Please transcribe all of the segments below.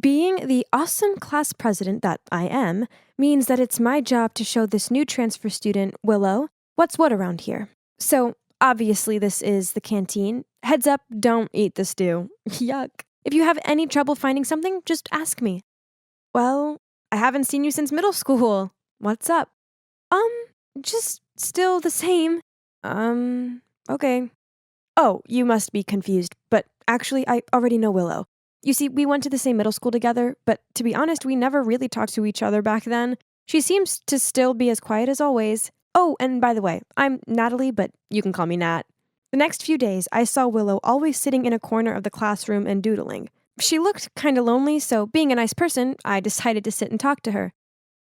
Being the awesome class president that I am means that it's my job to show this new transfer student, Willow, what's what around here. So, obviously this is the canteen. Heads up, don't eat the stew. Yuck. If you have any trouble finding something, just ask me. Well, I haven't seen you since middle school. What's up? Just still the same. Okay. Oh, you must be confused, but actually I already know Willow. You see, we went to the same middle school together, but to be honest, we never really talked to each other back then. She seems to still be as quiet as always. Oh, and by the way, I'm Natalie, but you can call me Nat. The next few days, I saw Willow always sitting in a corner of the classroom and doodling. She looked kinda lonely, so being a nice person, I decided to sit and talk to her.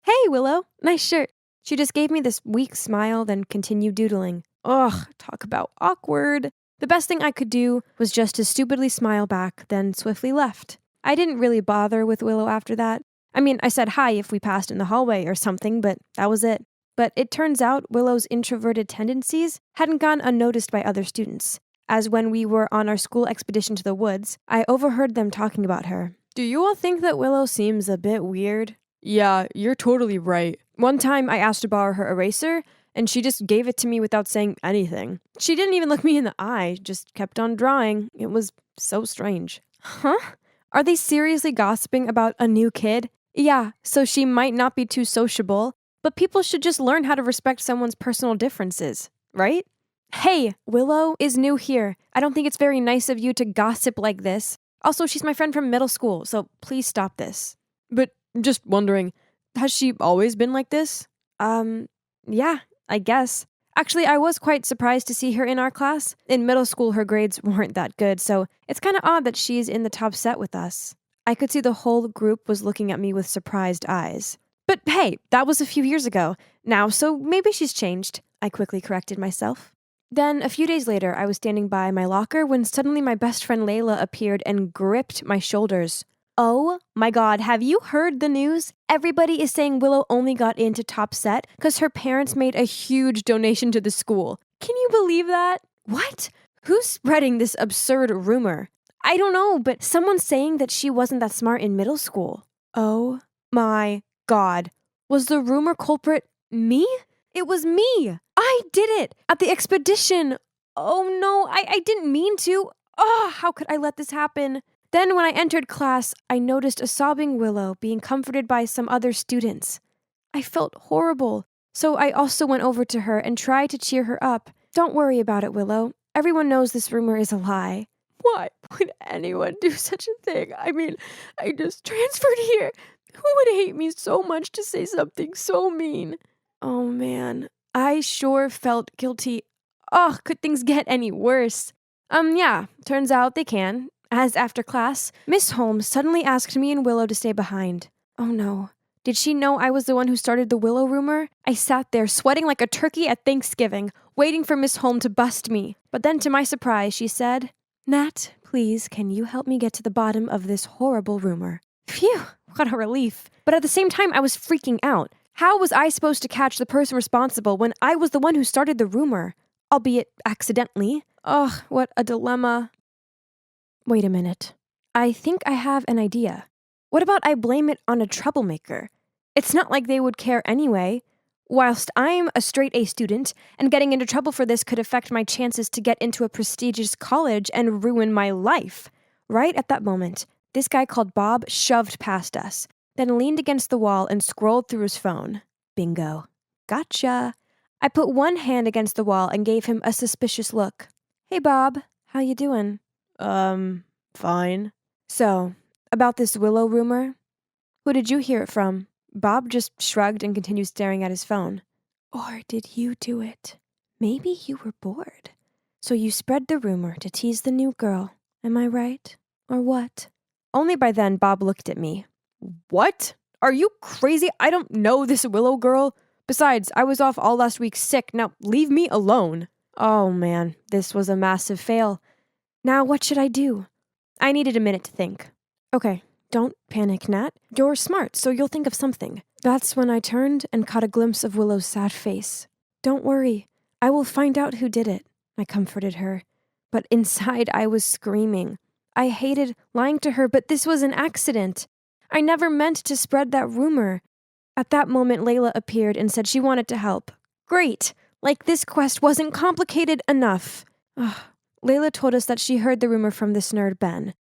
Hey, Willow, nice shirt. She just gave me this weak smile, then continued doodling. Ugh, talk about awkward. The best thing I could do was just to stupidly smile back, then swiftly left. I didn't really bother with Willow after that. I mean, I said hi if we passed in the hallway or something, but that was it. But it turns out Willow's introverted tendencies hadn't gone unnoticed by other students, as when we were on our school expedition to the woods, I overheard them talking about her. Do you all think that Willow seems a bit weird? Yeah, you're totally right. One time I asked to borrow her eraser, and she just gave it to me without saying anything. She didn't even look me in the eye, just kept on drawing. It was so strange. Huh? Are they seriously gossiping about a new kid? Yeah, so she might not be too sociable, but people should just learn how to respect someone's personal differences, right? Hey, Willow is new here. I don't think it's very nice of you to gossip like this. Also, she's my friend from middle school, so please stop this. But just wondering, has she always been like this? Yeah, I guess. Actually, I was quite surprised to see her in our class. In middle school, her grades weren't that good, so it's kind of odd that she's in the top set with us. I could see the whole group was looking at me with surprised eyes. But hey, that was a few years ago now, so maybe she's changed. I quickly corrected myself. Then, a few days later, I was standing by my locker when suddenly my best friend Layla appeared and gripped my shoulders. Oh my god, have you heard the news? Everybody is saying Willow only got into top set because her parents made a huge donation to the school. Can you believe that? What? Who's spreading this absurd rumor? I don't know, but someone's saying that she wasn't that smart in middle school. Oh my god. Was the rumor culprit me? It was me. I did it at the expedition. Oh no, I didn't mean to. Oh, how could I let this happen? Then when I entered class, I noticed a sobbing Willow being comforted by some other students. I felt horrible, so I also went over to her and tried to cheer her up. Don't worry about it, Willow. Everyone knows this rumor is a lie. Why would anyone do such a thing? I mean, I just transferred here. Who would hate me so much to say something so mean? Oh man, I sure felt guilty. Oh, could things get any worse? Yeah, turns out they can. As after class, Miss Holmes suddenly asked me and Willow to stay behind. Oh no. Did she know I was the one who started the Willow rumor? I sat there sweating like a turkey at Thanksgiving, waiting for Miss Holmes to bust me. But then to my surprise, she said, Nat, please, can you help me get to the bottom of this horrible rumor? Phew, what a relief. But at the same time, I was freaking out. How was I supposed to catch the person responsible when I was the one who started the rumor? Albeit accidentally. Ugh, what a dilemma. Wait a minute. I think I have an idea. What about I blame it on a troublemaker? It's not like they would care anyway. Whilst I'm a straight A student, and getting into trouble for this could affect my chances to get into a prestigious college and ruin my life. Right at that moment, this guy called Bob shoved past us, then leaned against the wall and scrolled through his phone. Bingo. Gotcha. I put one hand against the wall and gave him a suspicious look. Hey Bob, how you doing? Fine. So, about this Willow rumor? Who did you hear it from? Bob just shrugged and continued staring at his phone. Or did you do it? Maybe you were bored. So you spread the rumor to tease the new girl. Am I right? Or what? Only by then Bob looked at me. What? Are you crazy? I don't know this Willow girl. Besides, I was off all last week sick. Now leave me alone. Oh man, this was a massive fail. Now what should I do? I needed a minute to think. Okay, don't panic, Nat. You're smart, so you'll think of something. That's when I turned and caught a glimpse of Willow's sad face. Don't worry, I will find out who did it, I comforted her. But inside I was screaming. I hated lying to her, but this was an accident. I never meant to spread that rumor. At that moment, Layla appeared and said she wanted to help. Great! Like this quest wasn't complicated enough. Ugh. Layla told us that she heard the rumor from this nerd Ben.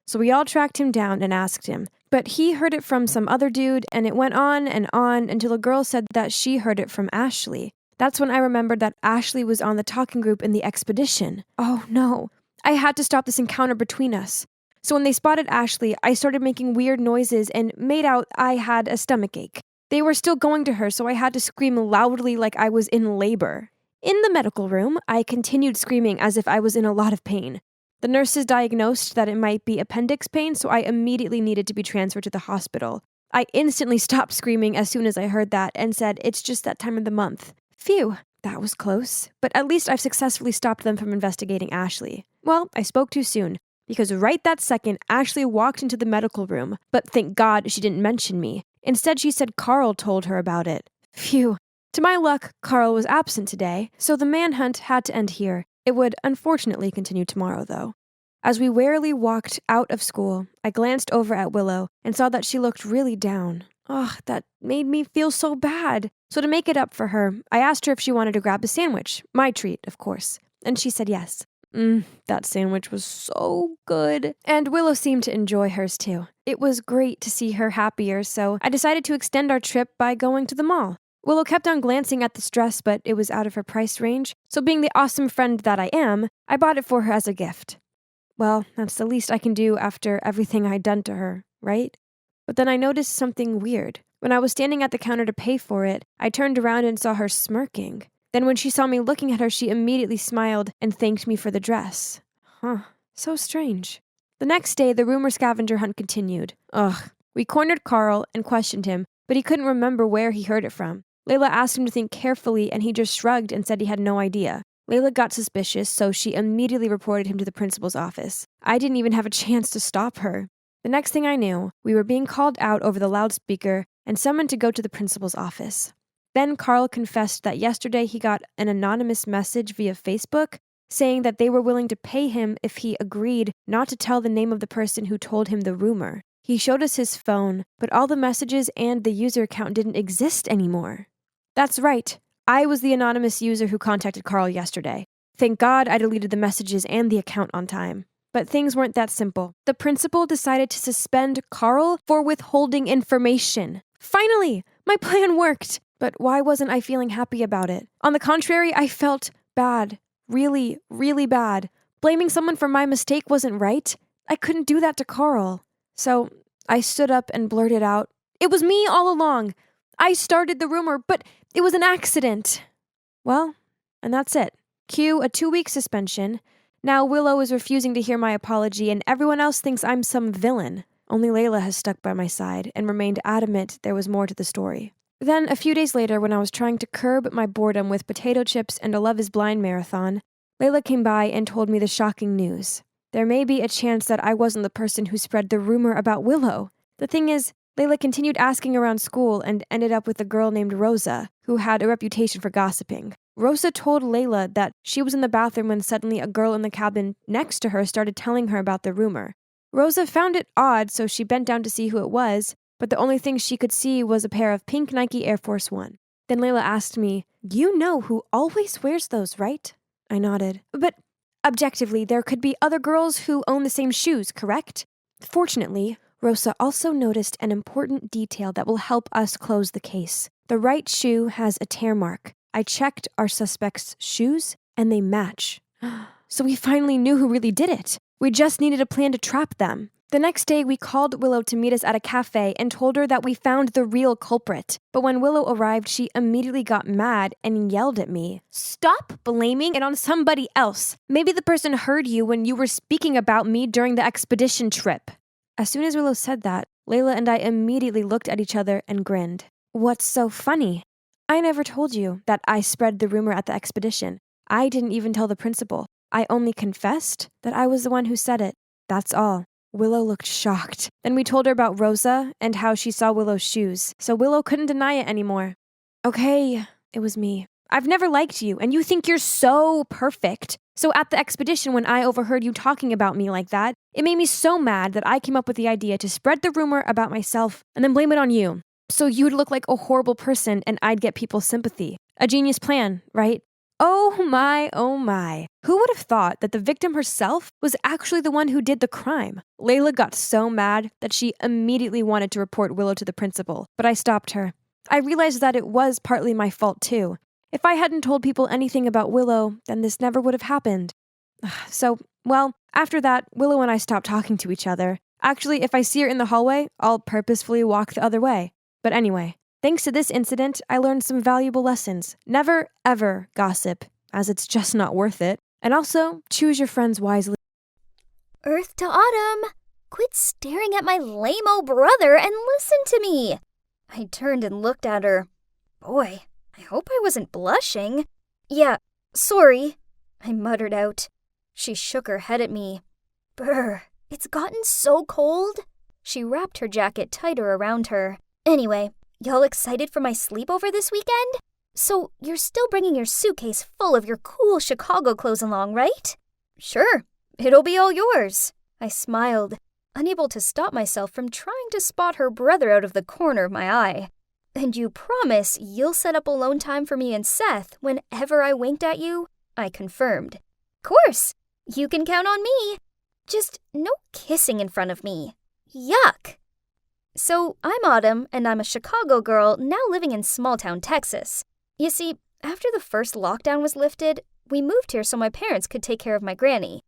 So we all tracked him down and asked him. But he heard it from some other dude, and it went on until a girl said that she heard it from Ashley. That's when I remembered that Ashley was on the talking group in the expedition. Oh no. I had to stop this encounter between us. So when they spotted Ashley, I started making weird noises and made out I had a stomachache. They were still going to her, so I had to scream loudly like I was in labor. In the medical room, I continued screaming as if I was in a lot of pain. The nurses diagnosed that it might be appendix pain, so I immediately needed to be transferred to the hospital. I instantly stopped screaming as soon as I heard that and said, "It's just that time of the month." Phew, that was close. But at least I've successfully stopped them from investigating Ashley. Well, I spoke too soon, because right that second, Ashley walked into the medical room, but thank God she didn't mention me. Instead, she said Carl told her about it. Phew. To my luck, Carl was absent today, so the manhunt had to end here. It would unfortunately continue tomorrow, though. As we warily walked out of school, I glanced over at Willow and saw that she looked really down. Ugh, that made me feel so bad. So to make it up for her, I asked her if she wanted to grab a sandwich. My treat, of course. And she said yes. That sandwich was so good. And Willow seemed to enjoy hers too. It was great to see her happier, so I decided to extend our trip by going to the mall. Willow kept on glancing at this dress, but it was out of her price range, so being the awesome friend that I am, I bought it for her as a gift. Well, that's the least I can do after everything I'd done to her, right? But then I noticed something weird. When I was standing at the counter to pay for it, I turned around and saw her smirking. Then when she saw me looking at her, she immediately smiled and thanked me for the dress. Huh, so strange. The next day, the rumor scavenger hunt continued. Ugh. We cornered Carl and questioned him, but he couldn't remember where he heard it from. Layla asked him to think carefully, and he just shrugged and said he had no idea. Layla got suspicious, so she immediately reported him to the principal's office. I didn't even have a chance to stop her. The next thing I knew, we were being called out over the loudspeaker and summoned to go to the principal's office. Then Carl confessed that yesterday he got an anonymous message via Facebook saying that they were willing to pay him if he agreed not to tell the name of the person who told him the rumor. He showed us his phone, but all the messages and the user account didn't exist anymore. That's right. I was the anonymous user who contacted Carl yesterday. Thank God I deleted the messages and the account on time. But things weren't that simple. The principal decided to suspend Carl for withholding information. Finally, my plan worked. But why wasn't I feeling happy about it? On the contrary, I felt bad. Really, really bad. Blaming someone for my mistake wasn't right. I couldn't do that to Carl. So I stood up and blurted out, "It was me all along. I started the rumor, but it was an accident." Well, and that's it. Cue a 2-week suspension. Now Willow is refusing to hear my apology, and everyone else thinks I'm some villain. Only Layla has stuck by my side and remained adamant there was more to the story. Then, a few days later, when I was trying to curb my boredom with potato chips and a Love is Blind marathon, Layla came by and told me the shocking news. There may be a chance that I wasn't the person who spread the rumor about Willow. The thing is, Layla continued asking around school and ended up with a girl named Rosa, who had a reputation for gossiping. Rosa told Layla that she was in the bathroom when suddenly a girl in the cabin next to her started telling her about the rumor. Rosa found it odd, so she bent down to see who it was, but the only thing she could see was a pair of pink Nike Air Force One. Then Layla asked me, "You know who always wears those, right?" I nodded. "But objectively, there could be other girls who own the same shoes, correct?" Fortunately, Rosa also noticed an important detail that will help us close the case. The right shoe has a tear mark. I checked our suspect's shoes, and they match. So we finally knew who really did it. We just needed a plan to trap them. The next day, we called Willow to meet us at a cafe and told her that we found the real culprit. But when Willow arrived, she immediately got mad and yelled at me. "Stop blaming it on somebody else. Maybe the person heard you when you were speaking about me during the expedition trip." As soon as Willow said that, Layla and I immediately looked at each other and grinned. "What's so funny?" "I never told you that I spread the rumor at the expedition. I didn't even tell the principal. I only confessed that I was the one who said it. That's all." Willow looked shocked. Then we told her about Rosa and how she saw Willow's shoes, so Willow couldn't deny it anymore. "Okay, it was me. I've never liked you, and you think you're so perfect. So at the expedition, when I overheard you talking about me like that, it made me so mad that I came up with the idea to spread the rumor about myself and then blame it on you. So you'd look like a horrible person and I'd get people's sympathy. A genius plan, right? Oh my, oh my. Who would have thought that the victim herself was actually the one who did the crime? Layla got so mad that she immediately wanted to report Willow to the principal, but I stopped her. I realized that it was partly my fault too. If I hadn't told people anything about Willow, then this never would have happened. So, well, after that, Willow and I stopped talking to each other. Actually, if I see her in the hallway, I'll purposefully walk the other way. But anyway, thanks to this incident, I learned some valuable lessons. Never, ever gossip, as it's just not worth it. And also, choose your friends wisely. Earth to Autumn! Quit staring at my lame-o brother and listen to me! I turned and looked at her. Boy, I hope I wasn't blushing. Yeah, sorry, I muttered out. She shook her head at me. Brr, it's gotten so cold. She wrapped her jacket tighter around her. Anyway, y'all excited for my sleepover this weekend? So you're still bringing your suitcase full of your cool Chicago clothes along, right? Sure, it'll be all yours. I smiled, unable to stop myself from trying to spot her brother out of the corner of my eye. And you promise you'll set up alone time for me and Seth whenever I winked at you? I confirmed. Course, you can count on me. Just no kissing in front of me. Yuck. So I'm Autumn, and I'm a Chicago girl now living in small-town Texas. You see, after the first lockdown was lifted, we moved here so my parents could take care of my granny.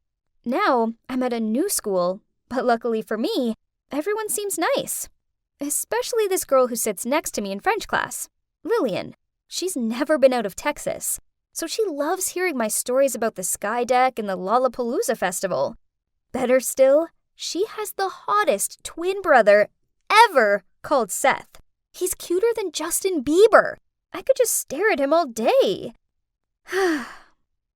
Now I'm at a new school, but luckily for me, everyone seems nice. Especially this girl who sits next to me in French class, Lillian. She's never been out of Texas, so she loves hearing my stories about the Sky Deck and the Lollapalooza Festival. Better still, she has the hottest twin brother ever called Seth. He's cuter than Justin Bieber. I could just stare at him all day.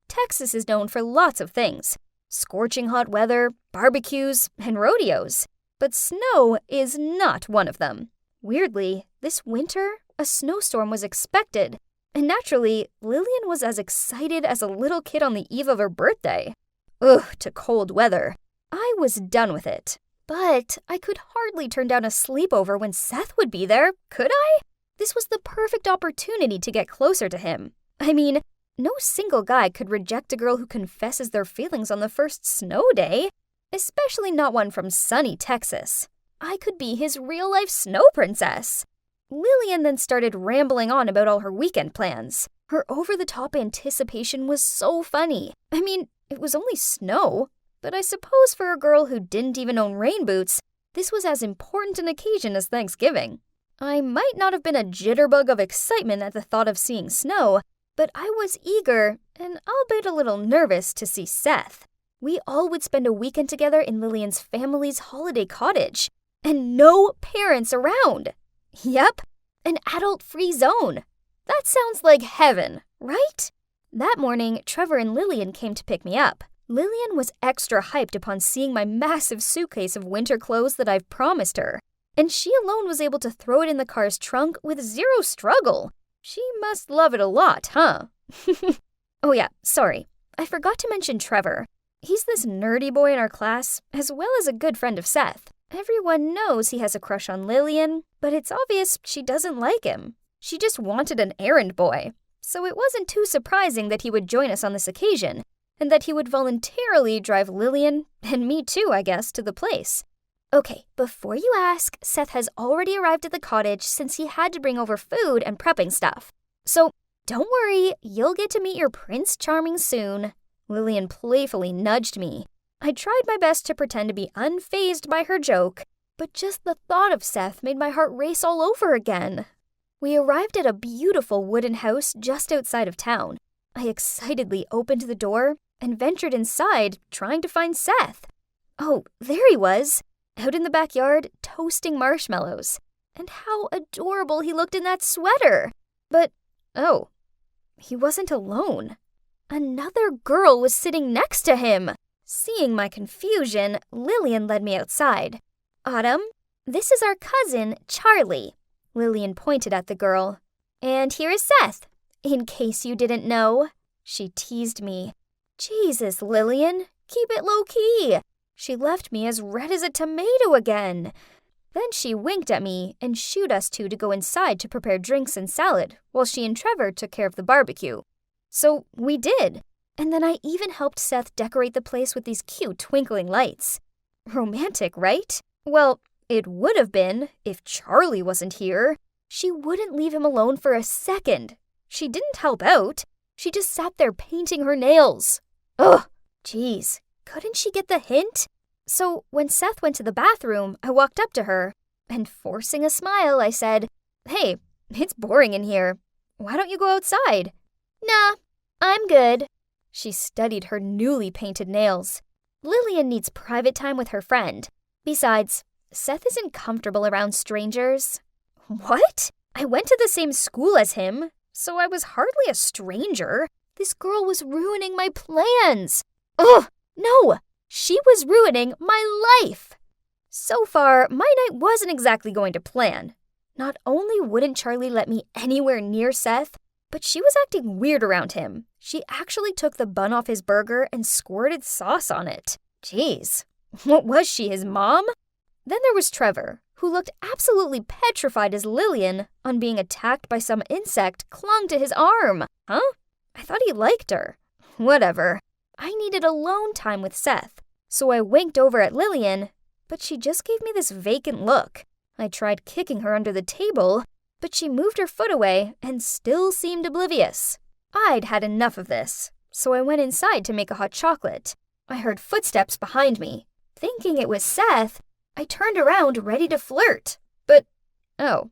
Texas is known for lots of things. Scorching hot weather, barbecues, and rodeos. But snow is not one of them. Weirdly, this winter, a snowstorm was expected, and naturally, Lillian was as excited as a little kid on the eve of her birthday. Ugh, to cold weather. I was done with it. But I could hardly turn down a sleepover when Seth would be there, could I? This was the perfect opportunity to get closer to him. I mean, no single guy could reject a girl who confesses their feelings on the first snow day. Especially not one from sunny Texas. I could be his real-life snow princess. Lillian then started rambling on about all her weekend plans. Her over-the-top anticipation was so funny. I mean, it was only snow, but I suppose for a girl who didn't even own rain boots, this was as important an occasion as Thanksgiving. I might not have been a jitterbug of excitement at the thought of seeing snow, but I was eager, and albeit a little nervous, to see Seth. We all would spend a weekend together in Lillian's family's holiday cottage. And no parents around. Yep, an adult-free zone. That sounds like heaven, right? That morning, Trevor and Lillian came to pick me up. Lillian was extra hyped upon seeing my massive suitcase of winter clothes that I've promised her. And she alone was able to throw it in the car's trunk with zero struggle. She must love it a lot, huh? Oh yeah, sorry. I forgot to mention Trevor. He's this nerdy boy in our class, as well as a good friend of Seth. Everyone knows he has a crush on Lillian, but it's obvious she doesn't like him. She just wanted an errand boy. So it wasn't too surprising that he would join us on this occasion, and that he would voluntarily drive Lillian, and me too, I guess, to the place. Okay, before you ask, Seth has already arrived at the cottage since he had to bring over food and prepping stuff. So don't worry, you'll get to meet your Prince Charming soon. Lillian playfully nudged me. I tried my best to pretend to be unfazed by her joke, but just the thought of Seth made my heart race all over again. We arrived at a beautiful wooden house just outside of town. I excitedly opened the door and ventured inside, trying to find Seth. Oh, there he was, out in the backyard, toasting marshmallows. And how adorable he looked in that sweater! But, oh, he wasn't alone. Another girl was sitting next to him. Seeing my confusion, Lillian led me outside. Autumn, this is our cousin, Charlie. Lillian pointed at the girl. And here is Seth, in case you didn't know. She teased me. Jesus, Lillian, keep it low-key. She left me as red as a tomato again. Then she winked at me and shooed us two to go inside to prepare drinks and salad while she and Trevor took care of the barbecue. So we did. And then I even helped Seth decorate the place with these cute twinkling lights. Romantic, right? Well, it would have been if Charlie wasn't here. She wouldn't leave him alone for a second. She didn't help out. She just sat there painting her nails. Ugh, geez, couldn't she get the hint? So when Seth went to the bathroom, I walked up to her, and forcing a smile, I said, "Hey, it's boring in here. Why don't you go outside?" "Nah, I'm good." She studied her newly painted nails. Lillian needs private time with her friend. Besides, Seth isn't comfortable around strangers. What? I went to the same school as him, so I was hardly a stranger. This girl was ruining my plans. Ugh, no, she was ruining my life. So far, my night wasn't exactly going to plan. Not only wouldn't Charlie let me anywhere near Seth, but she was acting weird around him. She actually took the bun off his burger and squirted sauce on it. Jeez, what was she, his mom? Then there was Trevor, who looked absolutely petrified as Lillian, on being attacked by some insect, clung to his arm. Huh? I thought he liked her. Whatever. I needed alone time with Seth, so I winked over at Lillian, but she just gave me this vacant look. I tried kicking her under the table, but she moved her foot away and still seemed oblivious. I'd had enough of this, so I went inside to make a hot chocolate. I heard footsteps behind me. Thinking it was Seth, I turned around ready to flirt. But, oh,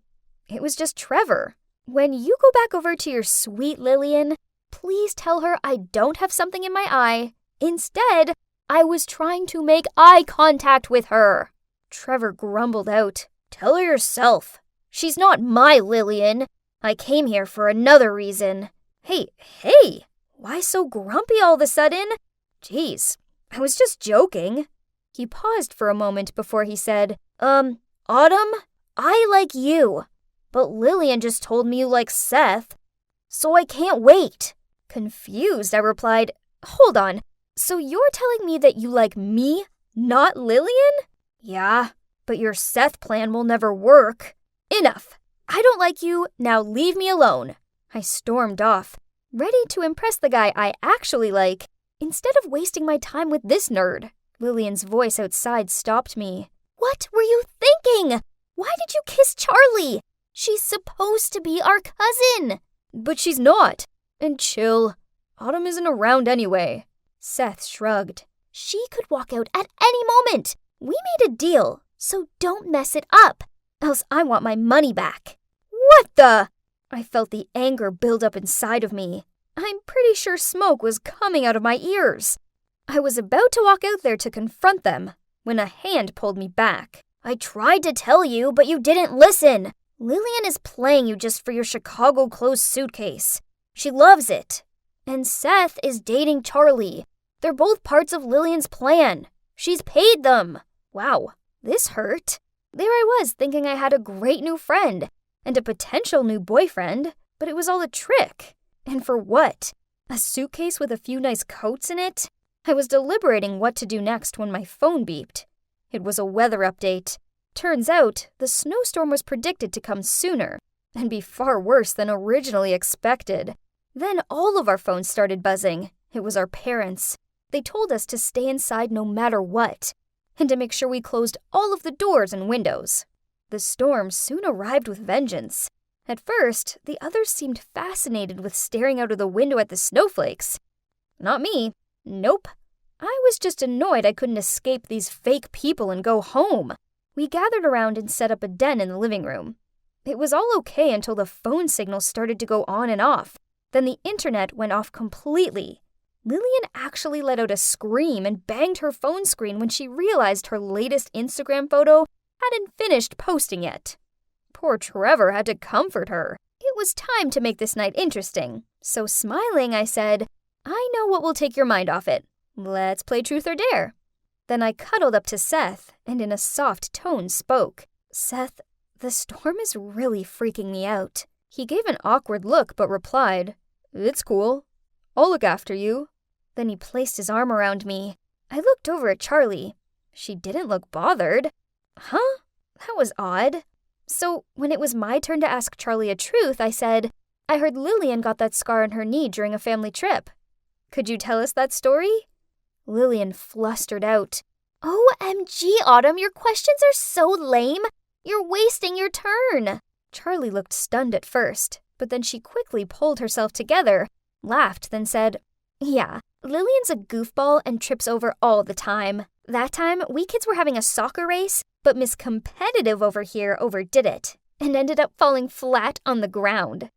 it was just Trevor. When you go back over to your sweet Lillian, please tell her I don't have something in my eye. Instead, I was trying to make eye contact with her. Trevor grumbled out, "Tell her yourself. She's not my Lillian. I came here for another reason." Hey, why so grumpy all of a sudden? Jeez, I was just joking. He paused for a moment before he said, Autumn, I like you, but Lillian just told me you like Seth, so I can't wait. Confused, I replied, "Hold on, so you're telling me that you like me, not Lillian?" "Yeah, but your Seth plan will never work." "Enough. I don't like you, now leave me alone." I stormed off, ready to impress the guy I actually like, instead of wasting my time with this nerd. Lillian's voice outside stopped me. "What were you thinking? Why did you kiss Charlie? She's supposed to be our cousin." "But she's not. And chill. Autumn isn't around anyway." Seth shrugged. "She could walk out at any moment. We made a deal, so don't mess it up, else I want my money back." "What the?" I felt the anger build up inside of me. I'm pretty sure smoke was coming out of my ears. I was about to walk out there to confront them when a hand pulled me back. "I tried to tell you, but you didn't listen. Lillian is playing you just for your Chicago clothes suitcase. She loves it. And Seth is dating Charlie. They're both parts of Lillian's plan. She's paid them." Wow, this hurt. There I was thinking I had a great new friend and a potential new boyfriend, but it was all a trick. And for what? A suitcase with a few nice coats in it? I was deliberating what to do next when my phone beeped. It was a weather update. Turns out, the snowstorm was predicted to come sooner and be far worse than originally expected. Then all of our phones started buzzing. It was our parents. They told us to stay inside no matter what, and to make sure we closed all of the doors and windows. The storm soon arrived with vengeance. At first, the others seemed fascinated with staring out of the window at the snowflakes. Not me. Nope. I was just annoyed I couldn't escape these fake people and go home. We gathered around and set up a den in the living room. It was all okay until the phone signal started to go on and off. Then the internet went off completely. Lillian actually let out a scream and banged her phone screen when she realized her latest Instagram photo hadn't finished posting yet. Poor Trevor had to comfort her. It was time to make this night interesting. So smiling, I said, "I know what will take your mind off it. Let's play truth or dare." Then I cuddled up to Seth and in a soft tone spoke. "Seth, the storm is really freaking me out." He gave an awkward look but replied, "It's cool. I'll look after you." Then he placed his arm around me. I looked over at Charlie. She didn't look bothered. Huh? That was odd. So when it was my turn to ask Charlie a truth, I said, I heard Lillian got that scar on her knee during a family trip. Could you tell us that story? Lillian flustered out. OMG, Autumn, your questions are so lame. You're wasting your turn. Charlie looked stunned at first, but then she quickly pulled herself together, laughed, then said, Yeah, Lillian's a goofball and trips over all the time. That time, we kids were having a soccer race, but Miss Competitive over here overdid it and ended up falling flat on the ground.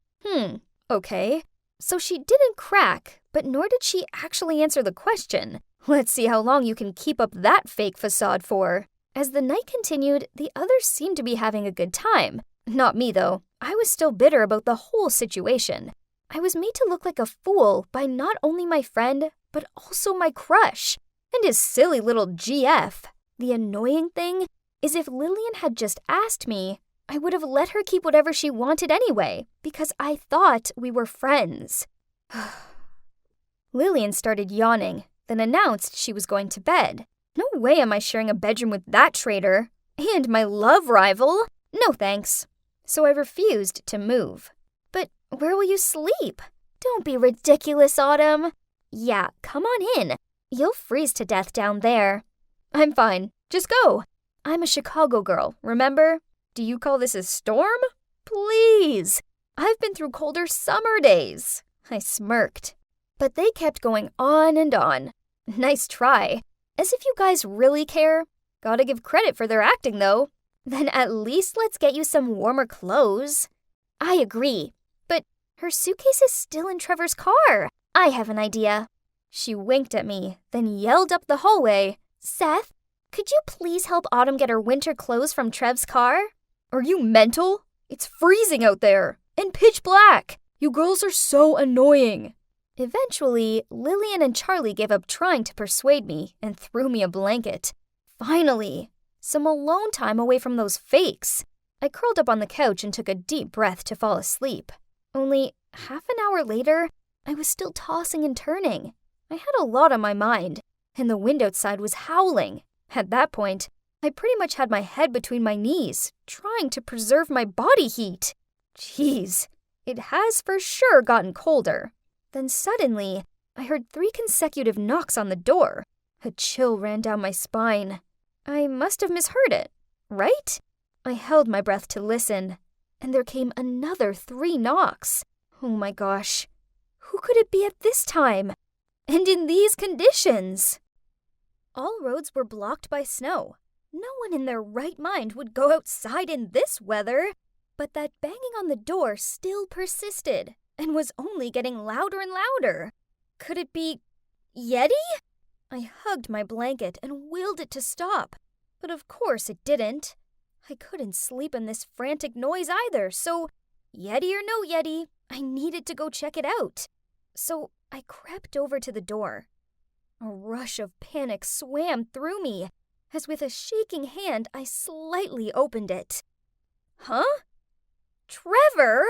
Okay. So she didn't crack, but nor did she actually answer the question. Let's see how long you can keep up that fake facade for. As the night continued, the others seemed to be having a good time. Not me, though. I was still bitter about the whole situation. I was made to look like a fool by not only my friend, but also my crush, and his silly little GF. The annoying thing is if Lillian had just asked me, I would have let her keep whatever she wanted anyway, because I thought we were friends. Lillian started yawning, then announced she was going to bed. No way am I sharing a bedroom with that traitor. And my love rival? No thanks. So I refused to move. But where will you sleep? Don't be ridiculous, Autumn. Yeah, come on in. You'll freeze to death down there. I'm fine. Just go. I'm a Chicago girl, remember? Do you call this a storm? Please. I've been through colder summer days. I smirked. But they kept going on and on. Nice try. As if you guys really care. Gotta give credit for their acting, though. Then at least let's get you some warmer clothes. I agree. But her suitcase is still in Trevor's car. I have an idea. She winked at me, then yelled up the hallway, Seth, could you please help Autumn get her winter clothes from Trev's car? Are you mental? It's freezing out there. And pitch black. You girls are so annoying. Eventually, Lillian and Charlie gave up trying to persuade me and threw me a blanket. Finally, some alone time away from those fakes. I curled up on the couch and took a deep breath to fall asleep. Only half an hour later, I was still tossing and turning. I had a lot on my mind, and the wind outside was howling. At that point, I pretty much had my head between my knees, trying to preserve my body heat. Jeez, it has for sure gotten colder. Then suddenly, I heard 3 consecutive knocks on the door. A chill ran down my spine. I must have misheard it, right? I held my breath to listen, and there came another 3 knocks. Oh my gosh, who could it be at this time? And in these conditions? All roads were blocked by snow. No one in their right mind would go outside in this weather. But that banging on the door still persisted and was only getting louder and louder. Could it be Yeti? I hugged my blanket and willed it to stop. But of course it didn't. I couldn't sleep in this frantic noise either, so Yeti or no Yeti, I needed to go check it out. So I crept over to the door. A rush of panic swam through me, as with a shaking hand I slightly opened it. Huh? Trevor?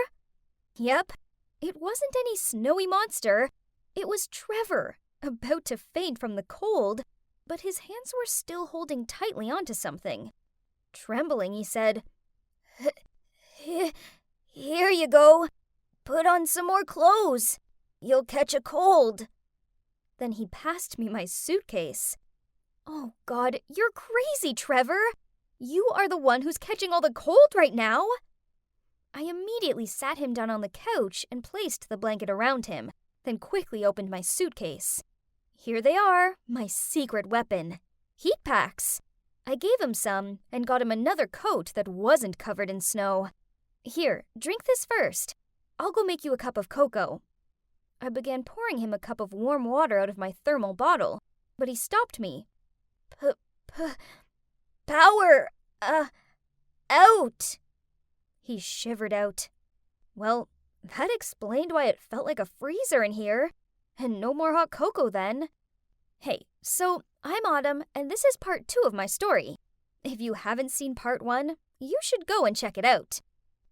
Yep, it wasn't any snowy monster. It was Trevor, about to faint from the cold, but his hands were still holding tightly onto something. Trembling, he said, Here you go. Put on some more clothes. You'll catch a cold. Then he passed me my suitcase. Oh, God, you're crazy, Trevor. You are the one who's catching all the cold right now. I immediately sat him down on the couch and placed the blanket around him, then quickly opened my suitcase. Here they are, my secret weapon. Heat packs. I gave him some and got him another coat that wasn't covered in snow. Here, drink this first. I'll go make you a cup of cocoa. I began pouring him a cup of warm water out of my thermal bottle, but he stopped me. Power, out. He shivered out. Well, that explained why it felt like a freezer in here. And no more hot cocoa then. Hey, so I'm Autumn, and this is part 2 of my story. If you haven't seen part 1, you should go and check it out.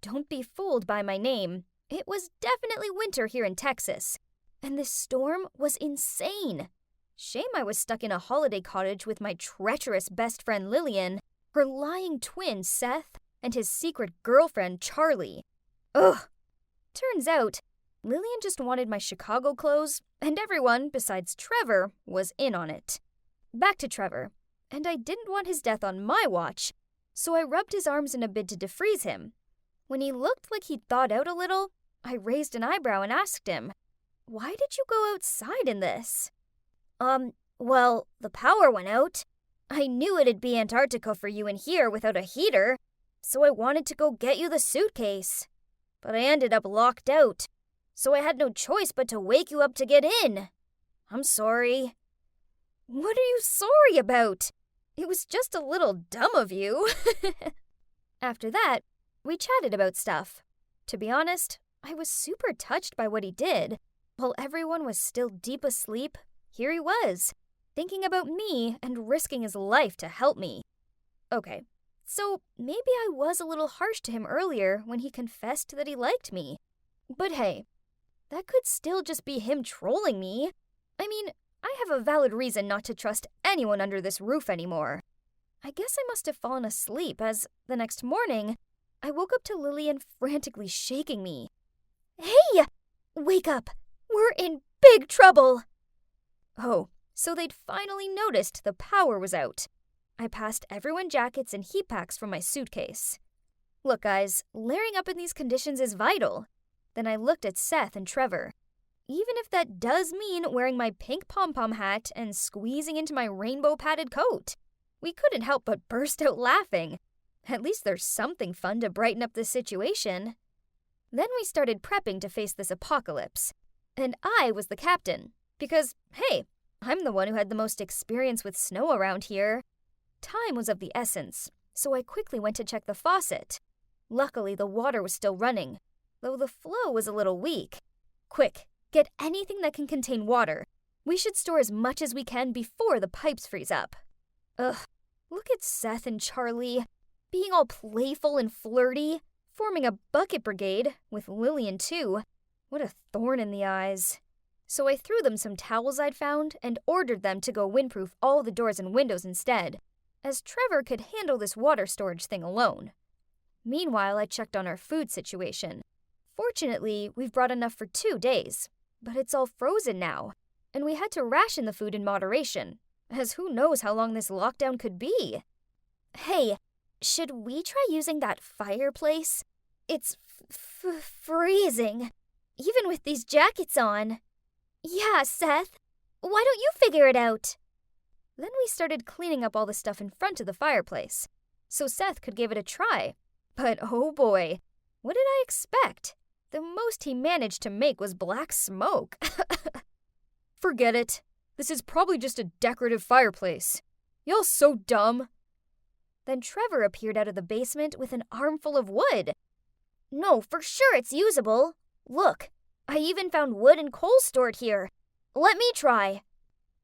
Don't be fooled by my name. It was definitely winter here in Texas. and this storm was insane. Shame I was stuck in a holiday cottage with my treacherous best friend Lillian, her lying twin Seth, and his secret girlfriend Charlie. Ugh! Turns out, Lillian just wanted my Chicago clothes, and everyone, besides Trevor, was in on it. Back to Trevor, and I didn't want his death on my watch, so I rubbed his arms in a bid to defreeze him. When he looked like he'd thawed out a little, I raised an eyebrow and asked him, "Why did you go outside in this?" Well, the power went out. I knew it'd be Antarctica for you in here without a heater, so I wanted to go get you the suitcase. But I ended up locked out, so I had no choice but to wake you up to get in. I'm sorry." "What are you sorry about? It was just a little dumb of you." After that, we chatted about stuff. To be honest, I was super touched by what he did. While everyone was still deep asleep, here he was, thinking about me and risking his life to help me. Okay, so maybe I was a little harsh to him earlier when he confessed that he liked me. But hey, that could still just be him trolling me. I mean, I have a valid reason not to trust anyone under this roof anymore. I guess I must have fallen asleep as, the next morning, I woke up to Lillian frantically shaking me. "Hey! Wake up! We're in big trouble!" Oh, so they'd finally noticed the power was out. I passed everyone jackets and heat packs from my suitcase. Look, guys, layering up in these conditions is vital. Then I looked at Seth and Trevor. Even if that does mean wearing my pink pom-pom hat and squeezing into my rainbow-padded coat. We couldn't help but burst out laughing. At least there's something fun to brighten up the situation. Then we started prepping to face this apocalypse. And I was the captain. Because, hey, I'm the one who had the most experience with snow around here. Time was of the essence, so I quickly went to check the faucet. Luckily, the water was still running, though the flow was a little weak. Quick, get anything that can contain water. We should store as much as we can before the pipes freeze up. Ugh, look at Seth and Charlie, being all playful and flirty, forming a bucket brigade, with Lillian too. What a thorn in the eyes. So I threw them some towels I'd found and ordered them to go windproof all the doors and windows instead, as Trevor could handle this water storage thing alone. Meanwhile, I checked on our food situation. Fortunately, we've brought enough for 2 days, but it's all frozen now, and we had to ration the food in moderation, as who knows how long this lockdown could be. Hey, should we try using that fireplace? It's freezing, even with these jackets on. Yeah, Seth, why don't you figure it out? Then we started cleaning up all the stuff in front of the fireplace, so Seth could give it a try. But oh boy, what did I expect? The most he managed to make was black smoke. Forget it. This is probably just a decorative fireplace. Y'all so dumb. Then Trevor appeared out of the basement with an armful of wood. No, for sure it's usable. Look, I even found wood and coal stored here. Let me try.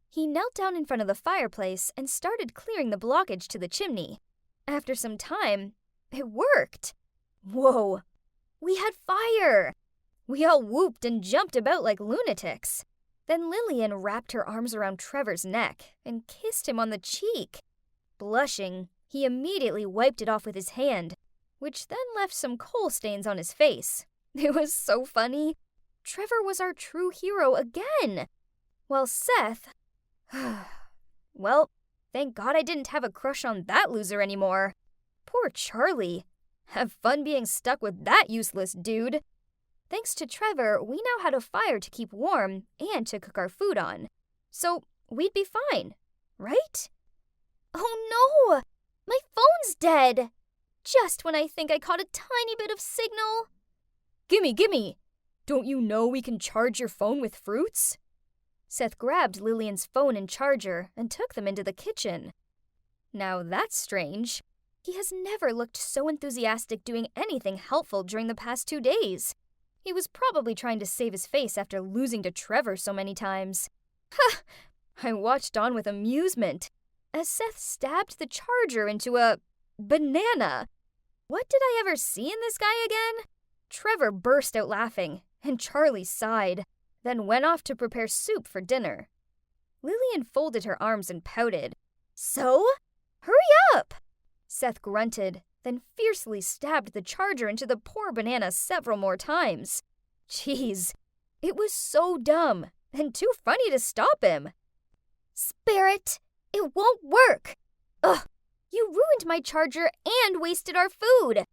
He knelt down in front of the fireplace and started clearing the blockage to the chimney. After some time, it worked. Whoa, we had fire. We all whooped and jumped about like lunatics. Then Lillian wrapped her arms around Trevor's neck and kissed him on the cheek. Blushing, he immediately wiped it off with his hand, which then left some coal stains on his face. It was so funny. Trevor was our true hero again. While Seth... Well, thank God I didn't have a crush on that loser anymore. Poor Charlie. Have fun being stuck with that useless dude. Thanks to Trevor, we now had a fire to keep warm and to cook our food on. So we'd be fine, right? Oh no! My phone's dead! Just when I think I caught a tiny bit of signal. Gimme! Don't you know we can charge your phone with fruits? Seth grabbed Lillian's phone and charger and took them into the kitchen. Now that's strange. He has never looked so enthusiastic doing anything helpful during the past 2 days. He was probably trying to save his face after losing to Trevor so many times. Ha! I watched on with amusement as Seth stabbed the charger into a banana. What did I ever see in this guy again? Trevor burst out laughing, and Charlie sighed. then went off to prepare soup for dinner. Lillian folded her arms and pouted. So? Hurry up! Seth grunted, then fiercely stabbed the charger into the poor banana several more times. Jeez, it was so dumb and too funny to stop him. Spare it! It won't work! Ugh! You ruined my charger and wasted our food!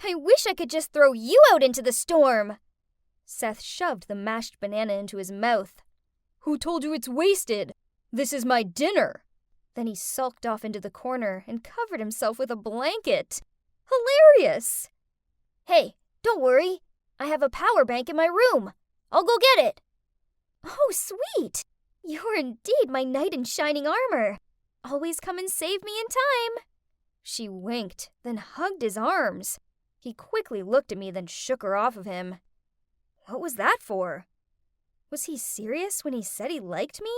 I wish I could just throw you out into the storm! Seth shoved the mashed banana into his mouth. Who told you it's wasted? This is my dinner! Then he sulked off into the corner and covered himself with a blanket. Hilarious! Hey, don't worry. I have a power bank in my room. I'll go get it. Oh, sweet! You're indeed my knight in shining armor. Always come and save me in time. She winked, then hugged his arms. He quickly looked at me, then shook her off of him. What was that for? Was he serious when he said he liked me?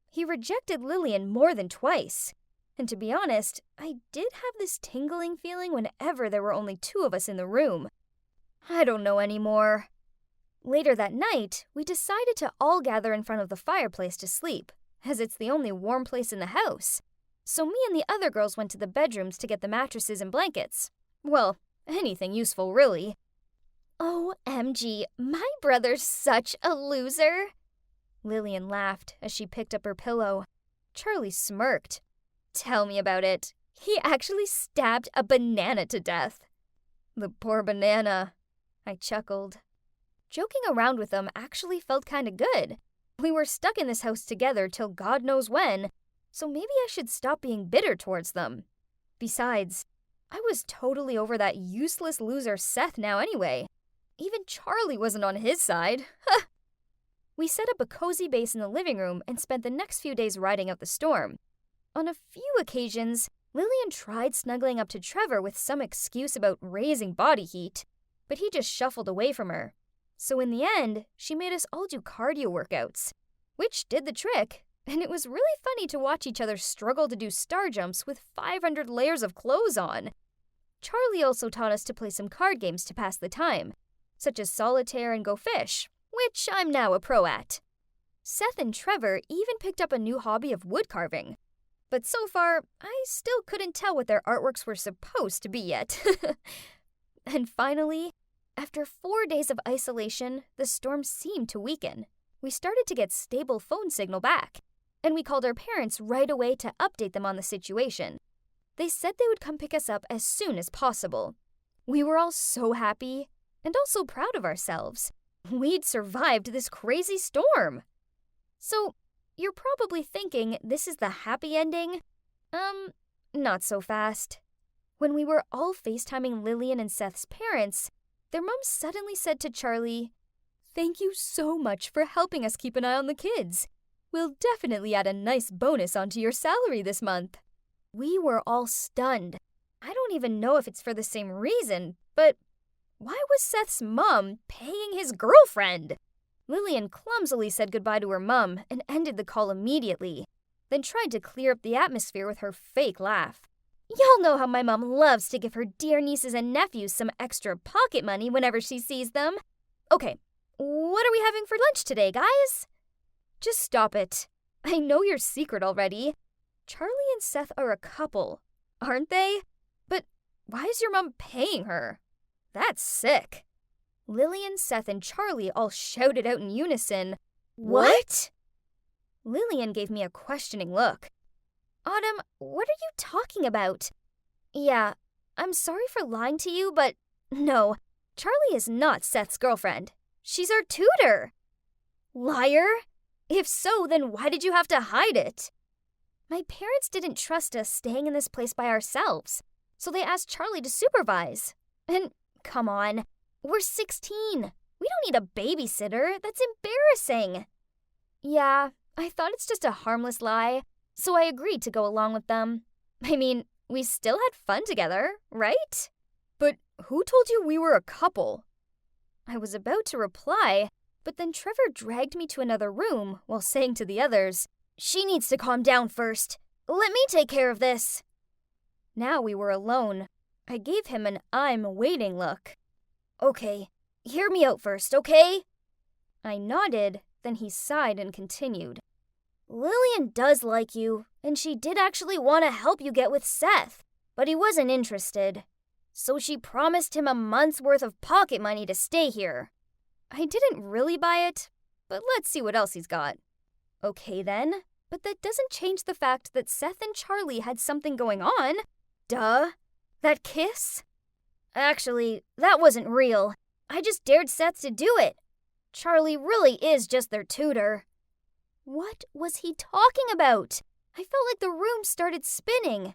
He rejected Lillian more than twice. And to be honest, I did have this tingling feeling whenever there were only two of us in the room. I don't know anymore. Later that night, we decided to all gather in front of the fireplace to sleep, as it's the only warm place in the house. So me and the other girls went to the bedrooms to get the mattresses and blankets. Well, anything useful, really. OMG, my brother's such a loser. Lillian laughed as she picked up her pillow. Charlie smirked. Tell me about it. He actually stabbed a banana to death. The poor banana, I chuckled. Joking around with them actually felt kinda good. We were stuck in this house together till God knows when, so maybe I should stop being bitter towards them. Besides, I was totally over that useless loser Seth now anyway. Even Charlie wasn't on his side. We set up a cozy base in the living room and spent the next few days riding out the storm. On a few occasions, Lillian tried snuggling up to Trevor with some excuse about raising body heat, but he just shuffled away from her. So in the end, she made us all do cardio workouts, which did the trick, and it was really funny to watch each other struggle to do star jumps with 500 layers of clothes on. Charlie also taught us to play some card games to pass the time, such as solitaire and go fish, which I'm now a pro at. Seth and Trevor even picked up a new hobby of wood carving. But so far, I still couldn't tell what their artworks were supposed to be yet. And finally, after 4 days of isolation, the storm seemed to weaken. We started to get stable phone signal back, and we called our parents right away to update them on the situation. They said they would come pick us up as soon as possible. We were all so happy, and also proud of ourselves. We'd survived this crazy storm. So, you're probably thinking this is the happy ending? Not so fast. When we were all FaceTiming Lillian and Seth's parents, their mom suddenly said to Charlie, "Thank you so much for helping us keep an eye on the kids. We'll definitely add a nice bonus onto your salary this month." We were all stunned. I don't even know if it's for the same reason, but why was Seth's mom paying his girlfriend? Lillian clumsily said goodbye to her mom and ended the call immediately, then tried to clear up the atmosphere with her fake laugh. Y'all know how my mom loves to give her dear nieces and nephews some extra pocket money whenever she sees them. Okay, what are we having for lunch today, guys? Just stop it. I know your secret already. Charlie and Seth are a couple, aren't they? But why is your mom paying her? That's sick. Lillian, Seth, and Charlie all shouted out in unison, "What?" Lillian gave me a questioning look. Autumn, what are you talking about? Yeah, I'm sorry for lying to you, but no, Charlie is not Seth's girlfriend. She's our tutor. Liar? If so, then why did you have to hide it? My parents didn't trust us staying in this place by ourselves, so they asked Charlie to supervise. And come on, we're 16. We don't need a babysitter. That's embarrassing. Yeah, I thought it's just a harmless lie, so I agreed to go along with them. I mean, we still had fun together, right? But who told you we were a couple? I was about to reply, but then Trevor dragged me to another room while saying to the others, "She needs to calm down first. Let me take care of this." Now we were alone. I gave him an "I'm waiting" look. Okay, hear me out first, okay? I nodded, Then he sighed and continued. Lillian does like you, and she did actually want to help you get with Seth, but he wasn't interested. So she promised him a month's worth of pocket money to stay here. I didn't really buy it, but let's see what else he's got. Okay then, but that doesn't change the fact that Seth and Charlie had something going on. Duh. That kiss? Actually, that wasn't real. I just dared Seth to do it. Charlie really is just their tutor. What was he talking about? I felt like the room started spinning.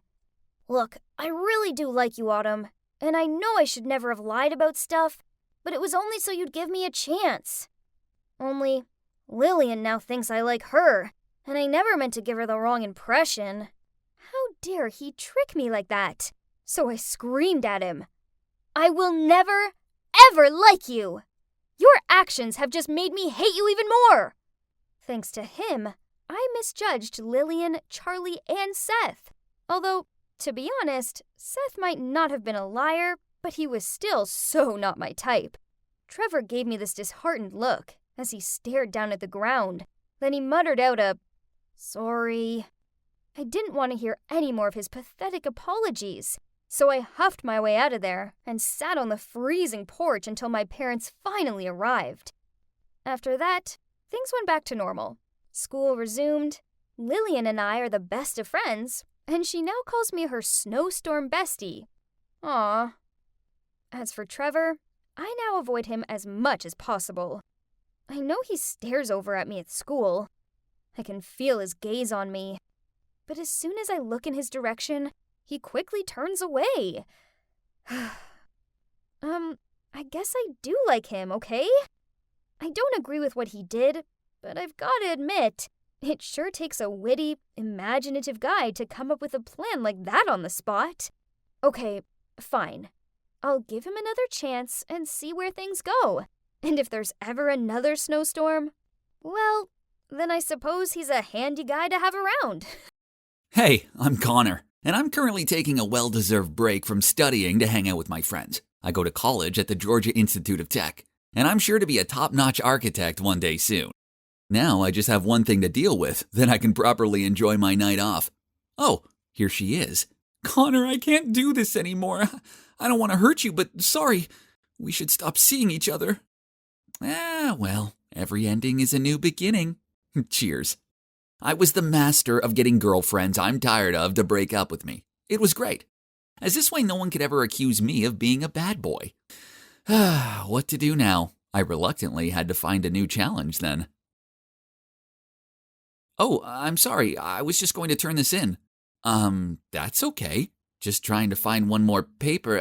Look, I really do like you, Autumn, and I know I should never have lied about stuff, but it was only so you'd give me a chance. Only, Lillian now thinks I like her, and I never meant to give her the wrong impression. How dare he trick me like that? So I screamed at him. I will never, ever like you! Your actions have just made me hate you even more! Thanks to him, I misjudged Lillian, Charlie, and Seth. Although, to be honest, Seth might not have been a liar, but he was still so not my type. Trevor gave me this disheartened look as he stared down at the ground. Then he muttered out a, "Sorry." I didn't want to hear any more of his pathetic apologies, so I huffed my way out of there and sat on the freezing porch until my parents finally arrived. After that, things went back to normal. School resumed. Lillian and I are the best of friends, and she now calls me her snowstorm bestie. Aw. As for Trevor, I now avoid him as much as possible. I know he stares over at me at school. I can feel his gaze on me. But as soon as I look in his direction, he quickly turns away. I guess I do like him, okay? I don't agree with what he did, but I've got to admit, it sure takes a witty, imaginative guy to come up with a plan like that on the spot. Okay, fine. I'll give him another chance and see where things go. And if there's ever another snowstorm, well, then I suppose he's a handy guy to have around. Hey, I'm Connor, and I'm currently taking a well-deserved break from studying to hang out with my friends. I go to college at the Georgia Institute of Tech, and I'm sure to be a top-notch architect one day soon. Now I just have one thing to deal with, then I can properly enjoy my night off. Oh, here she is. Connor, I can't do this anymore. I don't want to hurt you, but sorry. We should stop seeing each other. Well, every ending is a new beginning. Cheers. I was the master of getting girlfriends I'm tired of to break up with me. It was great, as this way no one could ever accuse me of being a bad boy. What to do now? I reluctantly had to find a new challenge then. Oh, I'm sorry, I was just going to turn this in. That's okay. Just trying to find one more paper.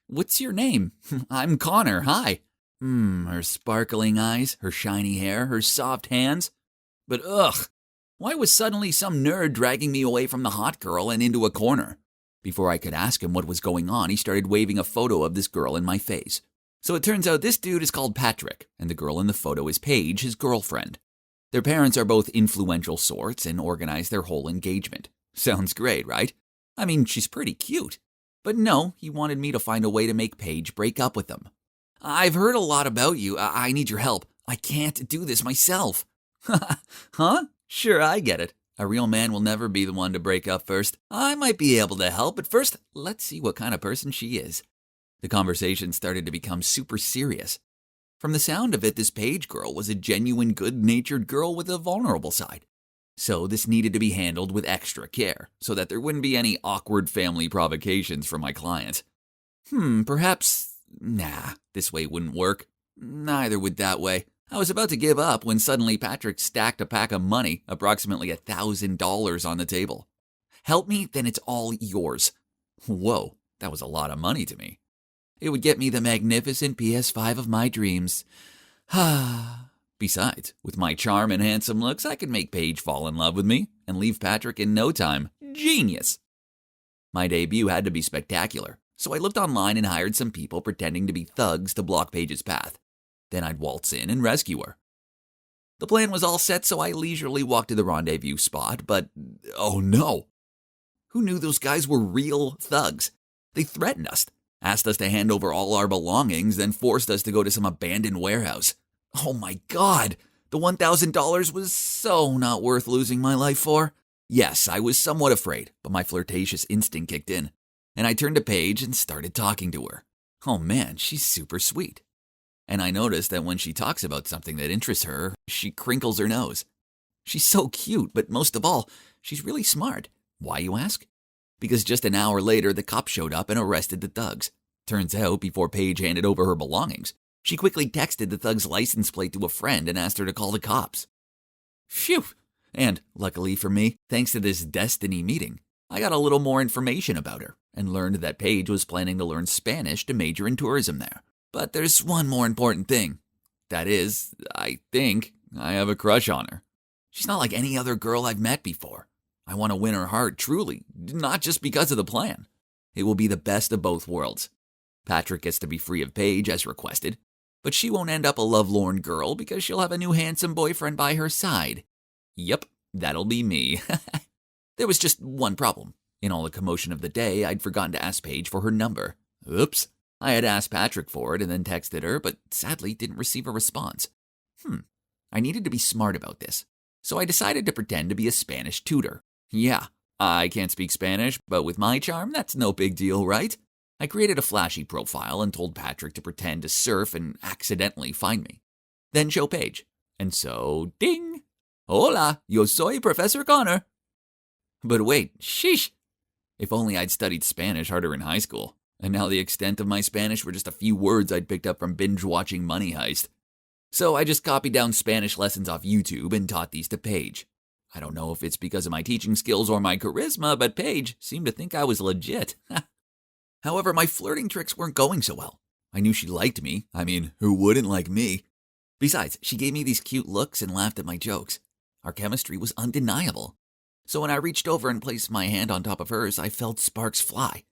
What's your name? I'm Connor, hi. Her sparkling eyes, her shiny hair, her soft hands. But ugh, why was suddenly some nerd dragging me away from the hot girl and into a corner? Before I could ask him what was going on, he started waving a photo of this girl in my face. So it turns out this dude is called Patrick, and the girl in the photo is Paige, his girlfriend. Their parents are both influential sorts and organize their whole engagement. Sounds great, right? I mean, she's pretty cute. But no, he wanted me to find a way to make Paige break up with him. I've heard a lot about you. I need your help. I can't do this myself. Huh? Sure, I get it. A real man will never be the one to break up first. I might be able to help, but first, let's see what kind of person she is. The conversation started to become super serious. From the sound of it, this Paige girl was a genuine good-natured girl with a vulnerable side. So this needed to be handled with extra care, so that there wouldn't be any awkward family provocations from my client. Perhaps... Nah, this way wouldn't work. Neither would that way. I was about to give up when suddenly Patrick stacked a pack of money, approximately $1,000 on the table. Help me, then it's all yours. Whoa, that was a lot of money to me. It would get me the magnificent PS5 of my dreams. Besides, with my charm and handsome looks, I could make Paige fall in love with me and leave Patrick in no time. Genius! My debut had to be spectacular, so I looked online and hired some people pretending to be thugs to block Paige's path. Then I'd waltz in and rescue her. The plan was all set, so I leisurely walked to the rendezvous spot, but oh no! Who knew those guys were real thugs? They threatened us, asked us to hand over all our belongings, then forced us to go to some abandoned warehouse. Oh my God! The $1,000 was so not worth losing my life for. Yes, I was somewhat afraid, but my flirtatious instinct kicked in, and I turned to Paige and started talking to her. Oh man, she's super sweet. And I noticed that when she talks about something that interests her, she crinkles her nose. She's so cute, but most of all, she's really smart. Why, you ask? Because just an hour later, the cops showed up and arrested the thugs. Turns out, before Paige handed over her belongings, she quickly texted the thug's license plate to a friend and asked her to call the cops. Phew! And, luckily for me, thanks to this destiny meeting, I got a little more information about her and learned that Paige was planning to learn Spanish to major in tourism there. But there's one more important thing. That is, I think I have a crush on her. She's not like any other girl I've met before. I want to win her heart, truly, not just because of the plan. It will be the best of both worlds. Patrick gets to be free of Paige as requested, but she won't end up a lovelorn girl because she'll have a new handsome boyfriend by her side. Yep, that'll be me. There was just one problem. In all the commotion of the day, I'd forgotten to ask Paige for her number. Oops. I had asked Patrick for it and then texted her, but sadly didn't receive a response. I needed to be smart about this, so I decided to pretend to be a Spanish tutor. Yeah, I can't speak Spanish, but with my charm, that's no big deal, right? I created a flashy profile and told Patrick to pretend to surf and accidentally find me. Then show Paige. And so, ding! Hola, yo soy Professor Connor. But wait, sheesh! If only I'd studied Spanish harder in high school. And now the extent of my Spanish were just a few words I'd picked up from binge-watching Money Heist. So I just copied down Spanish lessons off YouTube and taught these to Paige. I don't know if it's because of my teaching skills or my charisma, but Paige seemed to think I was legit. However, my flirting tricks weren't going so well. I knew she liked me. I mean, who wouldn't like me? Besides, she gave me these cute looks and laughed at my jokes. Our chemistry was undeniable. So when I reached over and placed my hand on top of hers, I felt sparks fly.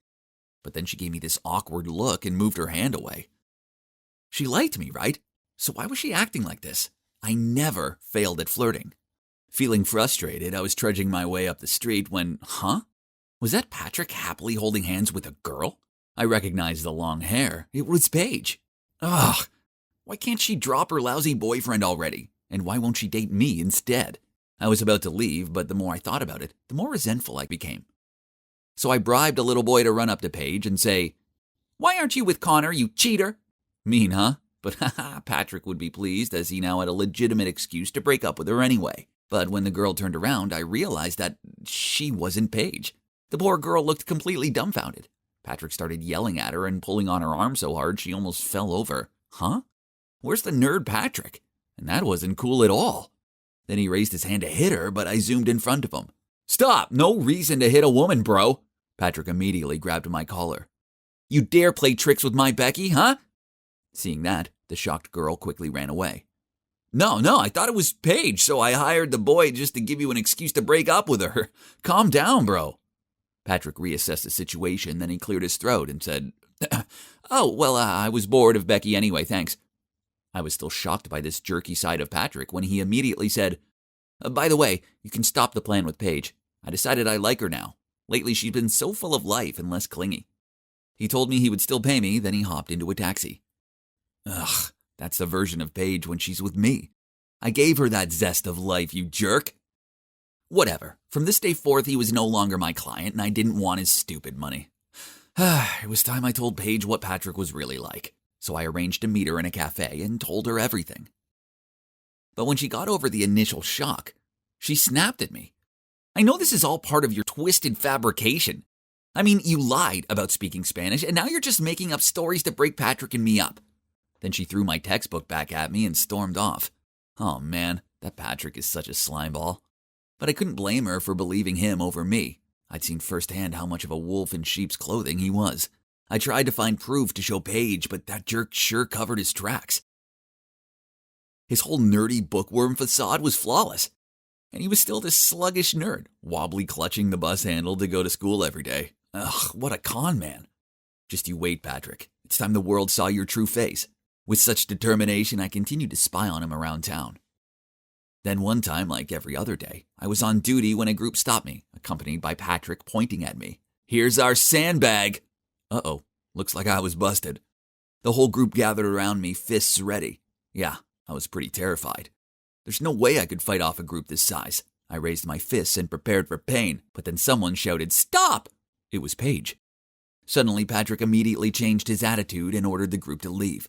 But then she gave me this awkward look and moved her hand away. She liked me, right? So why was she acting like this? I never failed at flirting. Feeling frustrated, I was trudging my way up the street when, was that Patrick happily holding hands with a girl? I recognized the long hair. It was Paige. Ugh, why can't she drop her lousy boyfriend already? And why won't she date me instead? I was about to leave, but the more I thought about it, the more resentful I became. So I bribed a little boy to run up to Paige and say, "Why aren't you with Connor, you cheater?" Mean, huh? But Patrick would be pleased as he now had a legitimate excuse to break up with her anyway. But when the girl turned around, I realized that she wasn't Paige. The poor girl looked completely dumbfounded. Patrick started yelling at her and pulling on her arm so hard she almost fell over. Where's the nerd Patrick? And that wasn't cool at all. Then he raised his hand to hit her, but I zoomed in front of him. "Stop! No reason to hit a woman, bro!" Patrick immediately grabbed my collar. "You dare play tricks with my Becky, huh?" Seeing that, the shocked girl quickly ran away. No, I thought it was Paige, so I hired the boy just to give you an excuse to break up with her. Calm down, bro." Patrick reassessed the situation, then he cleared his throat and said, I was bored of Becky anyway, thanks." I was still shocked by this jerky side of Patrick when he immediately said, "By the way, you can stop the plan with Paige. I decided I like her now. Lately she's been so full of life and less clingy." He told me he would still pay me, then he hopped into a taxi. Ugh, that's the version of Paige when she's with me. I gave her that zest of life, you jerk. Whatever. From this day forth, he was no longer my client, and I didn't want his stupid money. It was time I told Paige what Patrick was really like, so I arranged to meet her in a cafe and told her everything. But when she got over the initial shock, she snapped at me. "I know this is all part of your twisted fabrication. I mean, you lied about speaking Spanish, and now you're just making up stories to break Patrick and me up." Then she threw my textbook back at me and stormed off. Oh man, that Patrick is such a slimeball. But I couldn't blame her for believing him over me. I'd seen firsthand how much of a wolf in sheep's clothing he was. I tried to find proof to show Paige, but that jerk sure covered his tracks. His whole nerdy bookworm facade was flawless. And he was still this sluggish nerd, wobbly clutching the bus handle to go to school every day. Ugh, what a con man. Just you wait, Patrick. It's time the world saw your true face. With such determination, I continued to spy on him around town. Then one time, like every other day, I was on duty when a group stopped me, accompanied by Patrick pointing at me. "Here's our sandbag." Uh-oh, looks like I was busted. The whole group gathered around me, fists ready. Yeah, I was pretty terrified. There's no way I could fight off a group this size. I raised my fists and prepared for pain, but then someone shouted, "Stop!" It was Paige. Suddenly, Patrick immediately changed his attitude and ordered the group to leave.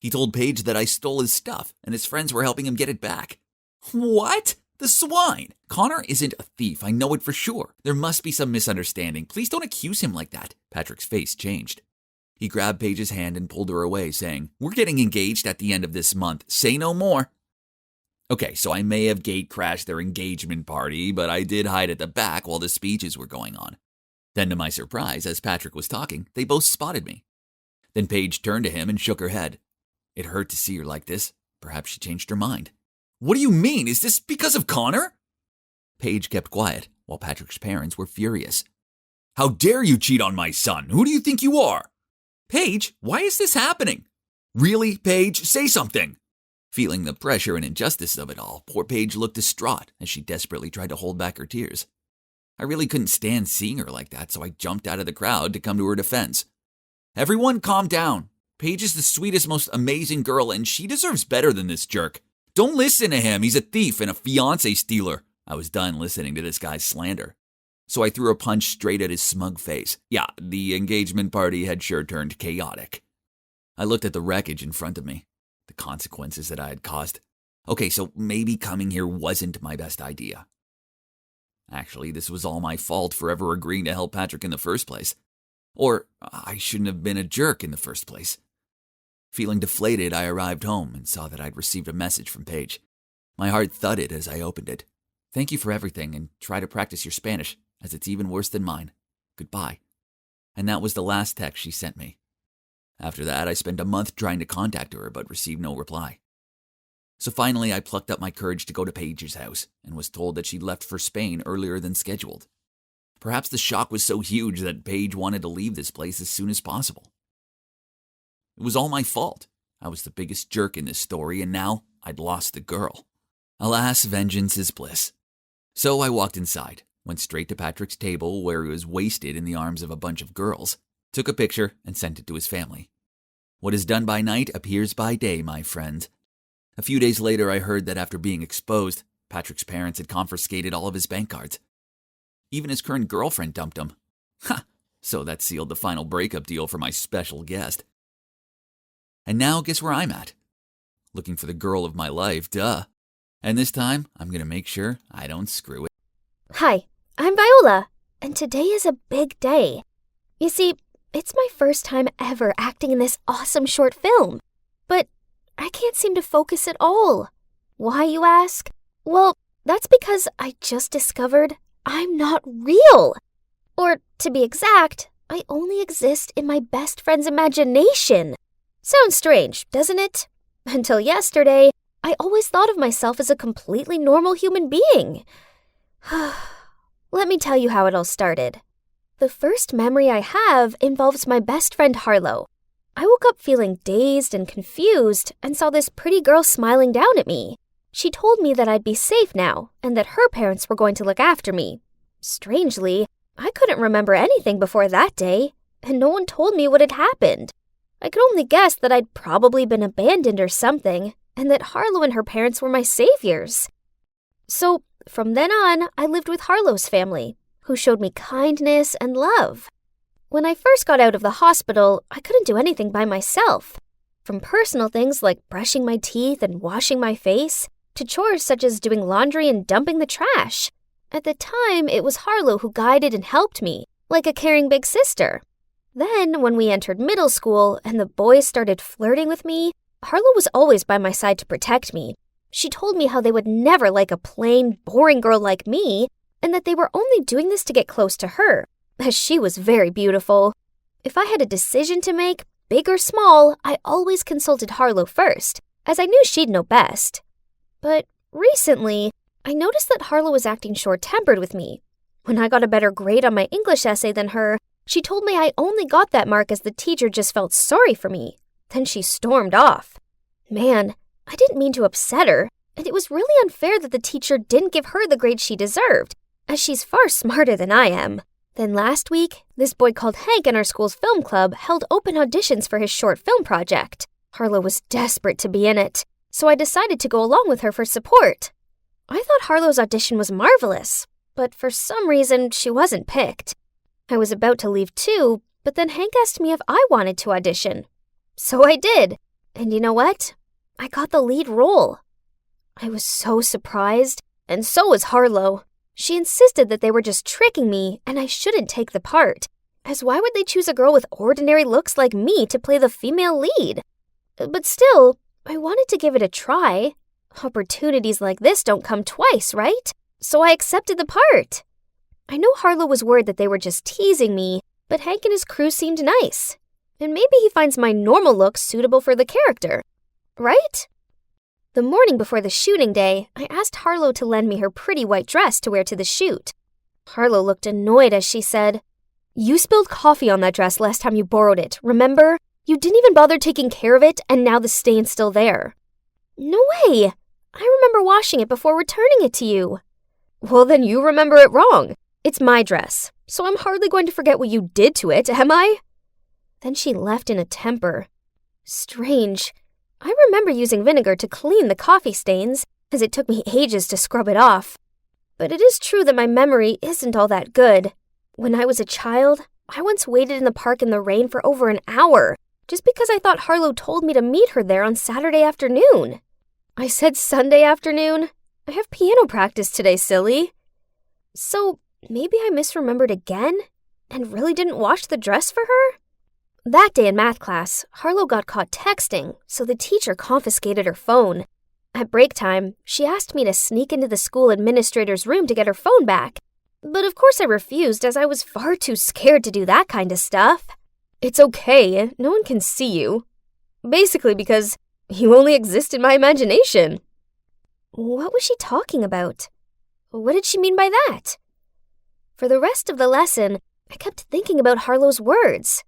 He told Paige that I stole his stuff and his friends were helping him get it back. What? The swine! Connor isn't a thief, I know it for sure. There must be some misunderstanding. Please don't accuse him like that. Patrick's face changed. He grabbed Paige's hand and pulled her away, saying, "We're getting engaged at the end of this month. Say no more." Okay, so I may have gate-crashed their engagement party, but I did hide at the back while the speeches were going on. Then to my surprise, as Patrick was talking, they both spotted me. Then Paige turned to him and shook her head. It hurt to see her like this. Perhaps she changed her mind. "What do you mean? Is this because of Connor?" Paige kept quiet, while Patrick's parents were furious. "How dare you cheat on my son? Who do you think you are?" "Paige, why is this happening?" "Really, Paige? Say something." Feeling the pressure and injustice of it all, poor Paige looked distraught as she desperately tried to hold back her tears. I really couldn't stand seeing her like that, so I jumped out of the crowd to come to her defense. "Everyone calm down. Paige is the sweetest, most amazing girl, and she deserves better than this jerk. Don't listen to him. He's a thief and a fiancé stealer." I was done listening to this guy's slander. So I threw a punch straight at his smug face. Yeah, the engagement party had sure turned chaotic. I looked at the wreckage in front of me, the consequences that I had caused. Okay, so maybe coming here wasn't my best idea. Actually, this was all my fault for ever agreeing to help Patrick in the first place. Or I shouldn't have been a jerk in the first place. Feeling deflated, I arrived home and saw that I'd received a message from Paige. My heart thudded as I opened it. "Thank you for everything, and try to practice your Spanish, as it's even worse than mine. Goodbye." And that was the last text she sent me. After that, I spent a month trying to contact her, but received no reply. So finally, I plucked up my courage to go to Paige's house, and was told that she'd left for Spain earlier than scheduled. Perhaps the shock was so huge that Paige wanted to leave this place as soon as possible. It was all my fault. I was the biggest jerk in this story, and now I'd lost the girl. Alas, vengeance is bliss. So I walked inside, went straight to Patrick's table where he was wasted in the arms of a bunch of girls, took a picture, and sent it to his family. What is done by night appears by day, my friend. A few days later, I heard that after being exposed, Patrick's parents had confiscated all of his bank cards. Even his current girlfriend dumped him. Ha! So that sealed the final breakup deal for my special guest. And now, guess where I'm at? Looking for the girl of my life, duh. And this time, I'm going to make sure I don't screw it. Hi, I'm Viola, and today is a big day. You see, it's my first time ever acting in this awesome short film, but I can't seem to focus at all. Why, you ask? Well, that's because I just discovered I'm not real. Or, to be exact, I only exist in my best friend's imagination. Sounds strange, doesn't it? Until yesterday, I always thought of myself as a completely normal human being. Let me tell you how it all started. The first memory I have involves my best friend Harlow. I woke up feeling dazed and confused and saw this pretty girl smiling down at me. She told me that I'd be safe now and that her parents were going to look after me. Strangely, I couldn't remember anything before that day, and no one told me what had happened. I could only guess that I'd probably been abandoned or something, and that Harlow and her parents were my saviors. So, from then on, I lived with Harlow's family, who showed me kindness and love. When I first got out of the hospital, I couldn't do anything by myself. From personal things like brushing my teeth and washing my face, to chores such as doing laundry and dumping the trash. At the time, it was Harlow who guided and helped me, like a caring big sister. Then, when we entered middle school and the boys started flirting with me, Harlow was always by my side to protect me. She told me how they would never like a plain, boring girl like me, and that they were only doing this to get close to her, as she was very beautiful. If I had a decision to make, big or small, I always consulted Harlow first, as I knew she'd know best. But recently, I noticed that Harlow was acting short-tempered with me. When I got a better grade on my English essay than her, she told me I only got that mark as the teacher just felt sorry for me. Then she stormed off. Man, I didn't mean to upset her, and it was really unfair that the teacher didn't give her the grade she deserved, as she's far smarter than I am. Then last week, this boy called Hank in our school's film club held open auditions for his short film project. Harlow was desperate to be in it, so I decided to go along with her for support. I thought Harlow's audition was marvelous, but for some reason she wasn't picked. I was about to leave too, but then Hank asked me if I wanted to audition. So I did, and you know what? I got the lead role. I was so surprised, and so was Harlow. She insisted that they were just tricking me and I shouldn't take the part, as why would they choose a girl with ordinary looks like me to play the female lead? But still, I wanted to give it a try. Opportunities like this don't come twice, right? So I accepted the part. I know Harlow was worried that they were just teasing me, but Hank and his crew seemed nice. And maybe he finds my normal look suitable for the character, right? The morning before the shooting day, I asked Harlow to lend me her pretty white dress to wear to the shoot. Harlow looked annoyed as she said, "You spilled coffee on that dress last time you borrowed it, remember? You didn't even bother taking care of it, and now the stain's still there." "No way! I remember washing it before returning it to you." "Well, then you remember it wrong. It's my dress, so I'm hardly going to forget what you did to it, am I?" Then she left in a temper. Strange. I remember using vinegar to clean the coffee stains, as it took me ages to scrub it off. But it is true that my memory isn't all that good. When I was a child, I once waited in the park in the rain for over an hour, just because I thought Harlow told me to meet her there on Saturday afternoon. I said Sunday afternoon. I have piano practice today, silly. So maybe I misremembered again, and really didn't wash the dress for her? That day in math class, Harlow got caught texting, so the teacher confiscated her phone. At break time, she asked me to sneak into the school administrator's room to get her phone back. But of course I refused, as I was far too scared to do that kind of stuff. "It's okay, no one can see you." Basically because you only exist in my imagination. What was she talking about? What did she mean by that? For the rest of the lesson, I kept thinking about Harlow's words.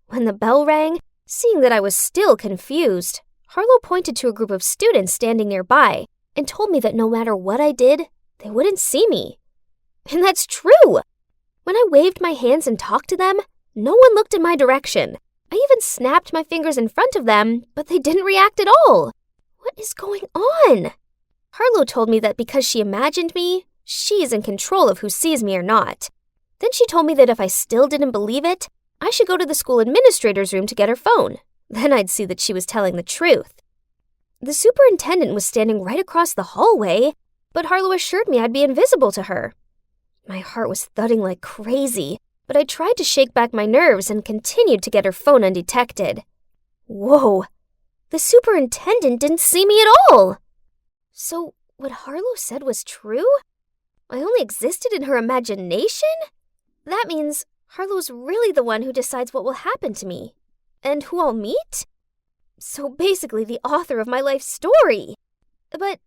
When the bell rang, seeing that I was still confused, Harlow pointed to a group of students standing nearby and told me that no matter what I did, they wouldn't see me. And that's true! When I waved my hands and talked to them, no one looked in my direction. I even snapped my fingers in front of them, but they didn't react at all. What is going on? Harlow told me that because she imagined me, she's in control of who sees me or not. Then she told me that if I still didn't believe it, I should go to the school administrator's room to get her phone. Then I'd see that she was telling the truth. The superintendent was standing right across the hallway, but Harlow assured me I'd be invisible to her. My heart was thudding like crazy, but I tried to shake back my nerves and continued to get her phone undetected. Whoa! The superintendent didn't see me at all! So, what Harlow said was true? I only existed in her imagination? That means Harlow's really the one who decides what will happen to me. And who I'll meet? So basically the author of my life story. But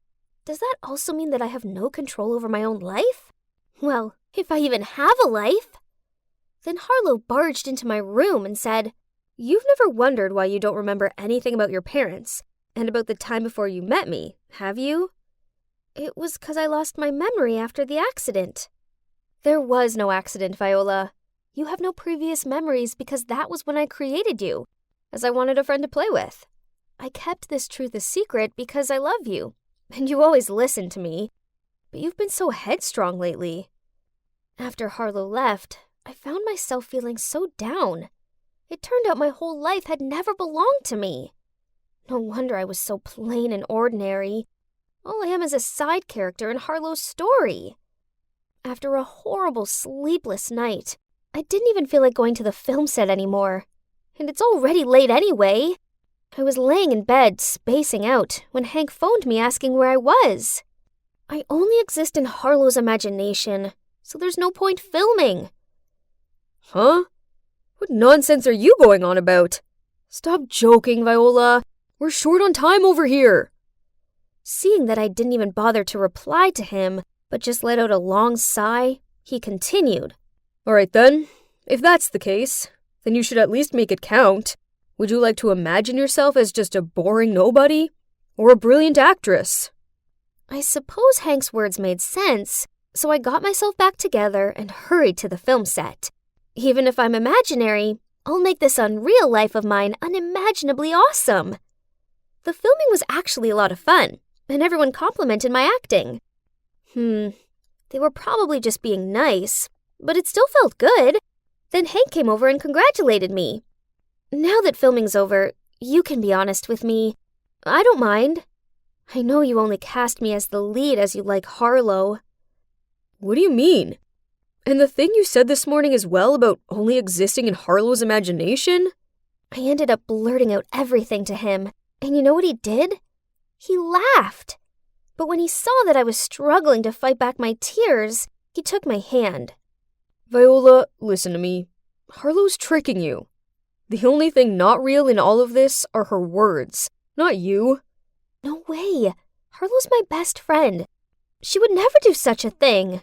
does that also mean that I have no control over my own life? Well, if I even have a life. Then Harlow barged into my room and said, "You've never wondered why you don't remember anything about your parents and about the time before you met me, have you?" It was 'cause I lost my memory after the accident. There was no accident, Viola. You have no previous memories because that was when I created you, as I wanted a friend to play with. I kept this truth a secret because I love you, and you always listen to me. But you've been so headstrong lately. After Harlow left, I found myself feeling so down. It turned out my whole life had never belonged to me. No wonder I was so plain and ordinary. All I am is a side character in Harlow's story. After a horrible sleepless night, I didn't even feel like going to the film set anymore. And it's already late anyway. I was laying in bed, spacing out, when Hank phoned me asking where I was. I only exist in Harlow's imagination, so there's no point filming. Huh? What nonsense are you going on about? Stop joking, Viola. We're short on time over here. Seeing that I didn't even bother to reply to him, but just let out a long sigh, he continued. All right then, if that's the case, then you should at least make it count. Would you like to imagine yourself as just a boring nobody? Or a brilliant actress? I suppose Hank's words made sense, so I got myself back together and hurried to the film set. Even if I'm imaginary, I'll make this unreal life of mine unimaginably awesome. The filming was actually a lot of fun, and everyone complimented my acting. They were probably just being nice, but it still felt good. Then Hank came over and congratulated me. Now that filming's over, you can be honest with me. I don't mind. I know you only cast me as the lead as you like Harlow. What do you mean? And the thing you said this morning as well about only existing in Harlow's imagination? I ended up blurting out everything to him, and you know what he did? He laughed. But when he saw that I was struggling to fight back my tears, he took my hand. Viola, listen to me. Harlow's tricking you. The only thing not real in all of this are her words, not you. No way. Harlow's my best friend. She would never do such a thing.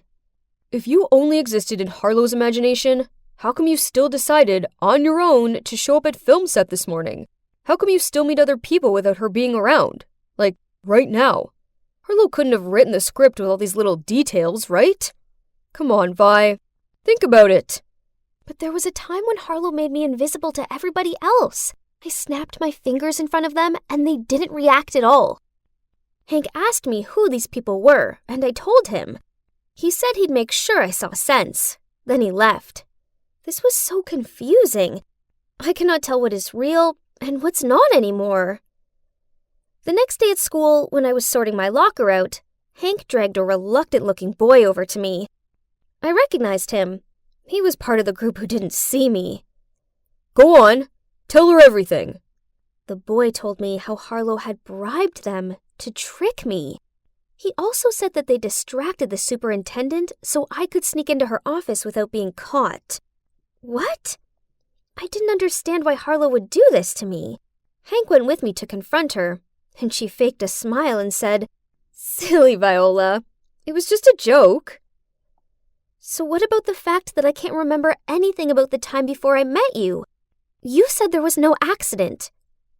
If you only existed in Harlow's imagination, how come you still decided, on your own, to show up at film set this morning? How come you still meet other people without her being around? Like, right now. Harlow couldn't have written the script with all these little details, right? Come on, Vi. Think about it. But there was a time when Harlow made me invisible to everybody else. I snapped my fingers in front of them, and they didn't react at all. Hank asked me who these people were, and I told him. He said he'd make sure I saw sense. Then he left. This was so confusing. I cannot tell what is real and what's not anymore. The next day at school, when I was sorting my locker out, Hank dragged a reluctant-looking boy over to me. I recognized him. He was part of the group who didn't see me. Go on. Tell her everything. The boy told me how Harlow had bribed them to trick me. He also said that they distracted the superintendent so I could sneak into her office without being caught. What? I didn't understand why Harlow would do this to me. Hank went with me to confront her, and she faked a smile and said, Silly Viola. It was just a joke. So what about the fact that I can't remember anything about the time before I met you? You said there was no accident.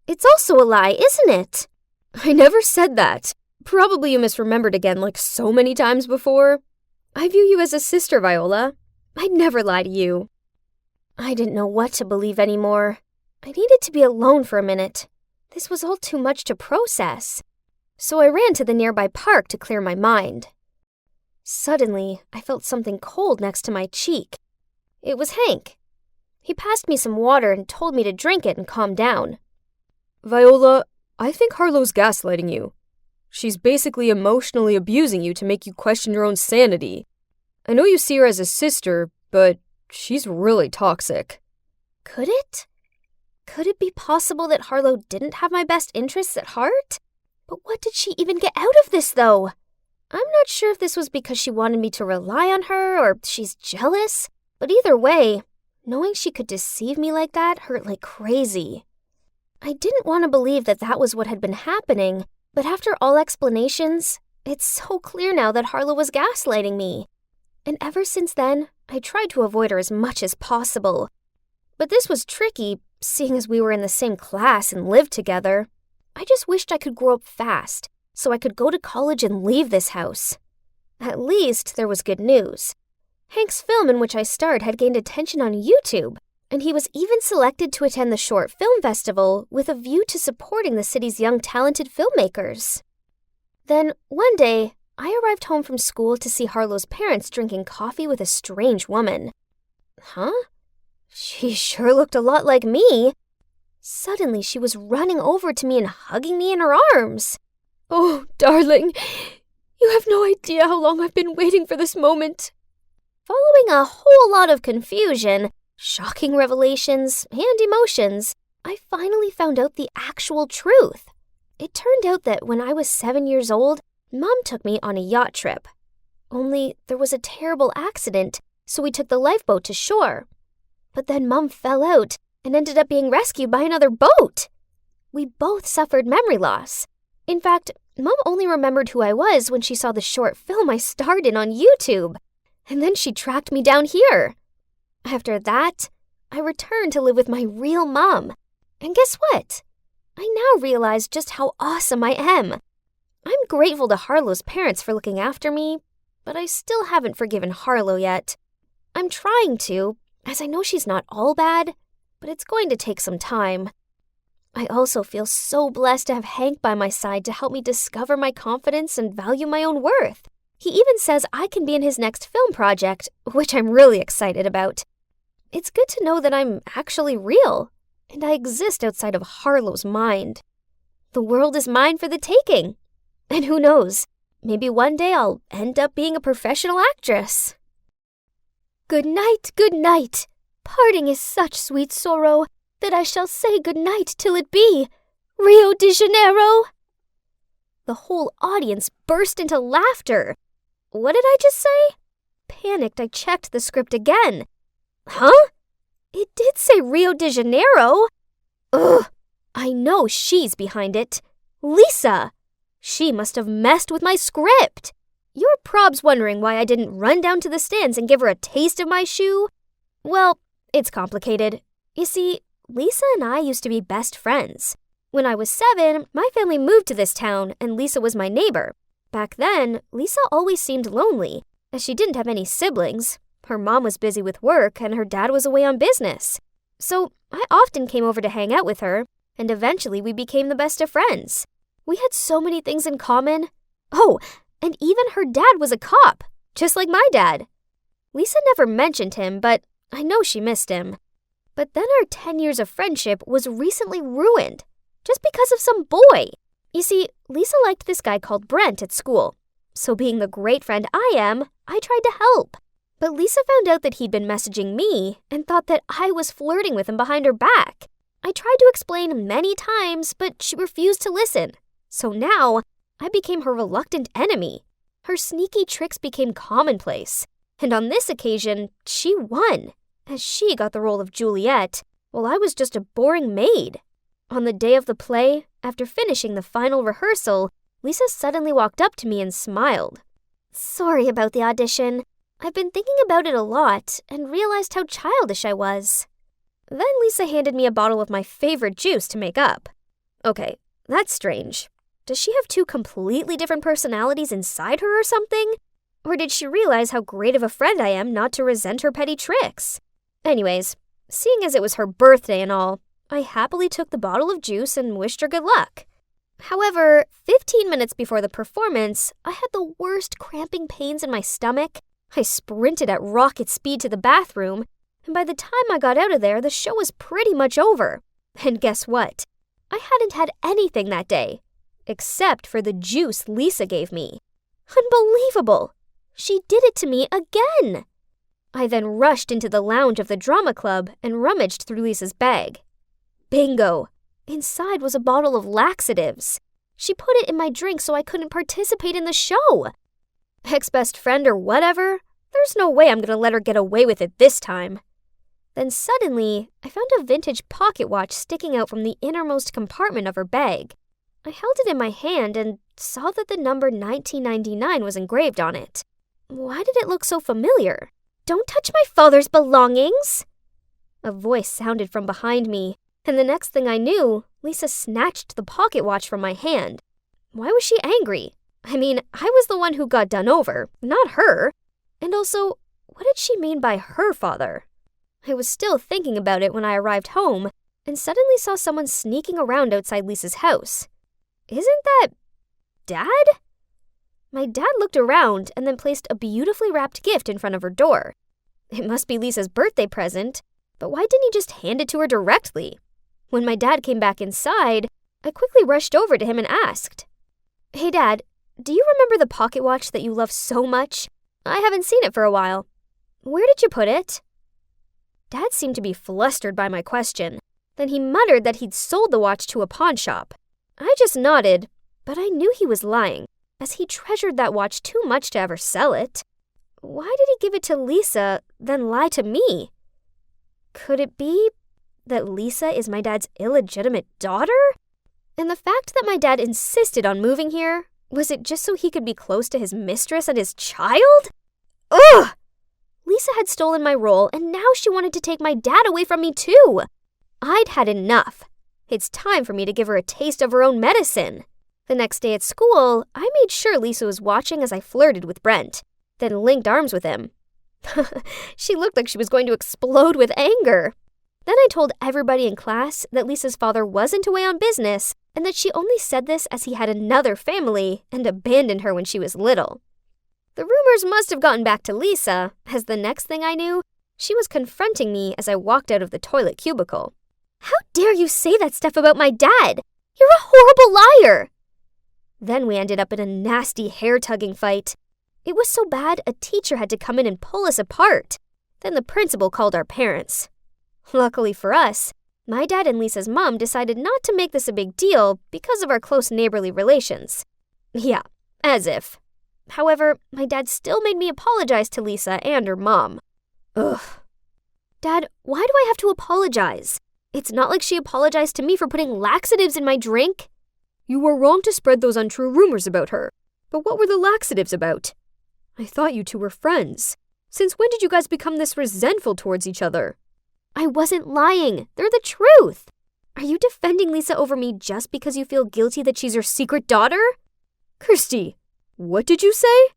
It's also a lie, isn't it? I never said that. Probably you misremembered again like so many times before. I view you as a sister, Viola. I'd never lie to you. I didn't know what to believe anymore. I needed to be alone for a minute. This was all too much to process. So I ran to the nearby park to clear my mind. Suddenly, I felt something cold next to my cheek. It was Hank. He passed me some water and told me to drink it and calm down. Viola, I think Harlow's gaslighting you. She's basically emotionally abusing you to make you question your own sanity. I know you see her as a sister, but she's really toxic. Could it? Could it be possible that Harlow didn't have my best interests at heart? But what did she even get out of this, though? I'm not sure if this was because she wanted me to rely on her or she's jealous, but either way, knowing she could deceive me like that hurt like crazy. I didn't want to believe that that was what had been happening, but after all explanations, it's so clear now that Harlow was gaslighting me. And ever since then, I tried to avoid her as much as possible. But this was tricky, seeing as we were in the same class and lived together. I just wished I could grow up fast, so I could go to college and leave this house. At least there was good news. Hank's film in which I starred had gained attention on YouTube, and he was even selected to attend the Short Film Festival with a view to supporting the city's young talented filmmakers. Then, one day, I arrived home from school to see Harlow's parents drinking coffee with a strange woman. Huh? She sure looked a lot like me. Suddenly, she was running over to me and hugging me in her arms. Oh, darling, you have no idea how long I've been waiting for this moment. Following a whole lot of confusion, shocking revelations, and emotions, I finally found out the actual truth. It turned out that when I was 7 years old, Mom took me on a yacht trip. Only there was a terrible accident, so we took the lifeboat to shore. But then Mom fell out and ended up being rescued by another boat. We both suffered memory loss. In fact, Mom only remembered who I was when she saw the short film I starred in on YouTube. And then she tracked me down here. After that, I returned to live with my real mom. And guess what? I now realize just how awesome I am. I'm grateful to Harlow's parents for looking after me, but I still haven't forgiven Harlow yet. I'm trying to, as I know she's not all bad, but it's going to take some time. I also feel so blessed to have Hank by my side to help me discover my confidence and value my own worth. He even says I can be in his next film project, which I'm really excited about. It's good to know that I'm actually real, and I exist outside of Harlow's mind. The world is mine for the taking. And who knows, maybe one day I'll end up being a professional actress. Good night, good night. Parting is such sweet sorrow that I shall say good night till it be Rio de Janeiro. The whole audience burst into laughter. What did I just say? Panicked, I checked the script again. Huh? It did say Rio de Janeiro. Ugh, I know she's behind it. Lisa! She must have messed with my script. You're probs wondering why I didn't run down to the stands and give her a taste of my shoe? Well, it's complicated. You see, Lisa and I used to be best friends. When I was 7, my family moved to this town, and Lisa was my neighbor. Back then, Lisa always seemed lonely, as she didn't have any siblings. Her mom was busy with work, and her dad was away on business. So I often came over to hang out with her, and eventually we became the best of friends. We had so many things in common. Oh, and even her dad was a cop, just like my dad. Lisa never mentioned him, but I know she missed him. But then our 10 years of friendship was recently ruined, just because of some boy. You see, Lisa liked this guy called Brent at school. So being the great friend I am, I tried to help. But Lisa found out that he'd been messaging me and thought that I was flirting with him behind her back. I tried to explain many times, but she refused to listen. So now, I became her reluctant enemy. Her sneaky tricks became commonplace. And on this occasion, she won, as she got the role of Juliet, while I was just a boring maid. On the day of the play, after finishing the final rehearsal, Lisa suddenly walked up to me and smiled. Sorry about the audition. I've been thinking about it a lot and realized how childish I was. Then Lisa handed me a bottle of my favorite juice to make up. Okay, that's strange. Does she have 2 completely different personalities inside her or something? Or did she realize how great of a friend I am not to resent her petty tricks? Anyways, seeing as it was her birthday and all, I happily took the bottle of juice and wished her good luck. However, 15 minutes before the performance, I had the worst cramping pains in my stomach. I sprinted at rocket speed to the bathroom, and by the time I got out of there, the show was pretty much over. And guess what? I hadn't had anything that day, except for the juice Lisa gave me. Unbelievable! She did it to me again! I then rushed into the lounge of the drama club and rummaged through Lisa's bag. Bingo! Inside was a bottle of laxatives. She put it in my drink so I couldn't participate in the show. Ex-best friend or whatever, there's no way I'm gonna let her get away with it this time. Then suddenly, I found a vintage pocket watch sticking out from the innermost compartment of her bag. I held it in my hand and saw that the number 1999 was engraved on it. Why did it look so familiar? Don't touch my father's belongings! A voice sounded from behind me, and the next thing I knew, Lisa snatched the pocket watch from my hand. Why was she angry? I mean, I was the one who got done over, not her. And also, what did she mean by her father? I was still thinking about it when I arrived home, and suddenly saw someone sneaking around outside Lisa's house. Isn't that Dad? My dad looked around and then placed a beautifully wrapped gift in front of her door. It must be Lisa's birthday present, but why didn't he just hand it to her directly? When my dad came back inside, I quickly rushed over to him and asked, Hey Dad, do you remember the pocket watch that you love so much? I haven't seen it for a while. Where did you put it? Dad seemed to be flustered by my question. Then he muttered that he'd sold the watch to a pawn shop. I just nodded, but I knew he was lying, as he treasured that watch too much to ever sell it. Why did he give it to Lisa, then lie to me? Could it be that Lisa is my dad's illegitimate daughter? And the fact that my dad insisted on moving here, was it just so he could be close to his mistress and his child? Ugh! Lisa had stolen my role, and now she wanted to take my dad away from me too. I'd had enough. It's time for me to give her a taste of her own medicine. The next day at school, I made sure Lisa was watching as I flirted with Brent, then linked arms with him. She looked like she was going to explode with anger. Then I told everybody in class that Lisa's father wasn't away on business and that she only said this as he had another family and abandoned her when she was little. The rumors must have gotten back to Lisa, as the next thing I knew, she was confronting me as I walked out of the toilet cubicle. "How dare you say that stuff about my dad? You're a horrible liar!" Then we ended up in a nasty hair-tugging fight. It was so bad a teacher had to come in and pull us apart. Then the principal called our parents. Luckily for us, my dad and Lisa's mom decided not to make this a big deal because of our close neighborly relations. Yeah, as if. However, my dad still made me apologize to Lisa and her mom. Ugh. Dad, why do I have to apologize? It's not like she apologized to me for putting laxatives in my drink. You were wrong to spread those untrue rumors about her. But what were the laxatives about? I thought you two were friends. Since when did you guys become this resentful towards each other? I wasn't lying. They're the truth. Are you defending Lisa over me just because you feel guilty that she's your secret daughter? Kirsty, what did you say?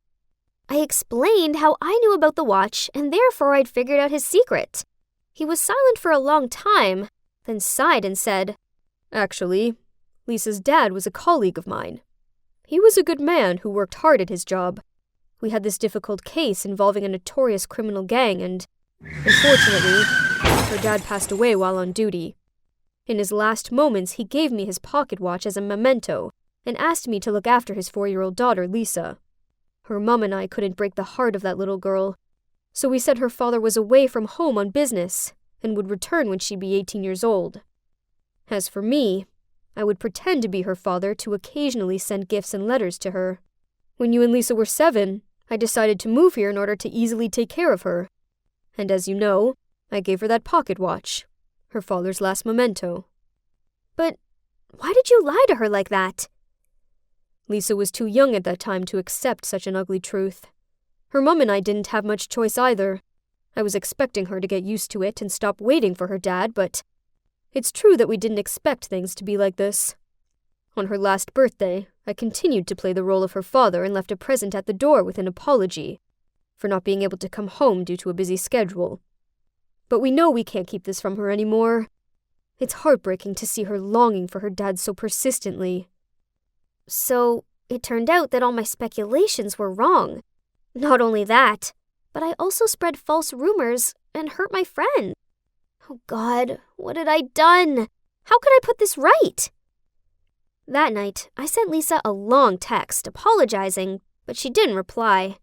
I explained how I knew about the watch and therefore I'd figured out his secret. He was silent for a long time, then sighed and said, Actually, Lisa's dad was a colleague of mine. He was a good man who worked hard at his job. We had this difficult case involving a notorious criminal gang and, unfortunately, her dad passed away while on duty. In his last moments, he gave me his pocket watch as a memento and asked me to look after his 4-year-old daughter, Lisa. Her mom and I couldn't break the heart of that little girl, so we said her father was away from home on business and would return when she'd be 18 years old. As for me, I would pretend to be her father to occasionally send gifts and letters to her. When you and Lisa were 7, I decided to move here in order to easily take care of her. And as you know, I gave her that pocket watch, her father's last memento. But why did you lie to her like that? Lisa was too young at that time to accept such an ugly truth. Her mom and I didn't have much choice either. I was expecting her to get used to it and stop waiting for her dad, but it's true that we didn't expect things to be like this. On her last birthday, I continued to play the role of her father and left a present at the door with an apology for not being able to come home due to a busy schedule. But we know we can't keep this from her anymore. It's heartbreaking to see her longing for her dad so persistently. So, it turned out that all my speculations were wrong. Not only that, but I also spread false rumors and hurt my friend. Oh God, what had I done? How could I put this right? That night, I sent Lisa a long text apologizing, but she didn't reply.